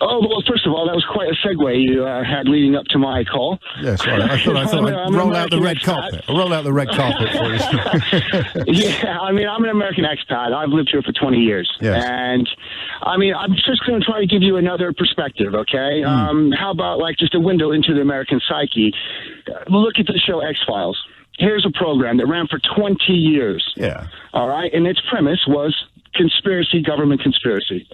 Oh, well, first first of all, that was quite a segue you had leading up to my call. Yes, right. I thought I'd roll out the red carpet. I'll roll out the red carpet for you. Yeah, I mean, I'm an American expat. I've lived here for 20 years. Yes. And, I mean, I'm just going to try to give you another perspective, okay? How about, like, just a window into the American psyche? Look at the show X-Files. Here's a program that ran for 20 years. Yeah. All right? And its premise was conspiracy, government conspiracy.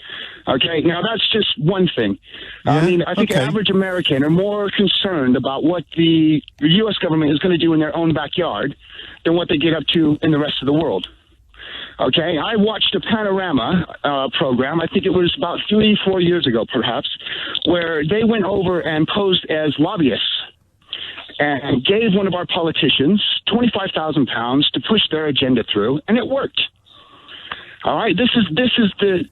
Okay, now that's just one thing. Yeah, I mean, I think average American are more concerned about what the U.S. government is going to do in their own backyard than what they get up to in the rest of the world. Okay, I watched a Panorama program, I think it was about 3-4 years ago perhaps, where they went over and posed as lobbyists and gave one of our politicians £25,000 to push their agenda through, and it worked. All right, this is the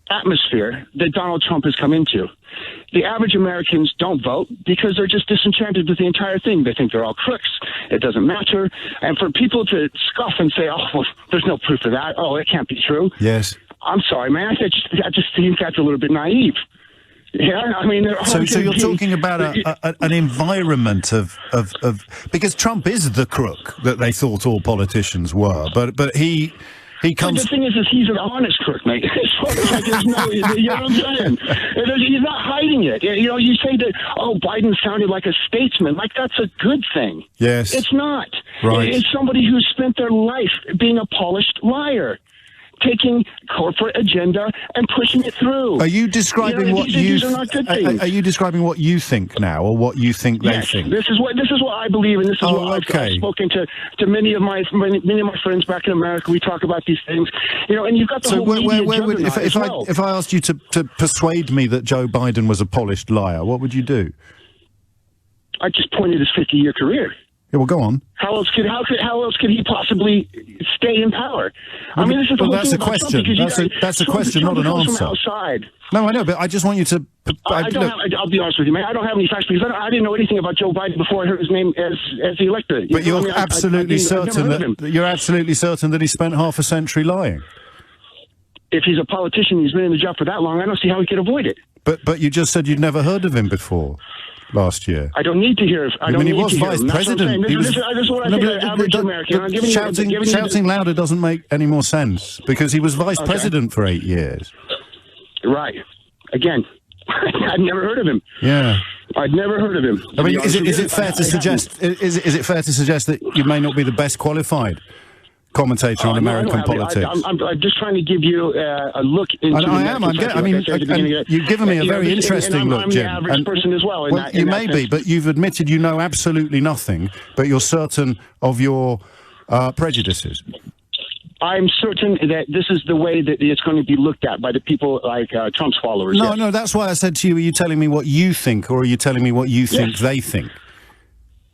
atmosphere that Donald Trump has come into. The average Americans don't vote because they're just disenchanted with the entire thing. They think they're all crooks. It doesn't matter. And for people to scoff and say, "Oh, well, there's no proof of that. Oh, it can't be true." Yes. I'm sorry, man. I just think that's a little bit naive. Yeah, I mean, so you're talking about an environment of because Trump is the crook that they thought all politicians were, but he comes. But the thing is he's an honest crook, mate. You know what I'm saying? He's not hiding it. You know, you say that, oh, Biden sounded like a statesman. Like, that's a good thing. Yes. It's not. Right. It's somebody who spent their life being a polished liar, taking corporate agenda and pushing it through. Are you describing what you? Are you describing what you think now, or what you think they think? This is what I believe, and this is what I've spoken to many of my friends back in America. We talk about these things, you know. And you've got the whole media juggernaut. If I asked you to persuade me that Joe Biden was a polished liar, what would you do? I just pointed his 50-year career. Yeah, well, go on. How else could he possibly stay in power? I mean, this is that's a question. That's a question, not an answer. Outside. No, I know, but I just want you to. I'll be honest with you, man. I don't have any facts because I didn't know anything about Joe Biden before I heard his name as he elected. But you're absolutely certain that he spent half a century lying. If he's a politician, he's been in the job for that long. I don't see how he could avoid it. But you just said you'd never heard of him before. Last year. I don't need to hear. He was vice president. This is what I think of average American. Shouting louder doesn't make any more sense because he was vice president for 8 years. Right. Again, I'd never heard of him. Yeah. I'd never heard of him. I mean, is it fair to suggest? Is it fair to suggest that you may not be the best qualified commentator on American politics? I'm just trying to give you a look into. You've given me a very interesting look, Jim. I'm the average person as well. You may be, but you've admitted you know absolutely nothing, but you're certain of your prejudices. I'm certain that this is the way that it's going to be looked at by the people like Trump's followers. No, that's why I said to you, are you telling me what you think, or are you telling me what you think they think?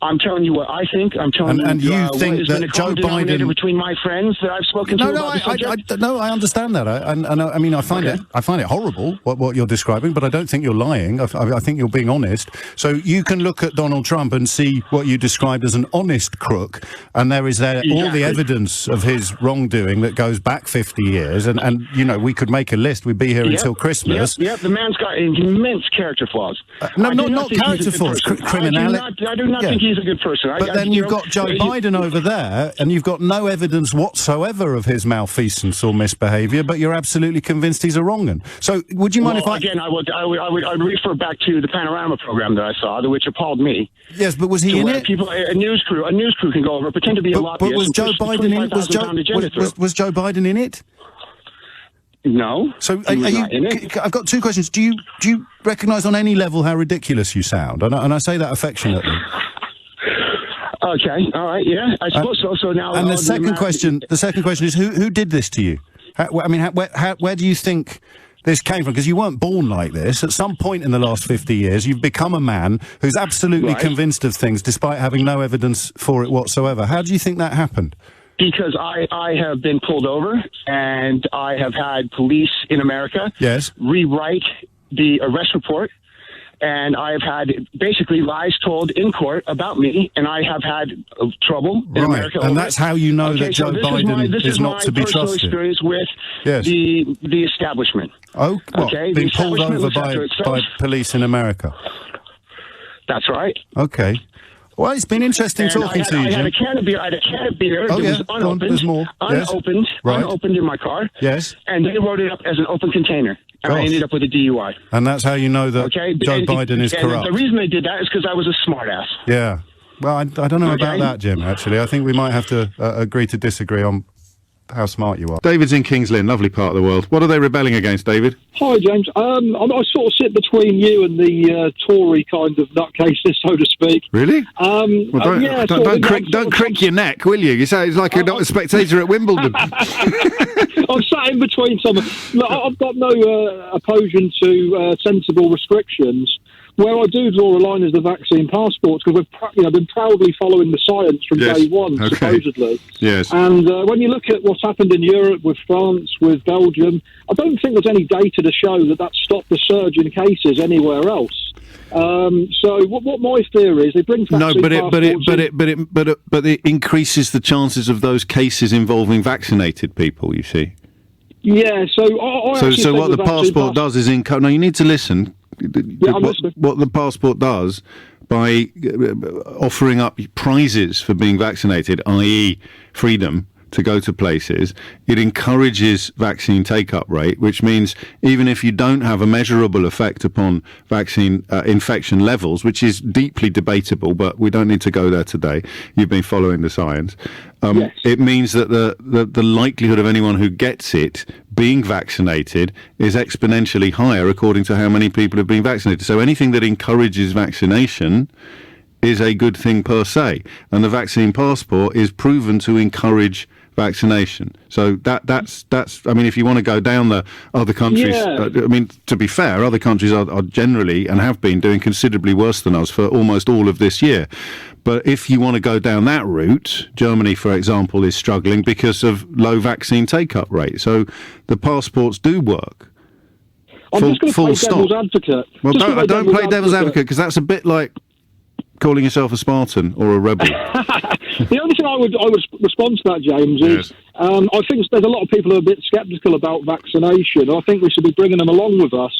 I'm telling you what I think. I'm telling you. And you think that Joe Biden between my friends that I've spoken to about the subject? No, I understand that. I mean, I find it horrible what you're describing, but I don't think you're lying. I think you're being honest. So you can look at Donald Trump and see what you described as an honest crook, and there is all the evidence of his wrongdoing that goes back 50 years. And you know, we could make a list. We'd be here until Christmas. Yep. The man's got immense character flaws. Not character flaws. Criminality. I do not think he's a good person. But then you've got Joe Biden over there, and you've got no evidence whatsoever of his malfeasance or misbehaviour, but you're absolutely convinced he's a wrong 'un. So would you mind if I... Again, I would refer back to the Panorama program that I saw, which appalled me. Yes, but was he in it? A news crew can go over, pretend to be a lobbyist. But was Joe Biden in it? Was Joe Biden in it? No. So I've got two questions. Do you recognise on any level how ridiculous you sound? And I say that affectionately. Okay, all right, yeah, I suppose so. So now, and the second question is who did this to you? Where do you think this came from? Because you weren't born like this. At some point in the last 50 years, you've become a man who's absolutely convinced of things, despite having no evidence for it whatsoever. How do you think that happened? Because I have been pulled over, and I have had police in America rewrite the arrest report And I have had basically lies told in court about me, and I have had trouble in America. And that's how you know that Joe Biden is not to be trusted. This is my personal experience with the establishment. Oh, what? Okay, Being pulled over by police in America. That's right. Okay. Well, it's been interesting talking to you, Jim. I had a can of beer. It was unopened. There's more. Unopened. Unopened in my car. Yes. And they wrote it up as an open container. And I ended up with a DUI. And that's how you know that Joe Biden is corrupt. And the reason they did that is because I was a smartass. Yeah. Well, I don't know about that, Jim, actually. I think we might have to agree to disagree on how smart you are. David's in Kings Lynn, lovely part of the world. What are they rebelling against, David? Hi, James. I sort of sit between you and the Tory kind of nutcases, so to speak. Really? Don't crick your neck, will you? You say it's like a spectator at Wimbledon. I'm sat in between some. Look, I've got no opposition to sensible restrictions. Where I do draw a line is the vaccine passports, because we've been proudly following the science from day one, supposedly. Yes. And when you look at what's happened in Europe with France, with Belgium, I don't think there's any data to show that stopped the surge in cases anywhere else. So what my fear is, they bring vaccine passports but it increases the chances of those cases involving vaccinated people. You see. Yeah. So so what the passport does is now you need to listen. What the passport does by offering up prizes for being vaccinated, i.e. freedom to go to places, it encourages vaccine take-up rate, which means even if you don't have a measurable effect upon vaccine infection levels, which is deeply debatable, but we don't need to go there today. You've been following the science. It means that the likelihood of anyone who gets it being vaccinated is exponentially higher according to how many people have been vaccinated. So anything that encourages vaccination is a good thing per se. And the vaccine passport is proven to encourage vaccination. So that's I mean, if you want to go down the other countries, I mean, to be fair, other countries are generally and have been doing considerably worse than us for almost all of this year. But if you want to go down that route, Germany, for example, is struggling because of low vaccine take-up rate. So the passports do work. I'm just going to play devil's advocate. Well, don't play devil's advocate, because that's a bit like calling yourself a Spartan or a rebel. The only thing I would respond to that, James, is I think there's a lot of people who are a bit sceptical about vaccination. I think we should be bringing them along with us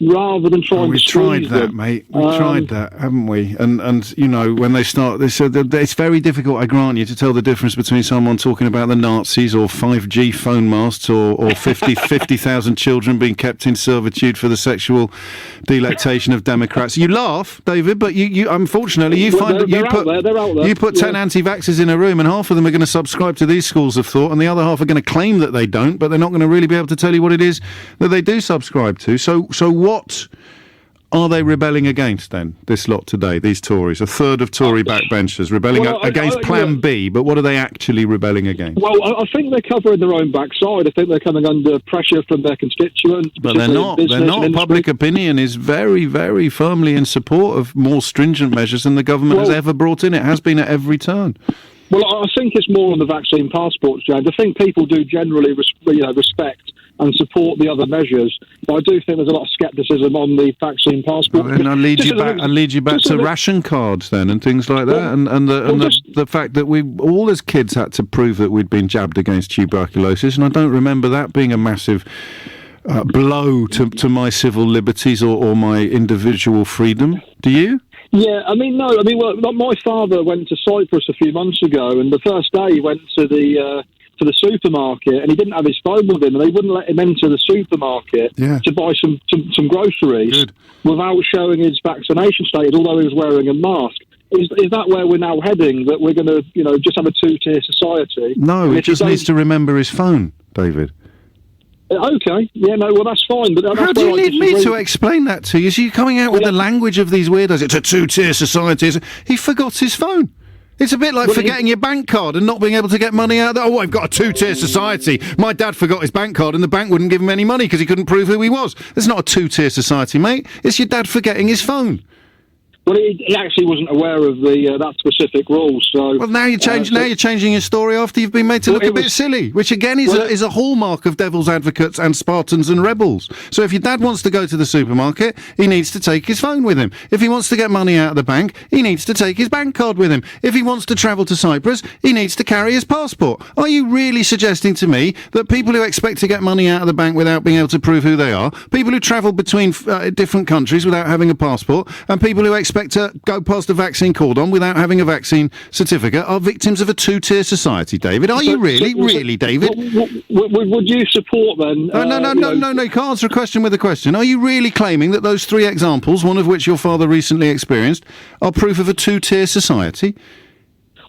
rather than trying to tried that, mate. We've tried that, haven't we? And you know, when they start this, it's very difficult, I grant you, to tell the difference between someone talking about the Nazis or 5G phone masts or 50,000 children being kept in servitude for the sexual delectation of Democrats. You laugh, David, but you unfortunately you find that you put 10 anti-vaxxers in a room, and half of them are going to subscribe to these schools of thought, and the other half are going to claim that they don't, but they're not going to really be able to tell you what it is that they do subscribe to. So what are they rebelling against then, this lot today, these Tories? A third of Tory backbenchers rebelling against Plan B, but what are they actually rebelling against? Well, I think they're covering their own backside. I think they're coming under pressure from their constituents. But they're not. Public opinion is very, very firmly in support of more stringent measures than the government has ever brought in. It has been at every turn. Well, I think it's more on the vaccine passports, James. I think people do generally respect and support the other measures, but I do think there's a lot of scepticism on the vaccine passport. Well, then I'll lead you back to ration cards then and things like that, and the fact that we all as kids had to prove that we'd been jabbed against tuberculosis, and I don't remember that being a massive blow to my civil liberties or my individual freedom. Do you? Yeah, well, my father went to Cyprus a few months ago, and the first day he went to the supermarket, and he didn't have his phone with him, and they wouldn't let him enter the supermarket to buy some groceries without showing his vaccination status, although he was wearing a mask. Is that where we're now heading, that we're going to just have a two-tier society? No, he just needs to remember his phone, David. Okay, well, that's fine. But how do you need me to explain that to you? So you're coming out with the language of these weirdos. It's a two-tier society. He forgot his phone. It's a bit like forgetting your bank card and not being able to get money out of that. Oh, I've got a two-tier society. My dad forgot his bank card and the bank wouldn't give him any money because he couldn't prove who he was. It's not a two-tier society, mate. It's your dad forgetting his phone. Well, he actually wasn't aware of that specific rule. So, well, now you're changing your story after you've been made to look a bit silly, which again is a hallmark of devil's advocates and Spartans and rebels. So, if your dad wants to go to the supermarket, he needs to take his phone with him. If he wants to get money out of the bank, he needs to take his bank card with him. If he wants to travel to Cyprus, he needs to carry his passport. Are you really suggesting to me that people who expect to get money out of the bank without being able to prove who they are, people who travel between different countries without having a passport, and people who expect to go past a vaccine cordon without having a vaccine certificate are victims of a two-tier society, David? Are you really, David? Would you support then? No, you can't answer a question with a question. Are you really claiming that those three examples, one of which your father recently experienced, are proof of a two-tier society?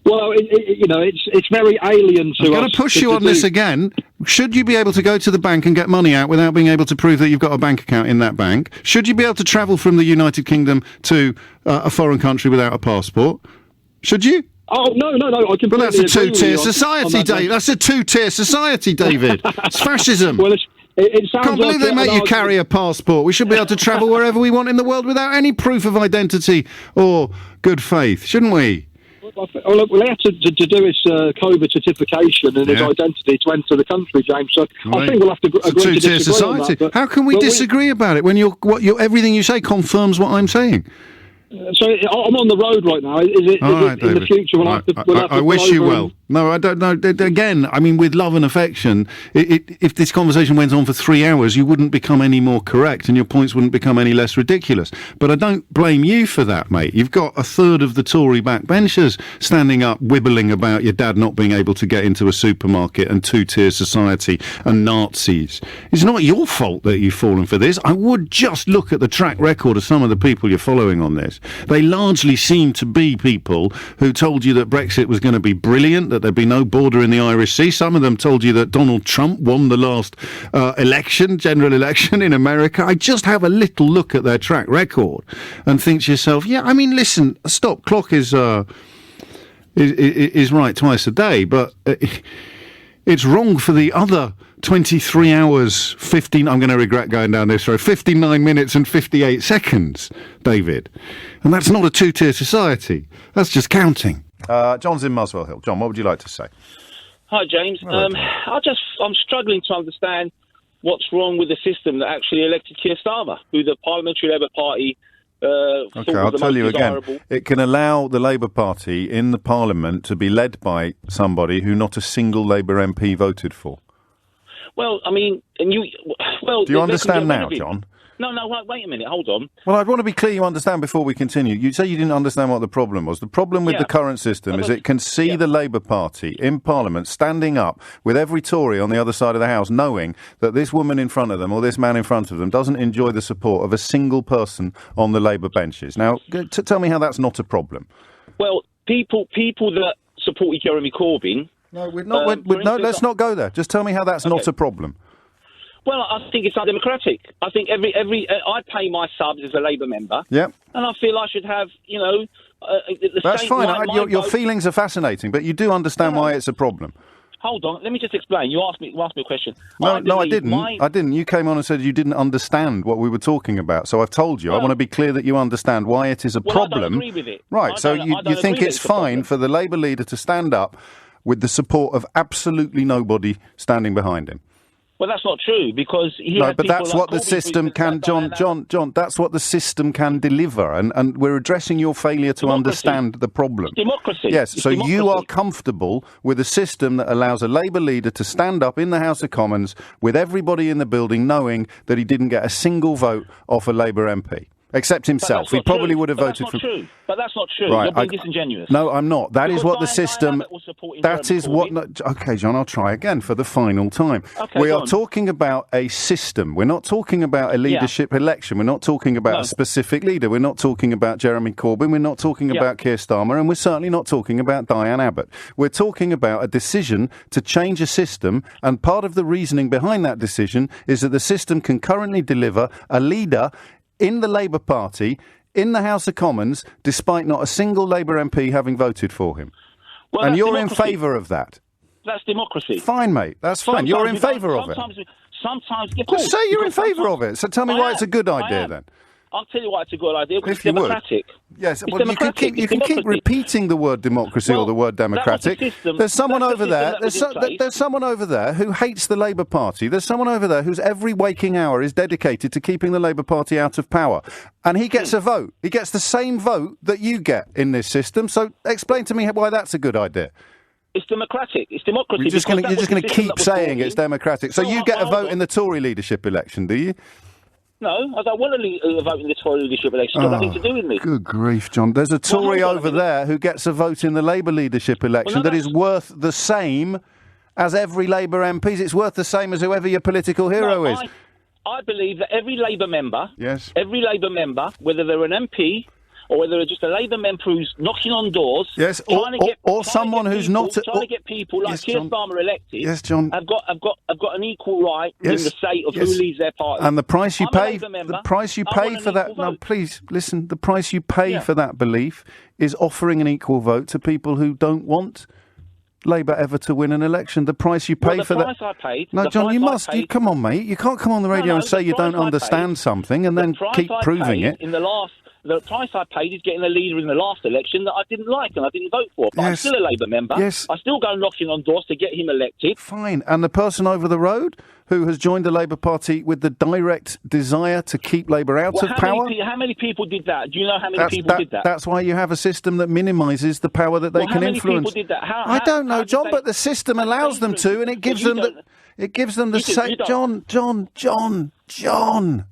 Well, it's very alien to us. I'm going to push you on this again. Should you be able to go to the bank and get money out without being able to prove that you've got a bank account in that bank? Should you be able to travel from the United Kingdom to a foreign country without a passport? Should you? Oh, no, I completely Well, that's a agree two-tier with you society, David. That's a two-tier society, David. It's fascism. Well, it sounds Can't believe like they make you carry a passport. We should be able to travel wherever we want in the world without any proof of identity or good faith, shouldn't we? Well, look, we have to do his COVID certification and his identity to enter the country, James. So I think we'll have to agree to disagree society. on that. How can we disagree about it when everything you say confirms what I'm saying? So I'm on the road right now. Is it in the future? I wish you well. No, I don't know. Again, I mean, with love and affection, if this conversation went on for 3 hours, you wouldn't become any more correct and your points wouldn't become any less ridiculous. But I don't blame you for that, mate. You've got a third of the Tory backbenchers standing up, wibbling about your dad not being able to get into a supermarket and two-tier society and Nazis. It's not your fault that you've fallen for this. I would just look at the track record of some of the people you're following on this. They largely seem to be people who told you that Brexit was going to be brilliant, that there'd be no border in the Irish Sea. Some of them told you that Donald Trump won the last general election in America. I just have a little look at their track record and think to yourself, yeah, I mean, listen, a stop clock is right twice a day, but it's wrong for the other 23 hours, 15... I'm going to regret going down this road. 59 minutes and 58 seconds, David. And that's not a two-tier society. That's just counting. John's in Muswell Hill. John, what would you like to say? Hi, James. I'm struggling to understand what's wrong with the system that actually elected Keir Starmer, who the Parliamentary Labour Party Okay, I'll tell you again. It can allow the Labour Party in the Parliament to be led by somebody who not a single Labour MP voted for. Well, I mean, and you... Well, do you understand now, John? No, wait a minute, hold on. Well, I'd want to be clear you understand before we continue. You say you didn't understand what the problem was. The problem with the current system is it can see the Labour Party in Parliament standing up with every Tory on the other side of the House knowing that this woman in front of them or this man in front of them doesn't enjoy the support of a single person on the Labour benches. Now, tell me how that's not a problem. Well, people that supported Jeremy Corbyn... No, let's not go there. Just tell me how that's not a problem. Well, I think it's undemocratic. I think I pay my subs as a Labour member. Yeah. And I feel I should have, That's fine. Your feelings are fascinating, but you do understand why it's a problem. Hold on, let me just explain. You asked me a question. No, I didn't. I didn't. You came on and said you didn't understand what we were talking about. So I've told you. I want to be clear that you understand why it is a problem. I don't agree with it. Right. So you think it's fine for the Labour leader to stand up with the support of absolutely nobody standing behind him? Well, that's not true because that's what the system can, John. That's what the system can deliver, and we're addressing your failure to understand the problem. Democracy. Yes. So you are comfortable with a system that allows a Labour leader to stand up in the House of Commons with everybody in the building knowing that he didn't get a single vote off a Labour MP. Except himself. He probably would have voted for... But that's not true. Right, you're being disingenuous. No, I'm not. That is what the system... That is what... OK, John, I'll try again for the final time. Okay, we are talking about a system. We're not talking about a leadership election. We're not talking about a specific leader. We're not talking about Jeremy Corbyn. We're not talking about Keir Starmer. And we're certainly not talking about Diane Abbott. We're talking about a decision to change a system. And part of the reasoning behind that decision is that the system can currently deliver a leader in the Labour Party, in the House of Commons, despite not a single Labour MP having voted for him. Well, and you're in favour of that. That's democracy. Fine, mate. That's fine. You're in favour of it. Sometimes... Just say you're in favour of it. So tell me why it's a good idea, then. I'll tell you why it's a good idea. Because it's democratic. Yes, well, you can keep repeating the word democracy or the word democratic. There's someone over there. There's someone over there who hates the Labour Party. There's someone over there whose every waking hour is dedicated to keeping the Labour Party out of power, and he gets a vote. He gets the same vote that you get in this system. So explain to me why that's a good idea. It's democratic. It's democracy. You're just going to keep saying it's democratic. So you get a vote in the Tory leadership election, do you? No, I don't want to vote in the Tory leadership election. It's got nothing to do with me. Good grief, John. There's a Tory over there who gets a vote in the Labour leadership election that is worth the same as every Labour MP's. It's worth the same as whoever your political hero is. I believe that every Labour member, yes, whether they're an MP or whether they're just a Labour member who's knocking on doors, yes, or someone who's not trying to get people like Keir Starmer elected, yes, John, have got an equal right in the say of who leads their party. And the price you pay, for that. No, please listen. The price you pay for that belief is offering an equal vote to people who don't want Labour ever to win an election. The price you pay for that. I paid, no, John, you must. Come on, mate. You can't come on the radio and say you don't understand something and then keep proving it. The price I paid is getting a leader in the last election that I didn't like and I didn't vote for. But I'm still a Labour member. Yes. I still go knocking on doors to get him elected. Fine. And the person over the road who has joined the Labour Party with the direct desire to keep Labour out of power? How many people did that? Do you know how many people did that? That's why you have a system that minimises the power that they can influence. How many people did that? I don't know, John, but the system allows them to, and it gives them the same. John.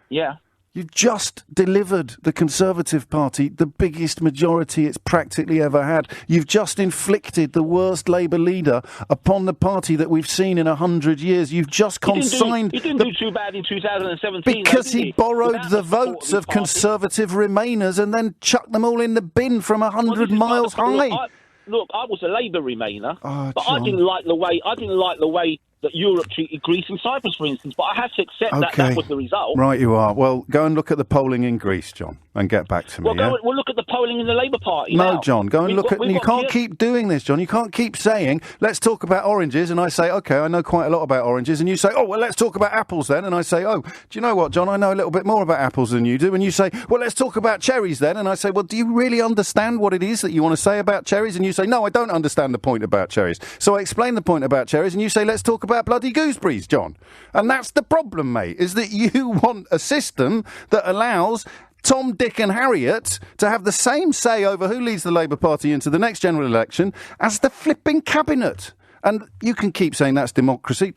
Yeah. You've just delivered the Conservative Party the biggest majority it's practically ever had. You've just inflicted the worst Labour leader upon the party that we've seen in 100 years. You've just consigned... He didn't do too bad in 2017. Because he borrowed the votes of Conservative Remainers and then chucked them all in the bin from 100 miles high. Look, I was a Labour Remainer, but I didn't like the way that Europe treated Greece and Cyprus, for instance, but I had to accept that was the result. Right, you are. Well, go and look at the polling in Greece, John, and get back to me. We'll look at the polling in the Labour Party No, John, go and look at... You can't keep doing this, John. You can't keep saying, let's talk about oranges, and I say, OK, I know quite a lot about oranges, and you say, oh, well, let's talk about apples then, and I say, oh, do you know what, John, I know a little bit more about apples than you do, and you say, well, let's talk about cherries then, and I say, well, do you really understand what it is that you want to say about cherries? And you say, no, I don't understand the point about cherries. So I explain the point about cherries, and you say, let's talk about bloody gooseberries. John. And that's the problem, mate, is that you want a system that allows Tom, Dick and Harriet to have the same say over who leads the Labour Party into the next general election as the flipping cabinet. And you can keep saying that's democracy,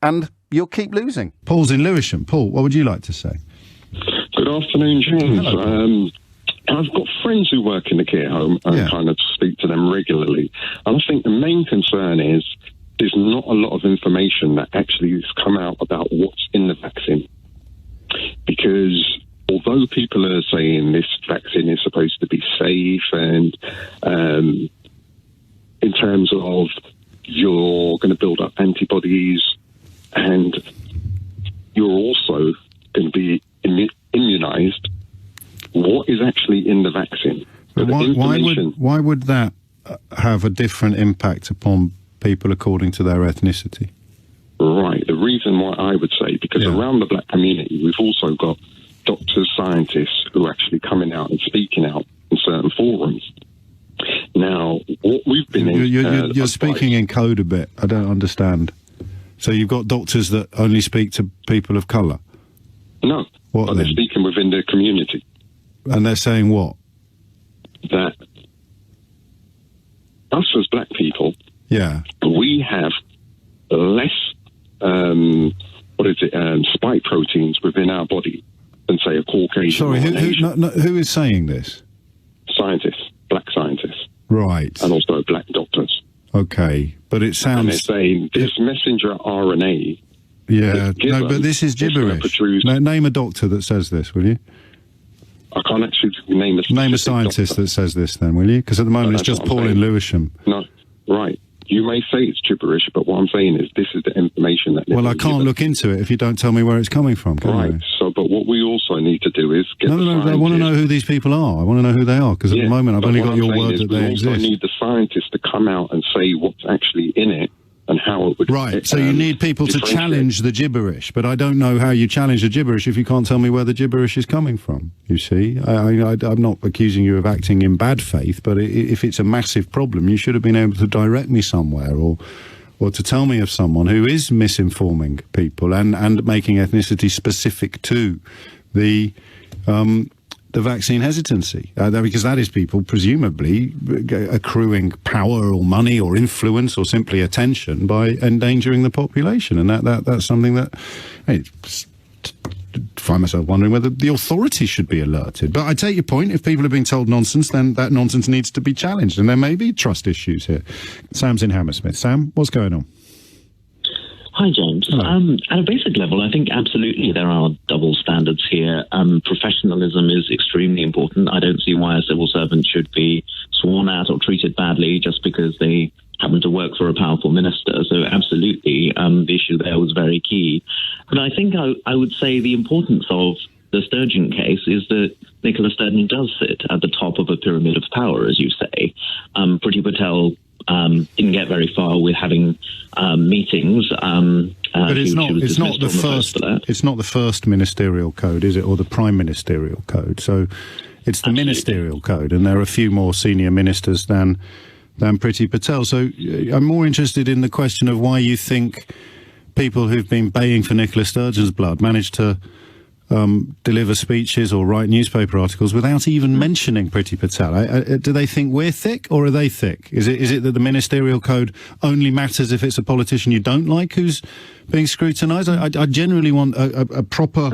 and you'll keep losing. Paul's in Lewisham. Paul, what would you like to say? Good afternoon, James. Hello. I've got friends who work in the care home and kind of speak to them regularly. And I think the main concern is there's not a lot of information that actually has come out about what's in the vaccine. Because although people are saying this vaccine is supposed to be safe and in terms of you're going to build up antibodies and you're also going to be immunized, what is actually in the vaccine? Why would that have a different impact upon people according to their ethnicity? Right. The reason why I would say, because around the black community, we've also got doctors, scientists who are actually coming out and speaking out in certain forums. Now, what we've been... You're speaking in code a bit. I don't understand. So you've got doctors that only speak to people of colour? No. But they're speaking within their community. And they're saying what? That us as black people, we have less, spike proteins within our body than, say, a Caucasian. Sorry, who is saying this? Scientists, black scientists. Right. And also black doctors. Okay, but it sounds... And they're saying this messenger RNA... Yeah, no, but this is gibberish. Name a doctor that says this, will you? I can't actually name a scientist that says this, then, will you? Because at the moment it's just Paul in Lewisham. No, right. You may say it's gibberish, but what I'm saying is this is the information that... Well, I can't look into it if you don't tell me where it's coming from, can I? Right, so, but what we also need to do is get No, I want to know who these people are. I want to know who they are, because at the moment I've only got your word that they exist. We also need the scientists to come out and say what's actually in it, and how it would... Right, so you need people to challenge the gibberish, but I don't know how you challenge the gibberish if you can't tell me where the gibberish is coming from, you see. I'm not accusing you of acting in bad faith, but if it's a massive problem, you should have been able to direct me somewhere or to tell me of someone who is misinforming people and making ethnicity specific to the vaccine hesitancy, because that is people presumably accruing power or money or influence or simply attention by endangering the population, and that's something that I find myself wondering whether the authorities should be alerted. But I take your point. If people have been told nonsense, then that nonsense needs to be challenged, and there may be trust issues here. Sam's in Hammersmith. Sam, what's going on? Hi, James. At a basic level, I think absolutely there are double standards here. Professionalism is extremely important. I don't see why a civil servant should be sworn at or treated badly just because they happen to work for a powerful minister. So absolutely, the issue there was very key. But I think I would say the importance of the Sturgeon case is that Nicola Sturgeon does sit at the top of a pyramid of power, as you say. Priti Patel didn't get very far with having meetings. But it's not the first ministerial code, is it, or the prime ministerial code? So it's the ministerial code, and there are a few more senior ministers than Priti Patel. So I'm more interested in the question of why you think people who've been baying for Nicola Sturgeon's blood managed to deliver speeches or write newspaper articles without even mentioning Priti Patel. Do they think we're thick, or are they thick? Is it that the ministerial code only matters if it's a politician you don't like who's being scrutinised? I generally want a proper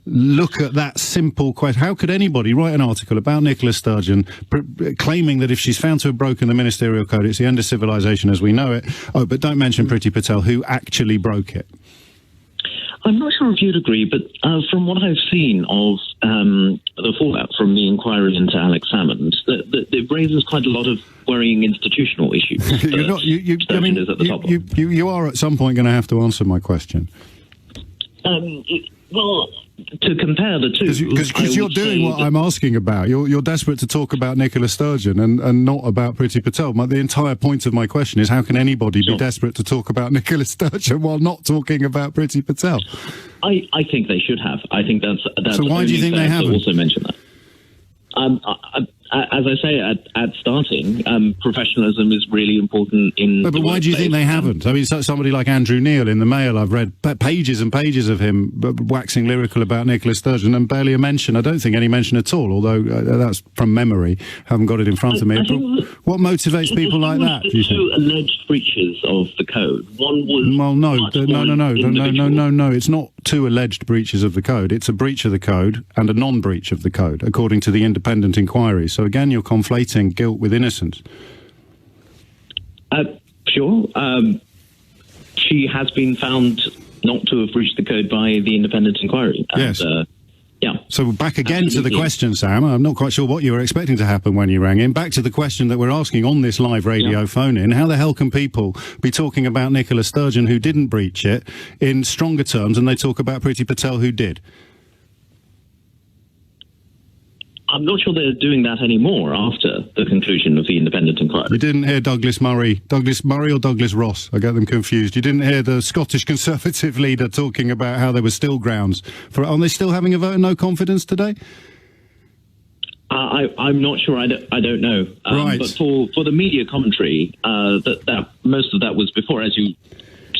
look at that simple question. How could anybody write an article about Nicola Sturgeon claiming that if she's found to have broken the ministerial code, it's the end of civilization as we know it? Oh, but don't mention Priti Patel, who actually broke it. I'm not sure if you'd agree, but from what I've seen of the fallout from the inquiry into Alex Salmond, it raises quite a lot of worrying institutional issues. You are at some point going to have to answer my question. Well, to compare the two... Because you're doing what I'm asking about. You're desperate to talk about Nicola Sturgeon and not about Priti Patel. The entire point of my question is, how can anybody be desperate to talk about Nicola Sturgeon while not talking about Priti Patel? I think they should have. I think that's so why do you think they haven't? Also mention that. As I say at starting, professionalism is really important in... But why do you think they haven't? I mean, somebody like Andrew Neil in the Mail, I've read pages and pages of him waxing lyrical about Nicola Sturgeon and barely a mention. I don't think any mention at all, although that's from memory. Haven't got it in front of me. What motivates people like that, do you think? Two alleged breaches of the code. One was... Well, no. It's not two alleged breaches of the code. It's a breach of the code and a non-breach of the code, according to the independent inquiry. So again, you're conflating guilt with innocence. Sure. She has been found not to have breached the code by the independent inquiry. Yes. Yeah. So back again to the question, Sam. I'm not quite sure what you were expecting to happen when you rang in. Back to the question that we're asking on this live radio phone-in. How the hell can people be talking about Nicola Sturgeon, who didn't breach it, in stronger terms than they talk about Priti Patel, who did? I'm not sure they're doing that anymore after the conclusion of the independent inquiry. You didn't hear Douglas Murray or Douglas Ross? I get them confused. You didn't hear the Scottish Conservative leader talking about how there were still grounds for... Are they still having a vote of no confidence today? I'm not sure. I don't know. Right. But for the media commentary, that most of that was before, as you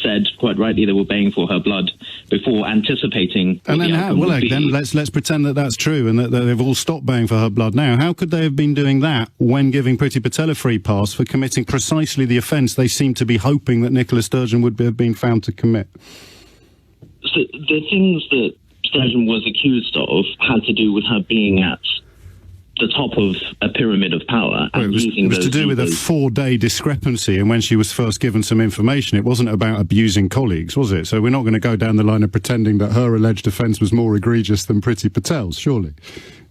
said quite rightly, they were baying for her blood before anticipating. And then how? Well, then let's pretend that that's true and that they've all stopped baying for her blood now. How could they have been doing that when giving Priti Patel a free pass for committing precisely the offence they seem to be hoping that Nicola Sturgeon would have been found to commit? So the things that Sturgeon was accused of had to do with her being at the top of a pyramid of power. Well, it was to do with a 4-day discrepancy in when she was first given some information. It wasn't about abusing colleagues, was it? So we're not going to go down the line of pretending that her alleged offence was more egregious than Priti Patel's, surely.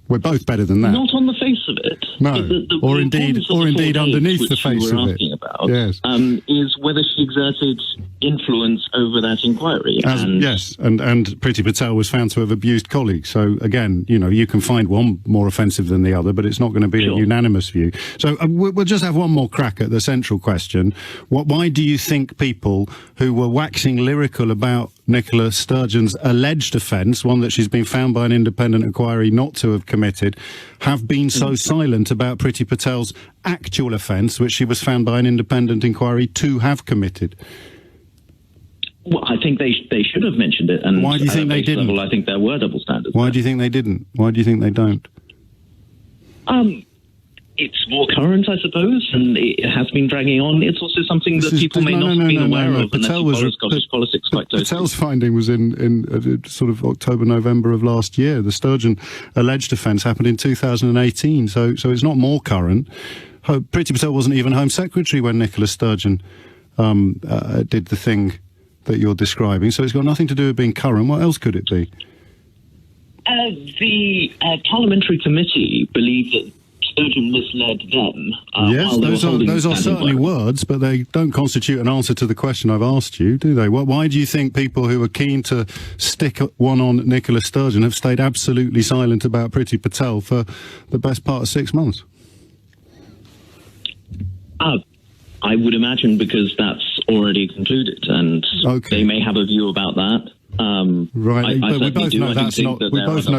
We're both better than that. Not on the face of it. No, or indeed underneath the face of it. about is whether she exerted influence over that inquiry. Yes, and Priti Patel was found to have abused colleagues. So again, you can find one more offensive than the other, but it's not going to be a unanimous view. So we'll just have one more crack at the central question. Why do you think people who were waxing lyrical about Nicola Sturgeon's alleged offence, one that she's been found by an independent inquiry not to have committed, have been so silent about Priti Patel's actual offence, which she was found by an independent inquiry to have committed? Well, I think they should have mentioned it. And why do you think they didn't? Level, I think there were double standards. Why do you think they didn't? Why do you think they don't? It's more current, I suppose, and it has been dragging on. It's also something that people may not have been aware of unless you follow Scottish politics quite closely. Patel's finding was in sort of October, November of last year. The Sturgeon alleged offence happened in 2018, so it's not more current. Priti Patel wasn't even Home Secretary when Nicola Sturgeon did the thing that you're describing, so it's got nothing to do with being current. What else could it be? The parliamentary committee believed that Sturgeon misled them. Yes, those are certainly words, but they don't constitute an answer to the question I've asked you, do they? Why do you think people who are keen to stick one on Nicola Sturgeon have stayed absolutely silent about Priti Patel for the best part of 6 months? I would imagine because that's already concluded, and they may have a view about that. Right, but we both know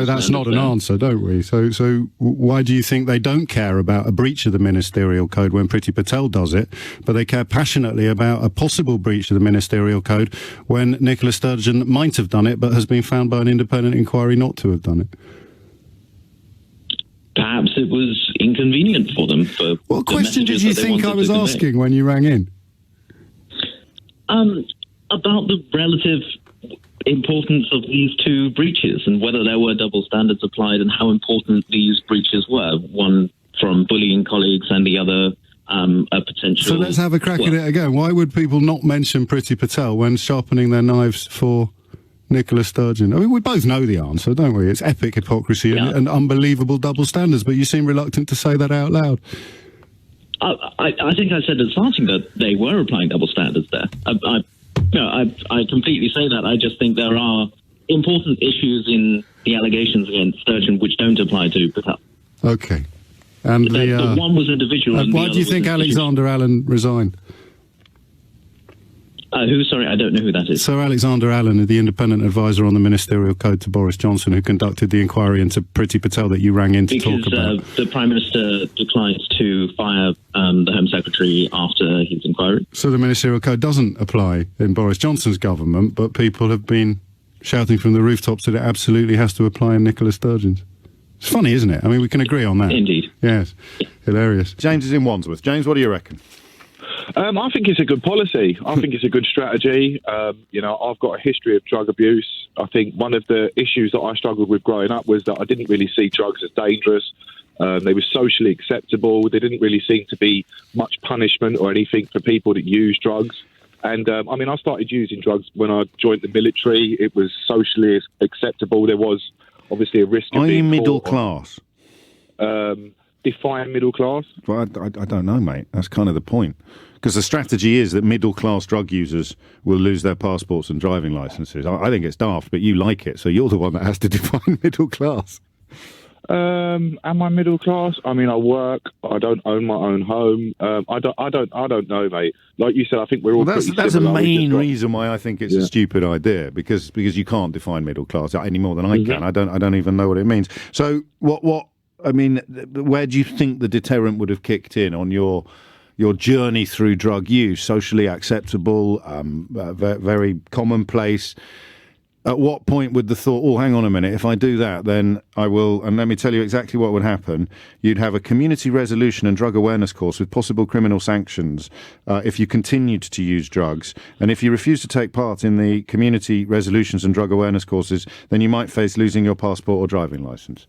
that's not an answer, don't we? So why do you think they don't care about a breach of the ministerial code when Priti Patel does it, but they care passionately about a possible breach of the ministerial code when Nicola Sturgeon might have done it, but has been found by an independent inquiry not to have done it? Perhaps it was inconvenient for them. What question did you think I was asking when you rang in? About the relative importance of these two breaches and whether there were double standards applied and how important these breaches were, one from bullying colleagues and the other a potential... So let's have a crack at it again. Why would people not mention Priti Patel when sharpening their knives for Nicola Sturgeon? I mean, we both know the answer, don't we? It's epic hypocrisy and unbelievable double standards, but you seem reluctant to say that out loud. I think I said at starting that they were applying double standards there. I completely say that. I just think there are important issues in the allegations against Sturgeon which don't apply to Patel. Okay. And the one was individual. Why do you think Alexander Allen resigned? Who? Sorry, I don't know who that is. Sir Alexander Allen, the independent advisor on the ministerial code to Boris Johnson, who conducted the inquiry into Priti Patel that you rang in to talk about. Because the Prime Minister declined to fire the Home Secretary after his inquiry. So the ministerial code doesn't apply in Boris Johnson's government, but people have been shouting from the rooftops that it absolutely has to apply in Nicola Sturgeon's. It's funny, isn't it? I mean, we can agree on that. Indeed. Yes. Hilarious. James is in Wandsworth. James, what do you reckon? I think it's a good policy. I think it's a good strategy. I've got a history of drug abuse. I think one of the issues that I struggled with growing up was that I didn't really see drugs as dangerous. They were socially acceptable. There didn't really seem to be much punishment or anything for people that use drugs. And, I started using drugs when I joined the military. It was socially acceptable. There was obviously a risk of being... Are you middle class? Define middle class? Well, I don't know, mate. That's kind of the point. Because the strategy is that middle-class drug users will lose their passports and driving licences. I think it's daft, but you like it, so you're the one that has to define middle class. Am I middle class? I mean, I work. I don't own my own home. I don't know, mate. Like you said, I think we're all. Well, that's a main reason why I think it's a stupid idea because you can't define middle class any more than I can. I don't even know what it means. So what? I mean, where do you think the deterrent would have kicked in on your journey through drug use? Socially acceptable, very commonplace. At what point would the thought, oh, hang on a minute, if I do that, then I will, and let me tell you exactly what would happen. You'd have a community resolution and drug awareness course with possible criminal sanctions if you continued to use drugs. And if you refuse to take part in the community resolutions and drug awareness courses, then you might face losing your passport or driving licence.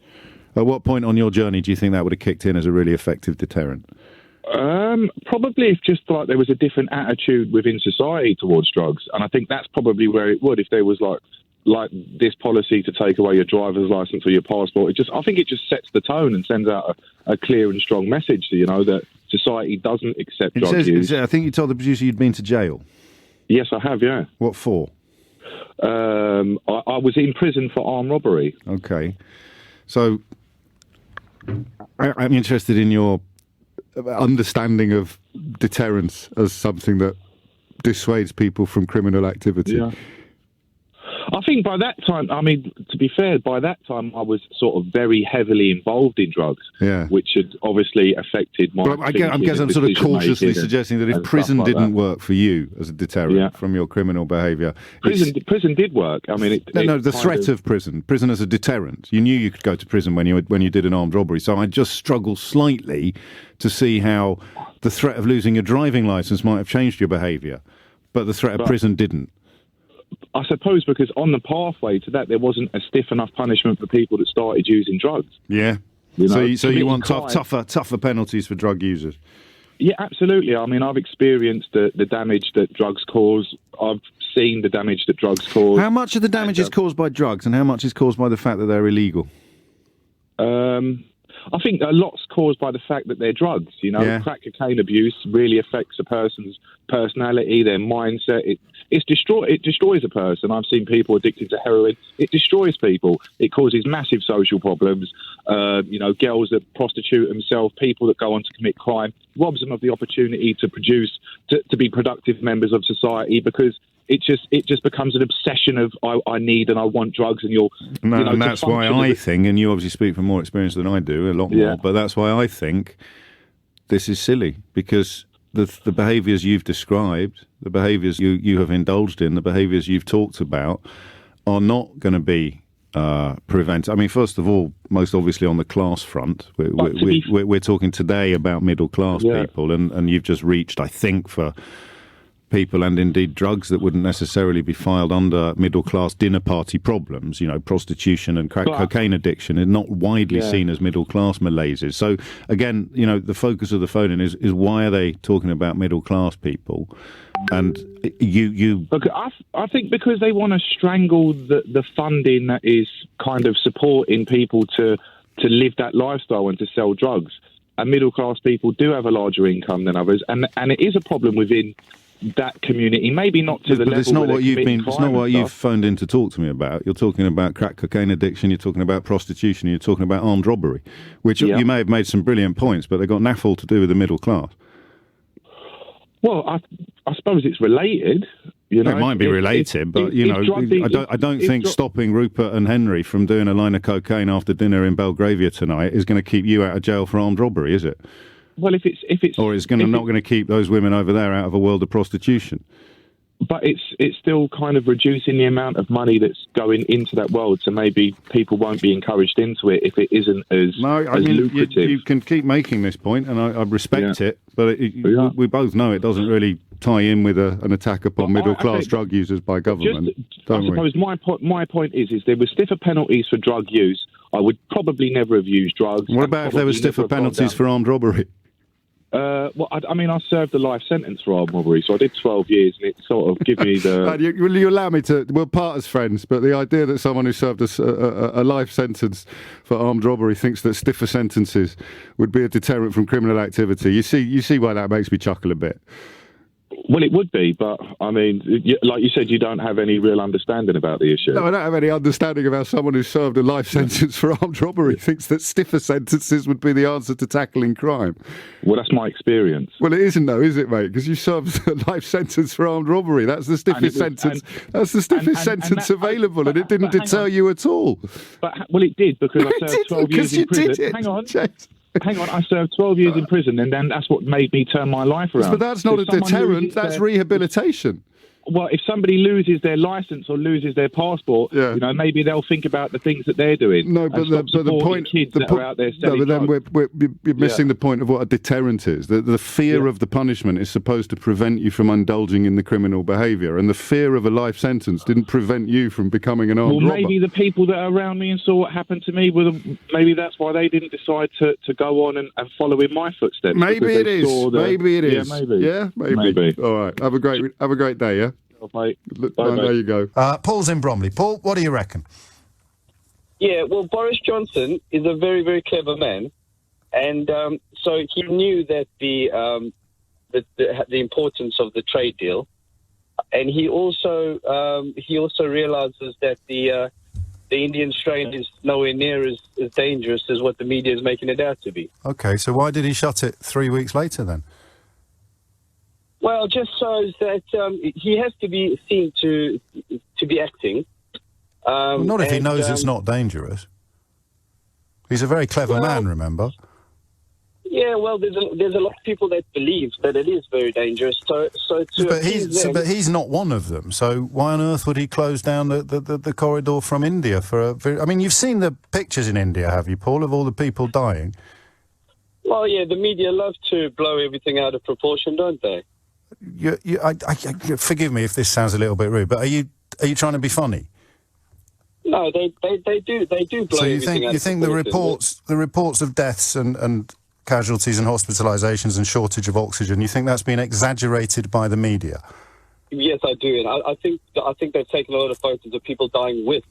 At what point on your journey do you think that would have kicked in as a really effective deterrent? Probably if just like there was a different attitude within society towards drugs. And I think that's probably where it would, if there was like this policy to take away your driver's license or your passport. I think it just sets the tone and sends out a clear and strong message, that society doesn't accept drug use. I think you told the producer you'd been to jail. Yes, I have, yeah. What for? I was in prison for armed robbery. Okay. So, I'm interested in your understanding of deterrence as something that dissuades people from criminal activity. Yeah. I think by that time, I mean, to be fair, by that time I was sort of very heavily involved in drugs, which had obviously affected my. Well, I guess I'm sort of cautiously suggesting that if prison didn't work for you as a deterrent from your criminal behaviour, prison did work. I mean, the threat of prison as a deterrent. You knew you could go to prison when you did an armed robbery. So I just struggle slightly to see how the threat of losing your driving licence might have changed your behaviour, but the threat of prison didn't. I suppose because on the pathway to that, there wasn't a stiff enough punishment for people that started using drugs. Yeah. So you want tougher penalties for drug users? Yeah, absolutely. I mean, I've experienced the damage that drugs cause. I've seen the damage that drugs cause. How much of the damage is caused by drugs, and how much is caused by the fact that they're illegal? I think a lot's caused by the fact that they're drugs. Crack cocaine abuse really affects a person's personality, their mindset. It destroys a person. I've seen people addicted to heroin. It destroys people. It causes massive social problems. Girls that prostitute themselves, people that go on to commit crime, robs them of the opportunity to to be productive members of society, because it just becomes an obsession of I need and I want drugs, and and that's why I think, and you obviously speak from more experience than I do, a lot more, but that's why I think this is silly, because the behaviours you've described, the behaviours you have indulged in, the behaviours you've talked about are not going to be prevented. I mean, first of all, most obviously on the class front, we're talking today about middle class people, and you've just reached, I think, for people and indeed drugs that wouldn't necessarily be filed under middle-class dinner party problems, prostitution and crack cocaine addiction, are not widely seen as middle-class malaises. So, again, the focus of the phone-in is why are they talking about middle-class people? And you... Look, I think because they want to strangle the funding that is kind of supporting people to live that lifestyle and to sell drugs. And middle-class people do have a larger income than others, and it is a problem within that community, maybe not to the level. But it's not what it's not what you've phoned in to talk to me about. You're talking about crack cocaine addiction, you're talking about prostitution, you're talking about armed robbery, which you may have made some brilliant points, but they've got naff all to do with the middle class. Well, I suppose it's related. It might be related, but I don't think stopping Rupert and Henry from doing a line of cocaine after dinner in Belgravia tonight is going to keep you out of jail for armed robbery, is it? Well, if it's or it's not going to keep those women over there out of a world of prostitution. But it's still kind of reducing the amount of money that's going into that world, so maybe people won't be encouraged into it if it isn't as lucrative. You can keep making this point, and I respect it, but we both know it doesn't really tie in with an attack upon middle-class drug users by government. I suppose my point is there were stiffer penalties for drug use. I would probably never have used drugs. What about if there were stiffer penalties for armed robbery? I served a life sentence for armed robbery, so I did 12 years, and it sort of gave me the... Will you allow me to... We'll part as friends, but the idea that someone who served a life sentence for armed robbery thinks that stiffer sentences would be a deterrent from criminal activity, you see why that makes me chuckle a bit. Well, it would be, but, I mean, like you said, you don't have any real understanding about the issue. No, I don't have any understanding of how someone who served a life sentence for armed robbery thinks that stiffer sentences would be the answer to tackling crime. Well, that's my experience. Well, it isn't, though, is it, mate? Because you served a life sentence for armed robbery. That's the stiffest sentence. That's the stiffest sentence available, and it didn't deter you at all. Well, it did, because I served 12 years in prison. Hang on. James. Hang on, I served 12 years in prison, and then that's what made me turn my life around. But that's not a deterrent, that's rehabilitation. Well, if somebody loses their license or loses their passport, maybe they'll think about the things that they're doing. No, but the point, kids that are out there selling then we're missing the point of what a deterrent is. The fear of the punishment is supposed to prevent you from indulging in the criminal behaviour, and the fear of a life sentence didn't prevent you from becoming an armed robber. Well, maybe the people that are around me and saw what happened to me, maybe that's why they didn't decide to go on and follow in my footsteps. Maybe it is. Maybe it is. Yeah, maybe. Yeah, maybe. All right. Have a great day. Yeah. Bye. There you go. Paul's in Bromley. Paul, what do you reckon? Yeah, well, Boris Johnson is a very, very clever man, And so he knew that the importance of the trade deal, and he also realizes that the Indian strain is nowhere near as dangerous as what the media is making it out to be. Okay, so why did he shut it 3 weeks later then? Well, just shows that he has to be seen to be acting. Well, not if he knows it's not dangerous. He's a very clever man, remember? Yeah, well, there's a lot of people that believe that it is very dangerous. But he's not one of them. So why on earth would he close down the corridor from India for I mean, you've seen the pictures in India, have you, Paul, of all the people dying? Well, yeah, the media love to blow everything out of proportion, don't they? Forgive me if this sounds a little bit rude, but are you trying to be funny? No, they do blow. So you everything out you of think the reports of deaths and casualties and hospitalisations and shortage of oxygen, you think that's been exaggerated by the media? Yes, I do, and I think they've taken a lot of photos of people dying with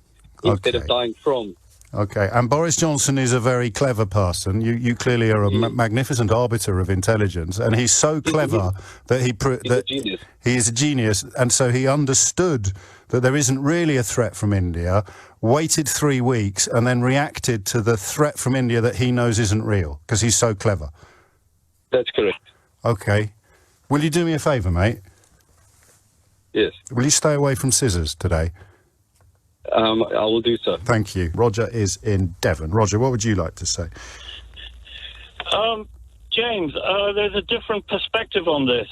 instead of dying from. Okay, and Boris Johnson is a very clever person. You clearly are a magnificent arbiter of intelligence, and he's so clever that he is a genius, and so he understood that there isn't really a threat from India, waited 3 weeks, and then reacted to the threat from India that he knows isn't real, because he's so clever. That's correct. Okay. Will you do me a favour, mate? Yes. Will you stay away from scissors today? I will do so. Thank you. Roger is in Devon. Roger, what would you like to say? James, there's a different perspective on this,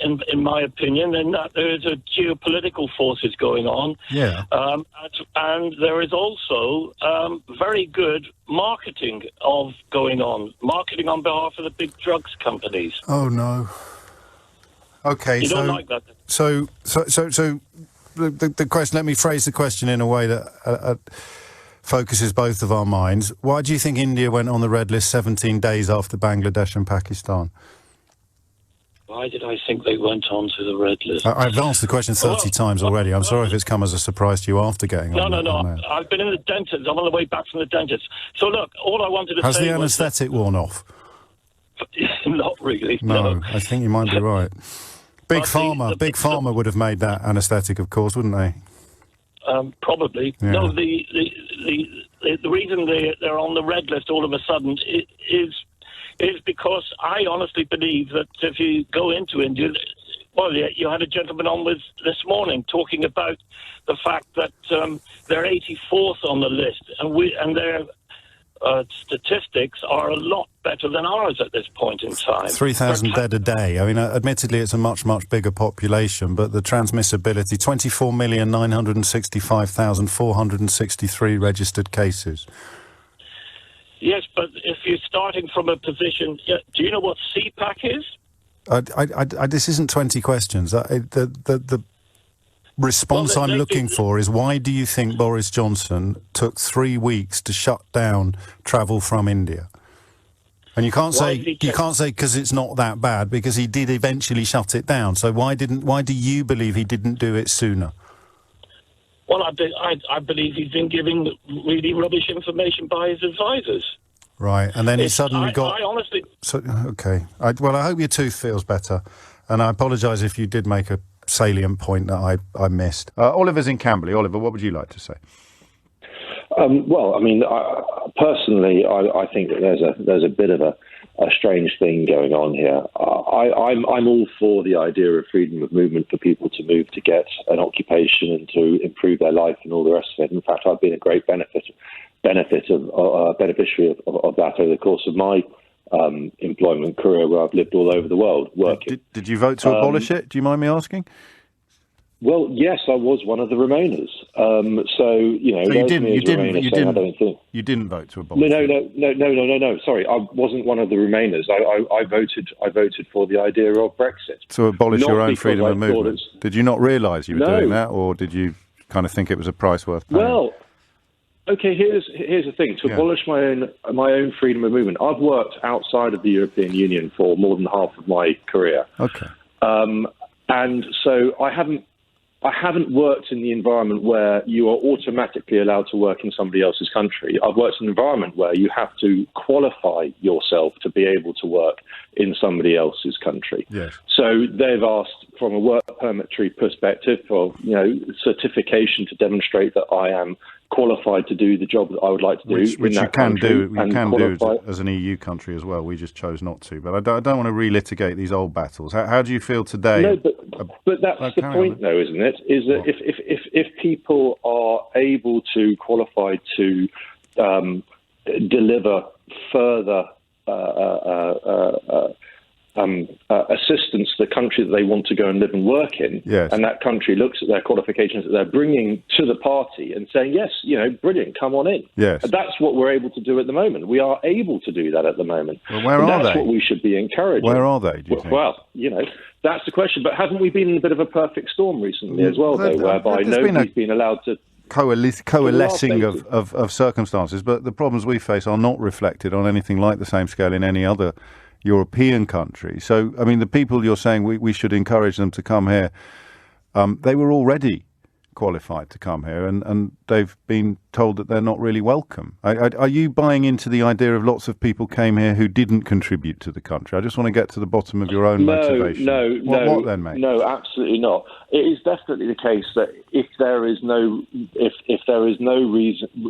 in my opinion, in that there is a geopolitical forces going on. Yeah. And there is also very good marketing going on behalf of the big drugs companies. Oh, no. Okay, you don't like that. So the question, let me phrase the question in a way that focuses both of our minds. Why do you think India went on the red list 17 days after Bangladesh and Pakistan? Why did I think they went on to the red list? I've asked the question 30 times already. I'm sorry if it's come as a surprise to you after getting on. No. I've been in the dentist. I'm on the way back from the dentist. So look, all I wanted to say was... Has the anaesthetic worn off? Not really. No, I think you might be right. Big Pharma would have made that anaesthetic, of course, wouldn't they? Probably. Yeah. No, the reason they're on the red list all of a sudden is because I honestly believe that if you go into India, well, you had a gentleman on with this morning talking about the fact that they're 84th on the list, and their statistics are a lot better than ours at this point in time. 3,000 dead a day. I mean, admittedly, it's a much, much bigger population, but the transmissibility, 24,965,463 registered cases. Yes, but if you're starting from a position... do you know what CPAC is? This isn't 20 questions. The response I'm looking for is, why do you think Boris Johnson took 3 weeks to shut down travel from India? And you can't say because it's not that bad, because he did eventually shut it down. So why do you believe he didn't do it sooner? Well, I believe he's been giving really rubbish information by his advisors. Right, and then he suddenly got... I honestly... So, okay. I hope your tooth feels better. And I apologise if you did make a salient point that I missed. Oliver's in Camberley. Oliver, what would you like to say? Well, I mean, personally, I think that there's a bit of a strange thing going on here. I'm all for the idea of freedom of movement for people to move to get an occupation and to improve their life and all the rest of it. In fact, I've been a great beneficiary of that over the course of my employment career, where I've lived all over the world working. Did you vote to abolish it? Do you mind me asking? Well, yes, I was one of the Remainers. So you didn't vote to abolish it? No. Sorry, I wasn't one of the Remainers. I voted for the idea of Brexit. To abolish your own freedom of movement. Did you not realise you were doing that, or did you kind of think it was a price worth paying? Well, okay, here's the thing. To abolish my own freedom of movement, I've worked outside of the European Union for more than half of my career. Okay. And so I haven't I haven't worked in the environment where you are automatically allowed to work in somebody else's country. I've worked in an environment where you have to qualify yourself to be able to work in somebody else's country. Yes. So they've asked from a work permit perspective for, certification to demonstrate that I am qualified to do the job that I would like to do. Which you can do. You can do as an EU country as well. We just chose not to. But I don't want to relitigate these old battles. How do you feel today? No, but that's the point, though, isn't it? Is that if people are able to qualify to deliver further assistance to the country that they want to go and live and work in, yes. and that country looks at their qualifications that they're bringing to the party and saying, yes, brilliant, come on in. Yes. And that's what we're able to do at the moment. We are able to do that at the moment. Well, where are that's they? what we should be encouraging. Where are they, do you think? Well, that's the question. But haven't we been in a bit of a perfect storm recently as well, though, whereby nobody's been allowed to... coalescing of circumstances, but the problems we face are not reflected on anything like the same scale in any other European country. So, I mean, the people you're saying we should encourage them to come here, they were already qualified to come here, and they've been told that they're not really welcome. Are you buying into the idea of lots of people came here who didn't contribute to the country? I just want to get to the bottom of your own motivation. What then, mate? No, absolutely not. It is definitely the case that if there is no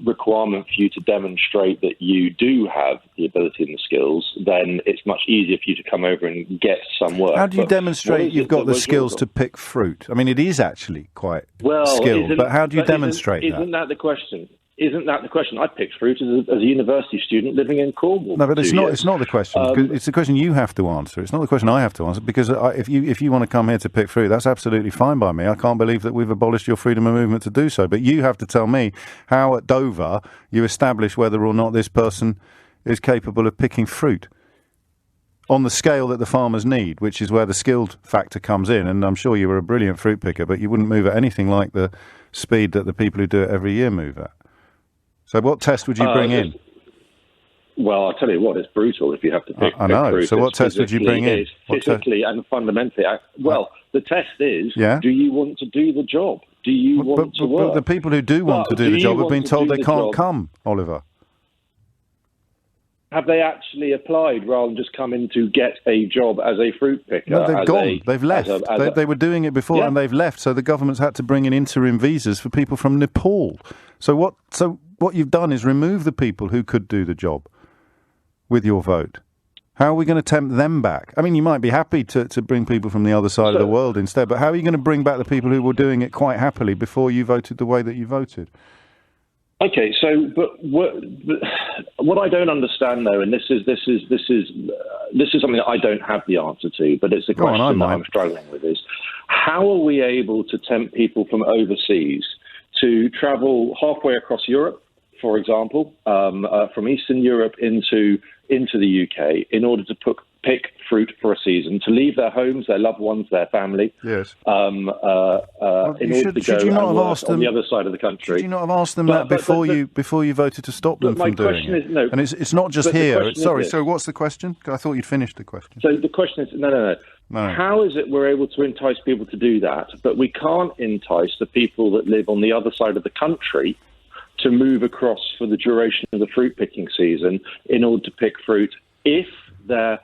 requirement for you to demonstrate that you do have the ability and the skills, then it's much easier for you to come over and get some work. How do you demonstrate you've got the skills to pick fruit? I mean, it is actually quite skilled, but how do you demonstrate that? Isn't that the question? Isn't that the question? I picked fruit as a university student living in Cornwall. No, but it's not the question. It's the question you have to answer. It's not the question I have to answer, because if you want to come here to pick fruit, that's absolutely fine by me. I can't believe that we've abolished your freedom of movement to do so. But you have to tell me how at Dover you establish whether or not this person is capable of picking fruit on the scale that the farmers need, which is where the skilled factor comes in. And I'm sure you were a brilliant fruit picker, but you wouldn't move at anything like the speed that the people who do it every year move at. So what test would you bring in? Well, I'll tell you what, it's brutal if you have to pick I know. fruit. So what test would you bring in? Physically and fundamentally. The test is, do you want to do the job? Do you want to work? But the people who do want to do the job have been told they can't come, Oliver. Have they actually applied rather than just come in to get a job as a fruit picker? No, they've gone. They've left. They were doing it before and they've left. So the government's had to bring in interim visas for people from Nepal. So what you've done is remove the people who could do the job with your vote. How are we going to tempt them back? I mean, you might be happy to bring people from the other side of the world instead, but how are you going to bring back the people who were doing it quite happily before you voted the way that you voted? Okay, so but what I don't understand though, and this is something that I don't have the answer to, but it's a question that I'm struggling with: is how are we able to tempt people from overseas to travel halfway across Europe, for example, from Eastern Europe into the UK, in order to pick fruit for a season, to leave their homes, their loved ones, their family, yes, in order to go and work on the other side of the country. Should you not have asked them that before you voted to stop them from doing it? No, and it's not just here. Sorry, what's the question? I thought you'd finished the question. So the question is, no. How is it we're able to entice people to do that, but we can't entice the people that live on the other side of the country to move across for the duration of the fruit picking season in order to pick fruit if they're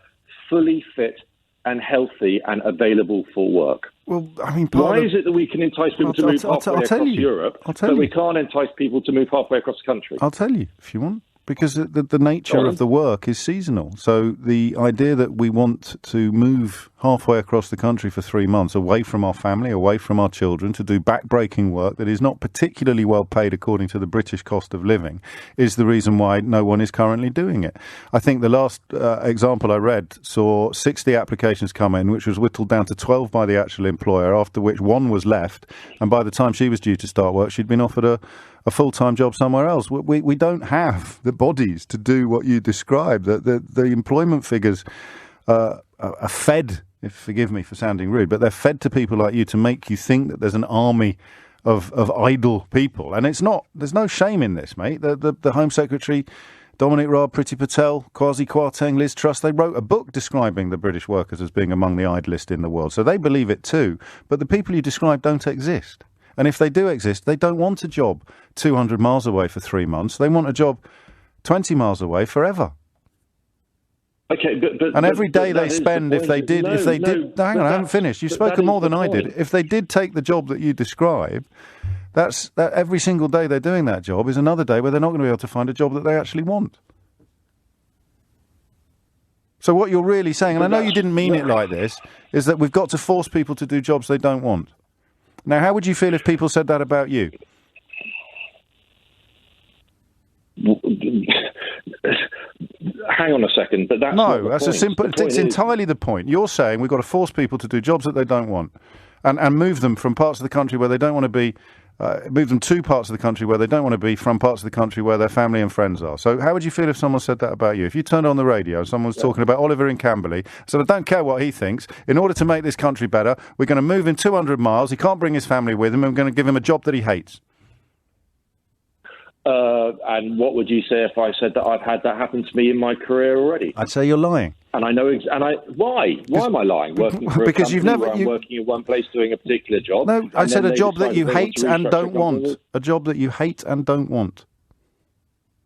fully fit and healthy and available for work? Well, I mean, why is it that we can entice people to move halfway across Europe, but we can't entice people to move halfway across the country? I'll tell you if you want. Because the nature of the work is seasonal. So the idea that we want to move halfway across the country for 3 months, away from our family, away from our children, to do back-breaking work that is not particularly well paid according to the British cost of living, is the reason why no one is currently doing it. I think the last example I read saw 60 applications come in, which was whittled down to 12 by the actual employer, after which one was left, and by the time she was due to start work, she'd been offered a full-time job somewhere else. We don't have the bodies to do what you described. The employment figures are fed, forgive me for sounding rude, but they're fed to people like you to make you think that there's an army of idle people. And it's not. There's no shame in this, mate. The Home Secretary Dominic Raab, Priti Patel, Kwasi Kwarteng, Liz Truss, they wrote a book describing the British workers as being among the idlest in the world. So they believe it too. But the people you describe don't exist. And if they do exist, they don't want a job 200 miles away for 3 months. They want a job 20 miles away forever. Okay, and every day they spend, if they did, hang on, I haven't finished. You've spoken more than I did. If they did take the job that you describe, that every single day they're doing that job is another day where they're not going to be able to find a job that they actually want. So what you're really saying, and I know you didn't mean it like this, is that we've got to force people to do jobs they don't want. Now, how would you feel if people said that about you? Hang on a second, but that's no, that's a simple. It's entirely the point. You're saying we've got to force people to do jobs that they don't want, and move them from parts of the country where they don't want to be, move them to parts of the country where they don't want to be, from parts of the country where their family and friends are. So, how would you feel if someone said that about you? If you turned on the radio and someone was talking about Oliver in Camberley, said, "I don't care what he thinks. In order to make this country better, we're going to move him 200 miles. He can't bring his family with him, and we're going to give him a job that he hates." And what would you say if I said that I've had that happen to me in my career already? I'd say you're lying. And I know, why? Why am I lying? Working for because I'm working in one place doing a particular job. No, I said a job that you hate and don't want. A job that you hate and don't want.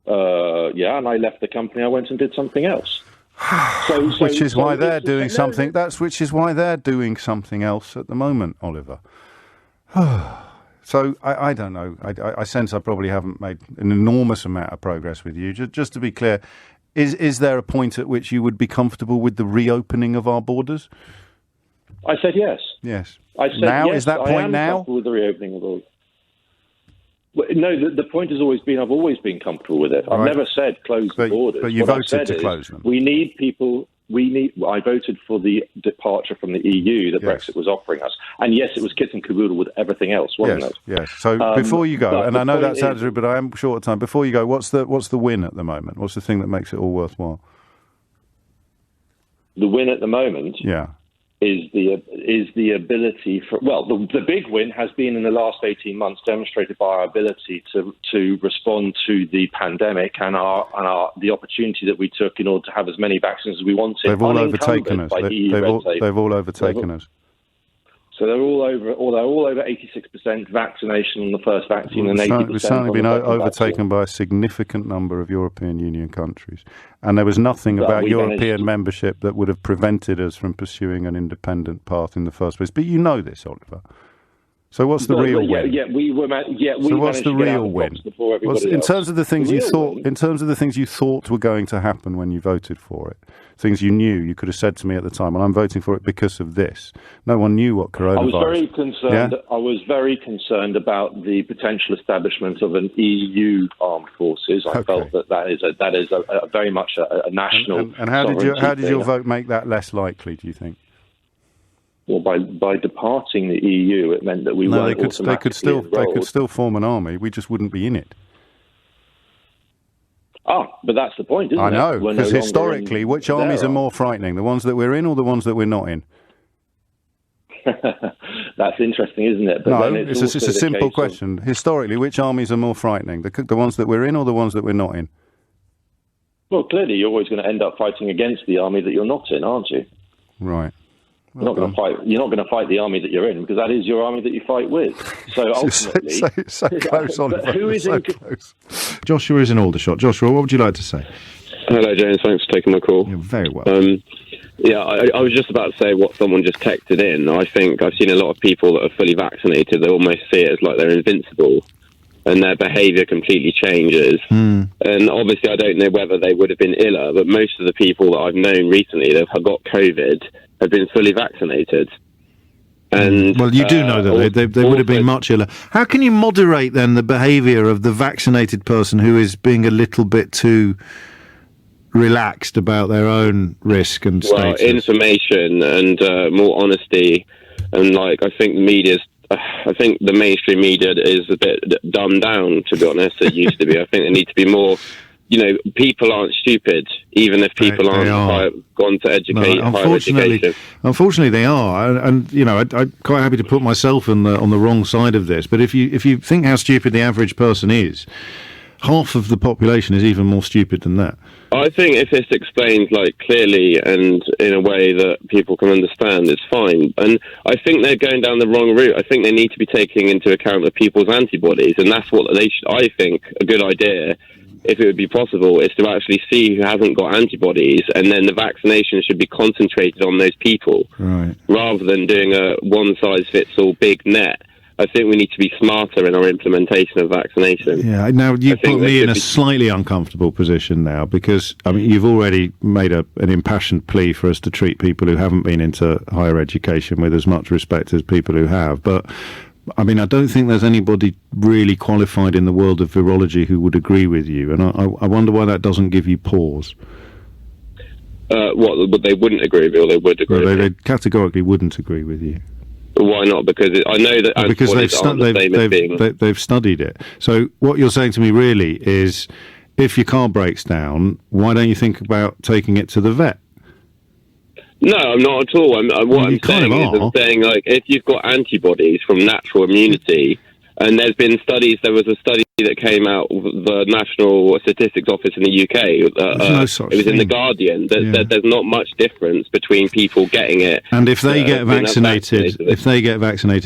Yeah, and I left the company. I went and did something else. Which is why they're doing something. Which is why they're doing something else at the moment, Oliver. So, I don't know. I sense I probably haven't made an enormous amount of progress with you. Just to be clear, is there a point at which you would be comfortable with the reopening of our borders? I said yes. Yes. I said now? Yes, is that point now? With the reopening of borders. Well, no, the point has always been I've always been comfortable with it. I've never said close the borders. But you voted to close them. We need people... I voted for the departure from the EU that Brexit was offering us. And yes, it was kit and caboodle with everything else, wasn't it? Yes. So before you go, and I know that sounds rude, but I am short of time. Before you go, what's the win at the moment? What's the thing that makes it all worthwhile? The win at the moment is the ability for... Well, the big win has been in the last 18 months demonstrated by our ability to respond to the pandemic and the opportunity that we took in order to have as many vaccines as we wanted. They've all overtaken us. They've all overtaken us. So they're all over 86% vaccination on the first vaccine and 80%. We've certainly been overtaken by a significant number of European Union countries. And there was nothing about European membership that would have prevented us from pursuing an independent path in the first place. But you know this, Oliver. So what's the real win? So what's the real win? In terms of the things you thought were going to happen when you voted for it, things you knew, you could have said to me at the time, well, I'm voting for it because of this. No one knew what coronavirus... I was very concerned about the potential establishment of an EU armed forces. I felt that is a very much a national... And how did your vote make that less likely, do you think? Well, by departing the EU, it meant that we weren't automatically enrolled. They could still form an army. We just wouldn't be in it. But that's the point, isn't it? I know, because historically, which armies are more frightening, the ones that we're in or the ones that we're not in? That's interesting, isn't it? But no, it's a simple question. Historically, which armies are more frightening, the ones that we're in or the ones that we're not in? Well, clearly, you're always going to end up fighting against the army that you're not in, aren't you? Right. You're not going to fight the army that you're in because that is your army that you fight with. So ultimately, so close on. Close. Joshua is in Aldershot. Joshua, what would you like to say? Hello, James. Thanks for taking my call. You're very welcome. I was just about to say what someone just texted in. I think I've seen a lot of people that are fully vaccinated. They almost see it as like they're invincible, and their behaviour completely changes. And obviously, I don't know whether they would have been iller, but most of the people that I've known recently that have got COVID have been fully vaccinated. And well, you do know that they would have been much iller. How can you moderate then the behaviour of the vaccinated person who is being a little bit too relaxed about their own risk and status? Well, information and more honesty, and like I think the mainstream media is a bit dumbed down, to be honest. It used to be. I think there need to be more. You know, people aren't stupid, even if people aren't gone to educate. No, unfortunately, they are, and you know, I'm quite happy to put myself on the wrong side of this. But if you think how stupid the average person is, half of the population is even more stupid than that. I think if it's explained like clearly and in a way that people can understand, it's fine. And I think they're going down the wrong route. I think they need to be taking into account the people's antibodies, and that's what they should. I think a good idea, if it would be possible, is to actually see who hasn't got antibodies, and then the vaccination should be concentrated on those people, right, rather than doing a one-size-fits-all big net. I think we need to be smarter in our implementation of vaccination. Yeah, now you put me in a slightly uncomfortable position now, because, I mean, you've already made an impassioned plea for us to treat people who haven't been into higher education with as much respect as people who have, but I mean, I don't think there's anybody really qualified in the world of virology who would agree with you, and I wonder why that doesn't give you pause. What they wouldn't agree with, or they would agree with? They categorically wouldn't agree with you. Why not? Because I know that because they've studied it. So what you're saying to me really is, if your car breaks down, why don't you think about taking it to the vet? No, I'm not at all. I'm saying, like, if you've got antibodies from natural immunity, and there was a study that came out of the National Statistics Office in the UK. It was in The Guardian. There's not much difference between people getting it. And if they get vaccinated,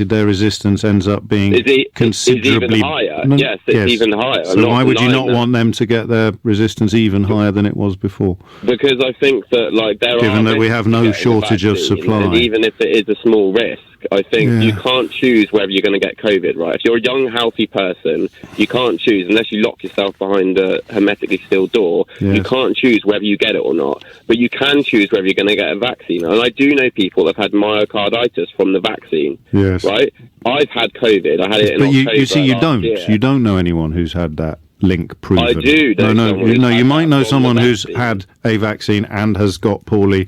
their resistance ends up being considerably even higher. Yes, it's even higher. So why would you not want them to get their resistance even higher than it was before? Because I think that, like, given that we have no shortage of supply, and even if it is a small risk, I think you can't choose whether you're going to get COVID, right? If you're a young, healthy person, you can't choose, unless you lock yourself behind a hermetically sealed door, you can't choose whether you get it or not. But you can choose whether you're going to get a vaccine. And I do know people that have had myocarditis from the vaccine, right? I've had COVID. I had it in October. You see, you don't know anyone who's had that link proven. I do. You might know someone who's had a vaccine and has got poorly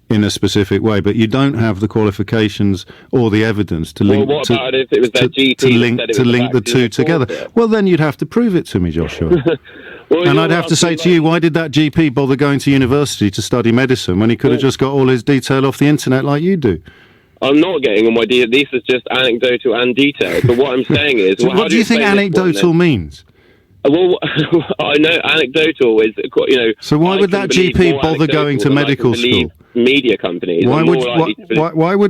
in a specific way, but you don't have the qualifications or the evidence to link. Well, what about if it was their GP to link the two together? Well, then you'd have to prove it to me, Joshua. And I'd have to say to you, why did that GP bother going to university to study medicine when he could have just got all his detail off the internet like you do? I'm not getting on my detail. This is just anecdotal and detailed. But what I'm saying is, so what do you think anecdotal means? Well, I know anecdotal is, So why would that GP bother going to medical school? Media companies. Why would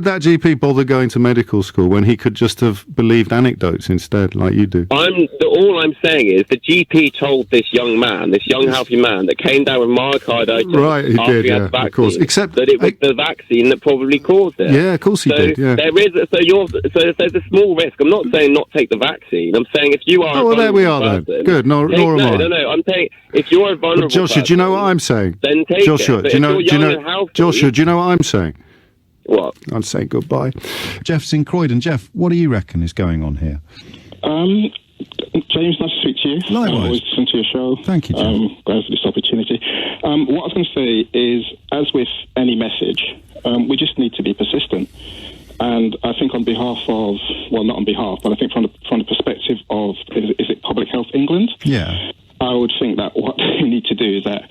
that GP bother going to medical school when he could just have believed anecdotes instead, like you do? All I'm saying is the GP told this young healthy man that came down with myocarditis. Right, he after did, he had the vaccine, of course. Except that it was the vaccine that probably caused it. Yeah, of course he did. Yeah. If there's a small risk. I'm not saying not take the vaccine. I'm saying if you are. Oh, well, there we are then. Good. Nor am I. No. I'm saying if you're a vulnerable Joshua, do you know what I'm saying? Then take Joshua, it. do you know what I'm saying? What? I'm saying goodbye. Jeff's in Croydon. Jeff, what do you reckon is going on here? James, nice to speak to you. Likewise. Always listen to your show. Thank you, James. Glad for this opportunity. What I was going to say is, as with any message, we just need to be persistent. And I think on behalf of, well, not on behalf, but I think from the perspective of, is it Public Health England? Yeah. I would think that what they need to do is that,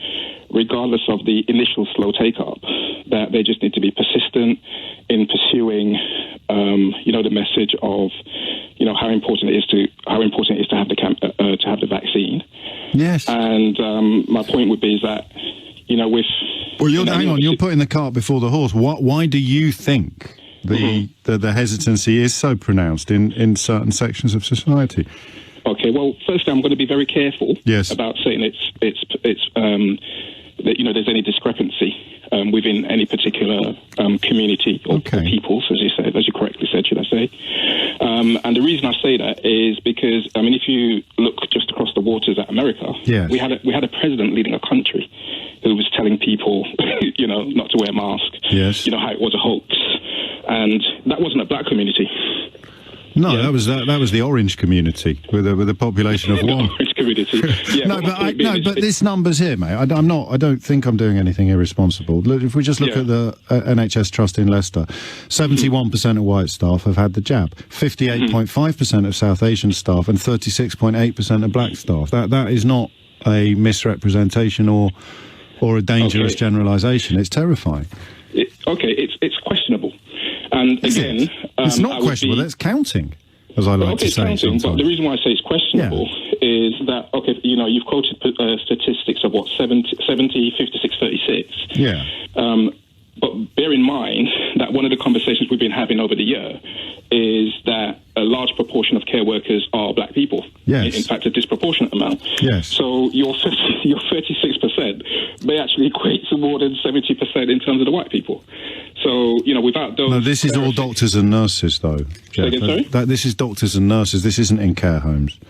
regardless of the initial slow take-up, that they just need to be persistent in pursuing, the message of, how important it is to have the vaccine. Yes. And my point would be is that, hang on, you're putting the cart before the horse. Why do you think the hesitancy is so pronounced in certain sections of society? Okay, well, firstly, I'm going to be very careful about saying that there's any discrepancy within any particular community or peoples, as you correctly said, should I say? And the reason I say that is because, if you look just across the waters at America, we had a president leading a country who was telling people, not to wear masks. Yes. How it was a hoax, and that wasn't a black community. No, that was the orange community with a population of one. Orange community. Yeah, but this number's here, mate. I don't think I'm doing anything irresponsible. Look, if we just look at the NHS Trust in Leicester, 71% of white staff have had the jab, 58.5% of South Asian staff, and 36.8% of black staff. That is not a misrepresentation or a dangerous generalisation. It's terrifying. It's questionable. And again, it's not questionable. That's counting, as I like to say. Counting, but the reason why I say it's questionable is that, okay, you've quoted statistics of 70, 56, 36. Yeah. But bear in mind that one of the conversations we've been having over the year is that a large proportion of care workers are black people. Yes. In fact, a disproportionate amount. Yes. So your 36% may actually equate to more than 70% in terms of the white people. So, without those... No, this is all doctors and nurses, though. Say again, sorry? This is doctors and nurses. This isn't in care homes.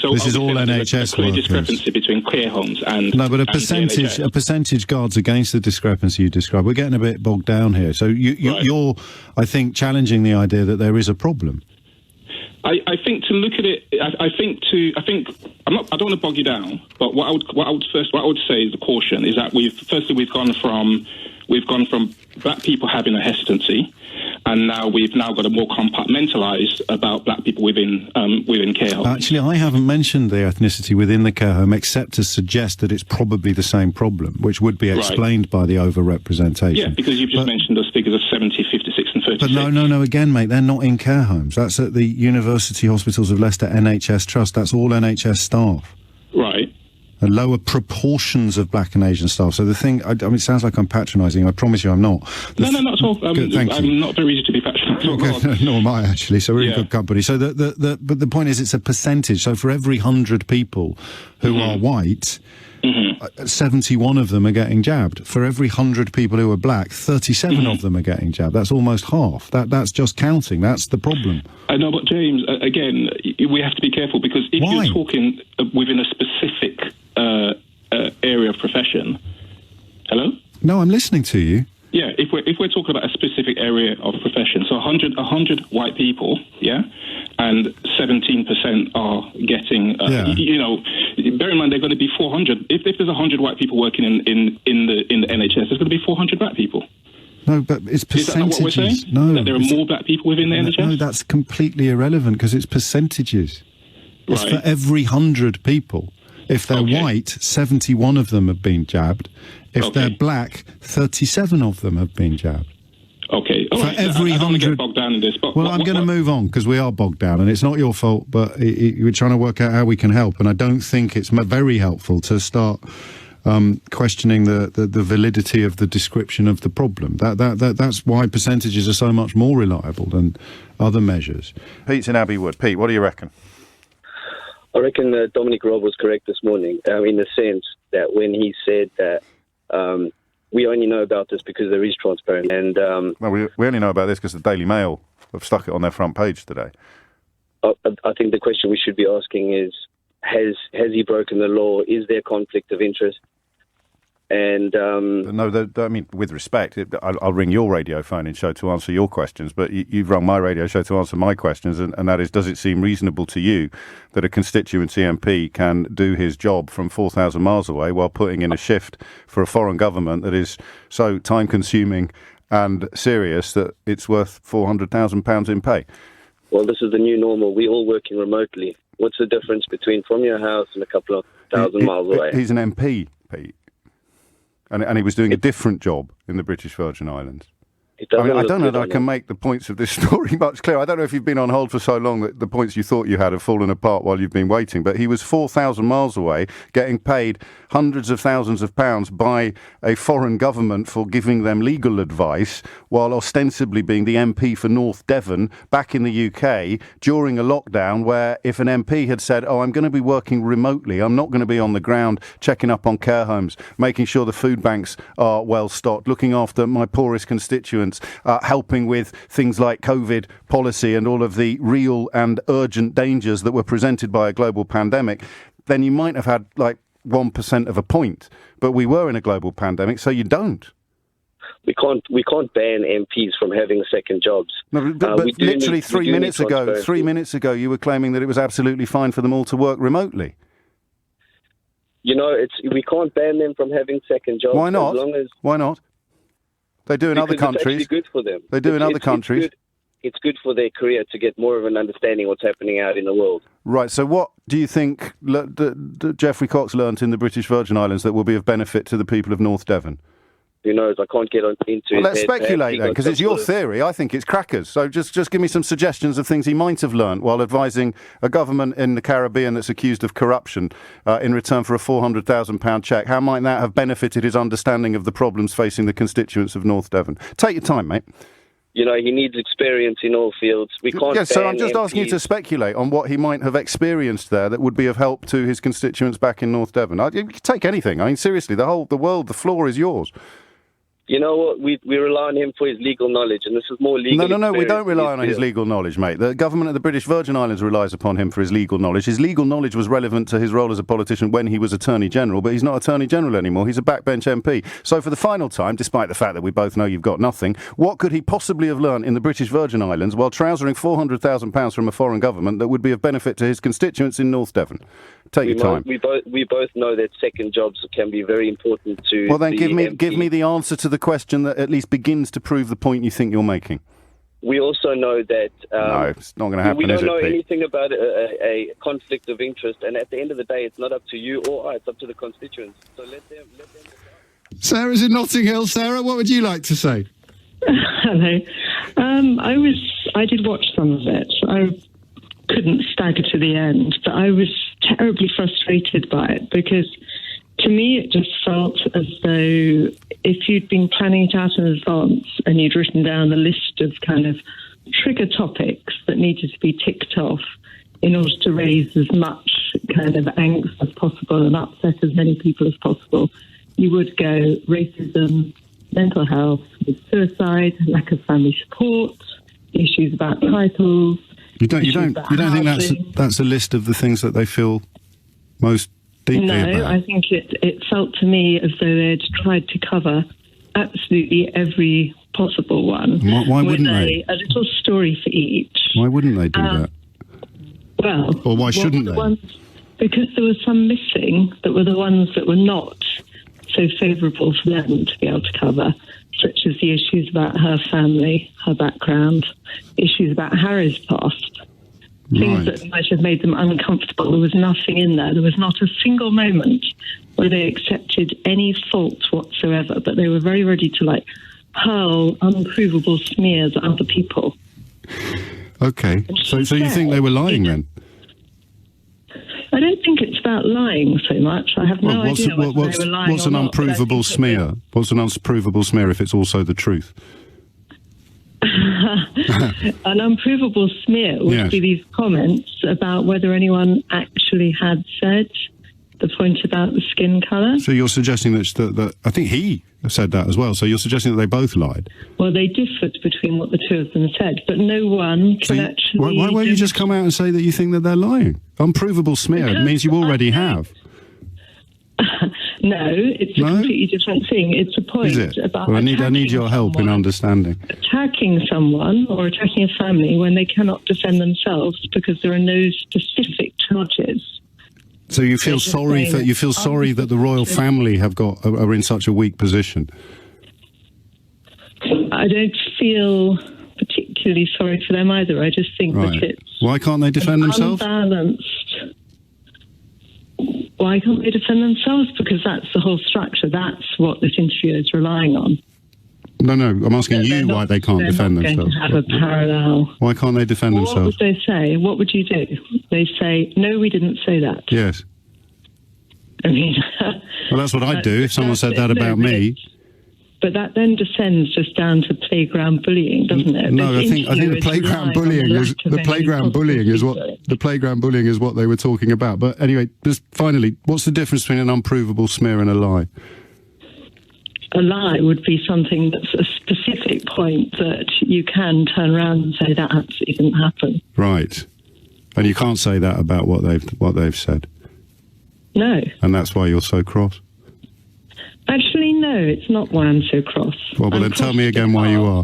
So this is all NHS there's a clear workers. discrepancy between care homes and no, but a and percentage guards against the discrepancy you describe. We're getting a bit bogged down here. So you're, I think, challenging the idea that there is a problem. I think to look at it, I don't want to bog you down, but what I would say is the caution is that we've gone from black people having a hesitancy, and now we've got a more compartmentalised about black people within care homes. Actually, I haven't mentioned the ethnicity within the care home except to suggest that it's probably the same problem, which would be explained by the overrepresentation. Yeah, because you've just mentioned those figures of 70, 56 and 36. But no, again, mate, they're not in care homes. That's at the University Hospitals of Leicester NHS Trust. That's all NHS staff. Right. And lower proportions of black and Asian staff. So the thing, I mean, it sounds like I'm patronising. I promise you I'm not. No, not at all. Good, thank you. I'm not very easy to be patronising. Okay. Nor am I, actually. So we're in good company. So but the point is, it's a percentage. So for every 100 people who are white, 71 of them are getting jabbed. For every 100 people who are black, 37 of them are getting jabbed. That's almost half. That's just counting. That's the problem. I know, but James, again, we have to be careful because if you're talking within a specific area of profession. Hello? No, I'm listening to you. Yeah, if we're talking about a specific area of profession, so 100 white people, yeah, and 17% are getting, bear in mind they're going to be 400. If there's 100 white people working in the NHS, there's going to be 400 black people. No, but it's percentages. Is that not what we're saying? No, that there are more black people within the NHS? No, that's completely irrelevant because it's percentages. It's Right. for every 100 people. If they're white, 71 of them have been jabbed. If they're black, 37 of them have been jabbed. Okay. For every I don't want to 100... get bogged down in this. But I'm going to move on because we are bogged down and it's not your fault, but we're trying to work out how we can help. And I don't think it's very helpful to start questioning the validity of the description of the problem. That's why percentages are so much more reliable than other measures. Pete's in Abbey Wood. Pete, what do you reckon? I reckon Dominic Robb was correct this morning in the sense that when he said that we only know about this because there is transparency. And we only know about this because the Daily Mail have stuck it on their front page today. I think the question we should be asking is, has he broken the law? Is there conflict of interest? And no, I mean, with respect, I'll ring your radio phone-in show to answer your questions, but you've rung my radio show to answer my questions, and that is, does it seem reasonable to you that a constituency MP can do his job from 4,000 miles away while putting in a shift for a foreign government that is so time-consuming and serious that it's worth £400,000 in pay? Well, this is the new normal. We're all working remotely. What's the difference between from your house and a couple of thousand miles away? He's an MP, Pete. And he was doing a different job in the British Virgin Islands. I don't know that I can make the points of this story much clearer. I don't know if you've been on hold for so long that the points you thought you had have fallen apart while you've been waiting, but he was 4,000 miles away getting paid hundreds of thousands of pounds by a foreign government for giving them legal advice while ostensibly being the MP for North Devon back in the UK during a lockdown where if an MP had said, I'm going to be working remotely, I'm not going to be on the ground checking up on care homes, making sure the food banks are well stocked, looking after my poorest constituents, helping with things like COVID policy and all of the real and urgent dangers that were presented by a global pandemic, then you might have had like 1% of a point. But we were in a global pandemic, so you don't. We can't ban MPs from having second jobs. No, but literally 3 minutes ago, you were claiming that it was absolutely fine for them all to work remotely. We can't ban them from having second jobs. Why not? Why not? They do in other countries. It's actually good for them. They do in other countries. It's good for their career to get more of an understanding of what's happening out in the world. Right, so what do you think Geoffrey Cox learnt in the British Virgin Islands that will be of benefit to the people of North Devon? Who knows? I can't get into Well, his let's head. speculate then, because it's your theory. I think it's crackers. So just give me some suggestions of things he might have learnt while advising a government in the Caribbean that's accused of corruption in return for a £400,000 cheque. How might that have benefited his understanding of the problems facing the constituents of North Devon? Take your time, mate. You know, he needs experience in all fields. We can't. Yes, so I'm just MPs. asking you to speculate on what he might have experienced there that would be of help to his constituents back in North Devon. You can take anything. I mean, seriously, the world, the floor is yours. You know what? We rely on him for his legal knowledge, and this is more legal. No, we don't rely on his legal knowledge, mate. The government of the British Virgin Islands relies upon him for his legal knowledge. His legal knowledge was relevant to his role as a politician when he was Attorney General, but he's not Attorney General anymore. He's a backbench MP. So for the final time, despite the fact that we both know you've got nothing, what could he possibly have learned in the British Virgin Islands while trousering £400,000 from a foreign government that would be of benefit to his constituents in North Devon? Take your time. We both know that second jobs can be very important to. Well, then give me the answer to the question that at least begins to prove the point you think you're making. We also know that. No, it's not going to happen. We don't is it, know Pete? anything about a conflict of interest, and at the end of the day, it's not up to you or I. It's up to the constituents. So let them. Sarah's in Notting Hill. Sarah, what would you like to say? Hello. I did watch some of it. I couldn't stagger to the end, but I was terribly frustrated by it because to me it just felt as though if you'd been planning it out in advance and you'd written down a list of kind of trigger topics that needed to be ticked off in order to raise as much kind of angst as possible and upset as many people as possible, you would go racism, mental health, suicide, lack of family support, issues about titles. You don't think that's a list of the things that they feel most deeply about? No, I think it felt to me as though they'd tried to cover absolutely every possible one. Why wouldn't they? A little story for each. Why wouldn't they do that? Well, or why shouldn't they? Because there were some missing that were the ones that were not so favourable for them to be able to cover, such as the issues about her family, her background, issues about Harry's past, things that might have made them uncomfortable. There was nothing in there. There was not a single moment where they accepted any fault whatsoever, but they were very ready to, hurl unprovable smears at other people. Okay, so you think they were lying then? I don't think it's about lying so much. I have no idea whether they were lying what's an or not, unprovable smear? What's an unprovable smear if it's also the truth? An unprovable smear would be these comments about whether anyone actually had said the point about the skin colour. So you're suggesting that I think he said that as well. So you're suggesting that they both lied? Well, they differed between what the two of them said, but no one can actually... Why won't you just come out and say that you think that they're lying? Unprovable smear means you already have. No, it's a completely different thing. It's a point about... Well, I need your help in understanding. Attacking someone or attacking a family when they cannot defend themselves because there are no specific charges. So you feel sorry that the royal family are in such a weak position? I don't feel particularly sorry for them either. I just think that it's... Why can't they defend themselves? Unbalanced. Why can't they defend themselves? Because that's the whole structure. That's what this interview is relying on. No, I'm asking you why they can't defend themselves. They're not going to have a parallel. Why can't they defend themselves? What would they say? What would you do? They say, no, we didn't say that. Yes. I mean... well, that's what I'd do if someone said that about me. But that then descends just down to playground bullying, doesn't it? No, I think the playground bullying is what they were talking about. But anyway, just finally, what's the difference between an unprovable smear and a lie? A lie would be something that's a specific point that you can turn around and say that absolutely didn't happen. Right, and you can't say that about what they've said. No, and that's why you're so cross. Actually, no, it's not why I'm so cross. Well, then tell me again why you are.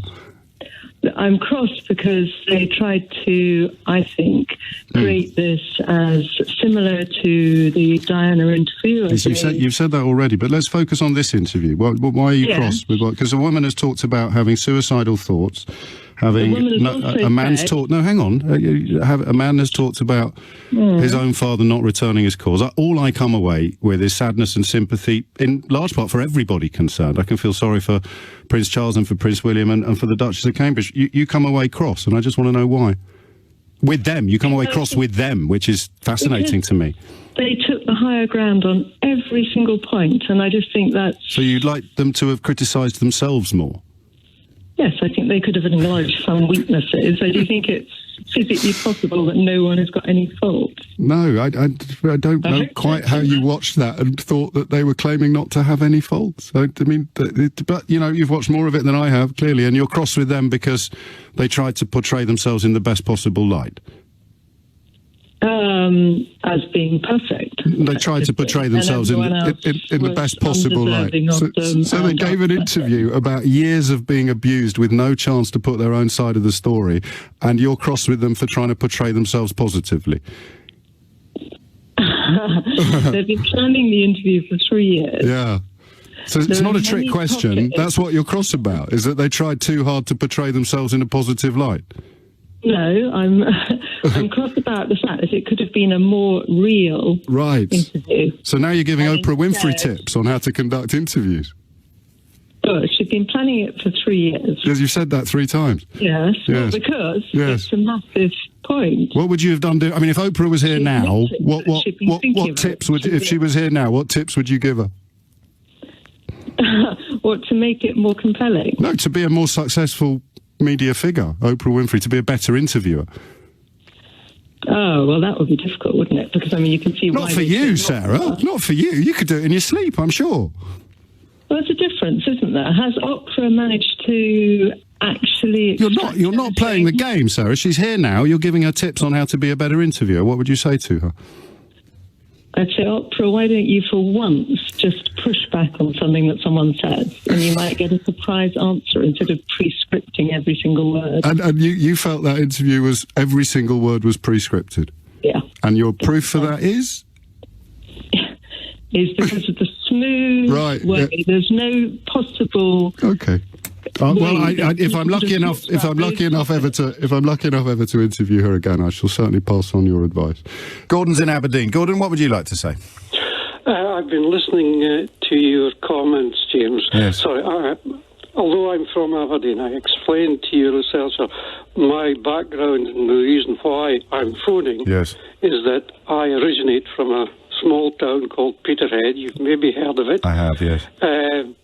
I'm cross because they tried to, I think, create this as similar to the Diana interview. You've said that already, but let's focus on this interview. Why are you cross? Because a woman has talked about having suicidal thoughts, having a man's talked. No, hang on. A man has talked about his own father not returning his calls. All I come away with is sadness and sympathy, in large part for everybody concerned. I can feel sorry for Prince Charles and for Prince William and for the Duchess of Cambridge. You come away cross, and I just want to know why. With them, you come away cross with them, which is fascinating to me. They took the higher ground on every single point, and I just think that's... So you'd like them to have criticised themselves more? Yes, I think they could have acknowledged some weaknesses. I do think it's physically possible that no one has got any fault. No, I don't know quite how you watched that and thought that they were claiming not to have any faults. I mean, but, you know, you've watched more of it than I have, clearly, and you're cross with them because they tried to portray themselves in the best possible light. As being perfect. They tried to portray themselves in the best possible light. So they gave an interview about years of being abused with no chance to put their own side of the story, and you're cross with them for trying to portray themselves positively. They've been planning the interview for 3 years. Yeah. So it's not a trick question. That's what you're cross about, is that they tried too hard to portray themselves in a positive light. No, I'm cross about the fact that it could have been a more real interview. So now you're giving Oprah Winfrey tips on how to conduct interviews. But she's been planning it for 3 years. Because you've said that 3 times. Yes. Well, because it's a massive point. What would you have done? I mean, if Oprah was here now, what tips would, if she was here now, what tips would you give her? What, to make it more compelling? No, to be a more successful media figure, Oprah Winfrey, to be a better interviewer. Oh, well, that would be difficult, wouldn't it? Because, I mean, you can see Not for you, Sarah. Not for you. You could do it in your sleep, I'm sure. Well, there's a difference, isn't there? Has Oprah managed to actually... You're not playing the game, Sarah. She's here now. You're giving her tips on how to be a better interviewer. What would you say to her? I'd say, Oprah, why don't you for once just push back on something that someone says, and you might get a surprise answer instead of pre-scripting every single word. And you felt that interview was, every single word was pre-scripted? Yeah. And your proof for that is? Is because of the smooth way. Yeah. There's no possible... Okay. Well, if I'm lucky enough ever to interview her again, I shall certainly pass on your advice. Gordon's in Aberdeen. Gordon, what would you like to say? I've been listening to your comments, James. Yes. Sorry, although I'm from Aberdeen, I explained to your researcher my background and the reason why I'm phoning is that I originate from a small town called Peterhead. You've maybe heard of it. I have, yes.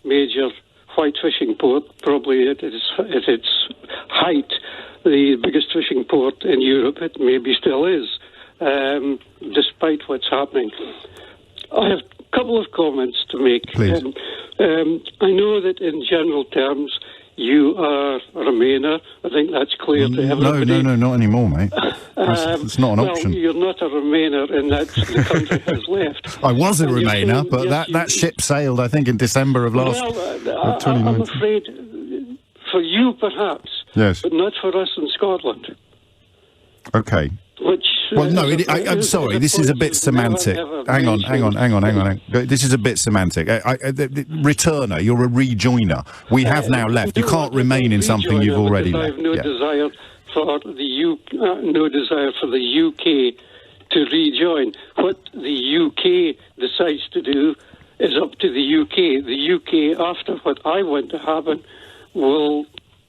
Major white fishing port, probably at its height, the biggest fishing port in Europe. It maybe still is, despite what's happening. I have a couple of comments to make. Please. I know that in general terms you are a Remainer. I think that's clear to everybody. No, not anymore, mate. It's not an option. Well, you're not a Remainer, and that's the country has left. I was a Remainer, but that ship sailed, I think, in December of last... I'm afraid for you, perhaps, but not for us in Scotland. Okay. I'm sorry, this is a bit semantic. Hang on. This is a bit semantic. Returner, you're a rejoiner. We have now left. You can't remain in something you've already left. I have no desire for the UK to rejoin. What the UK decides to do is up to the UK. The UK, after what I want to happen, will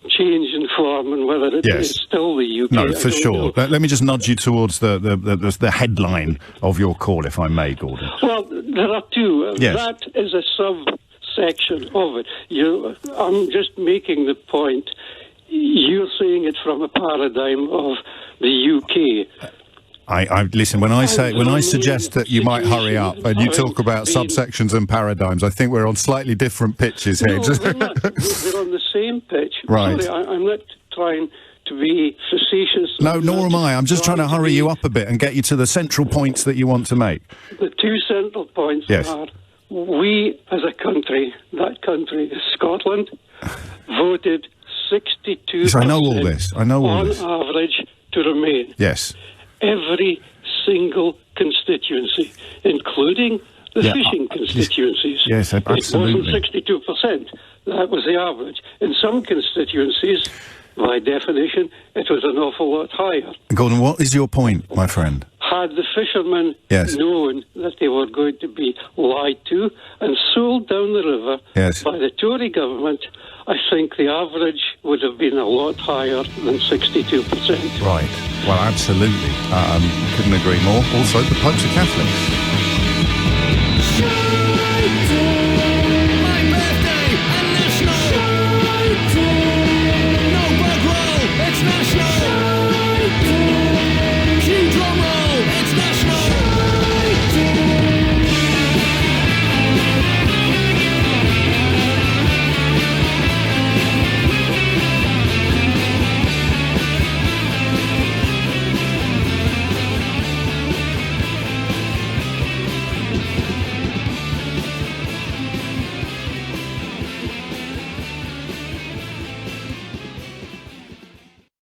change in form, and whether it is still the UK. No, for sure. Let me just nudge you towards the headline of your call, if I may, Gordon. Well, there are two. That is a subsection of it. I'm just making the point. You're seeing it from a paradigm of the UK. I listen, when I suggest that you might hurry up and you talk about subsections and paradigms, I think we're on slightly different pitches here. No, we're not. We're on the same pitch. Right. Sorry, I'm not trying to be facetious. No, nor am I. I'm just trying to hurry you up a bit and get you to the central points that you want to make. The two central points are, we as a country, that country is Scotland, voted 62% I know all this. on average to remain. Yes. Every single constituency, including the fishing constituencies. Yes, absolutely. It wasn't 62%. That was the average. In some constituencies, by definition, it was an awful lot higher. Gordon, what is your point, my friend? Had the fishermen known that they were going to be lied to and sold down the river by the Tory government, I think the average would have been a lot higher than 62%. Right. Well, absolutely. Couldn't agree more. Also, the Pope's a Catholic.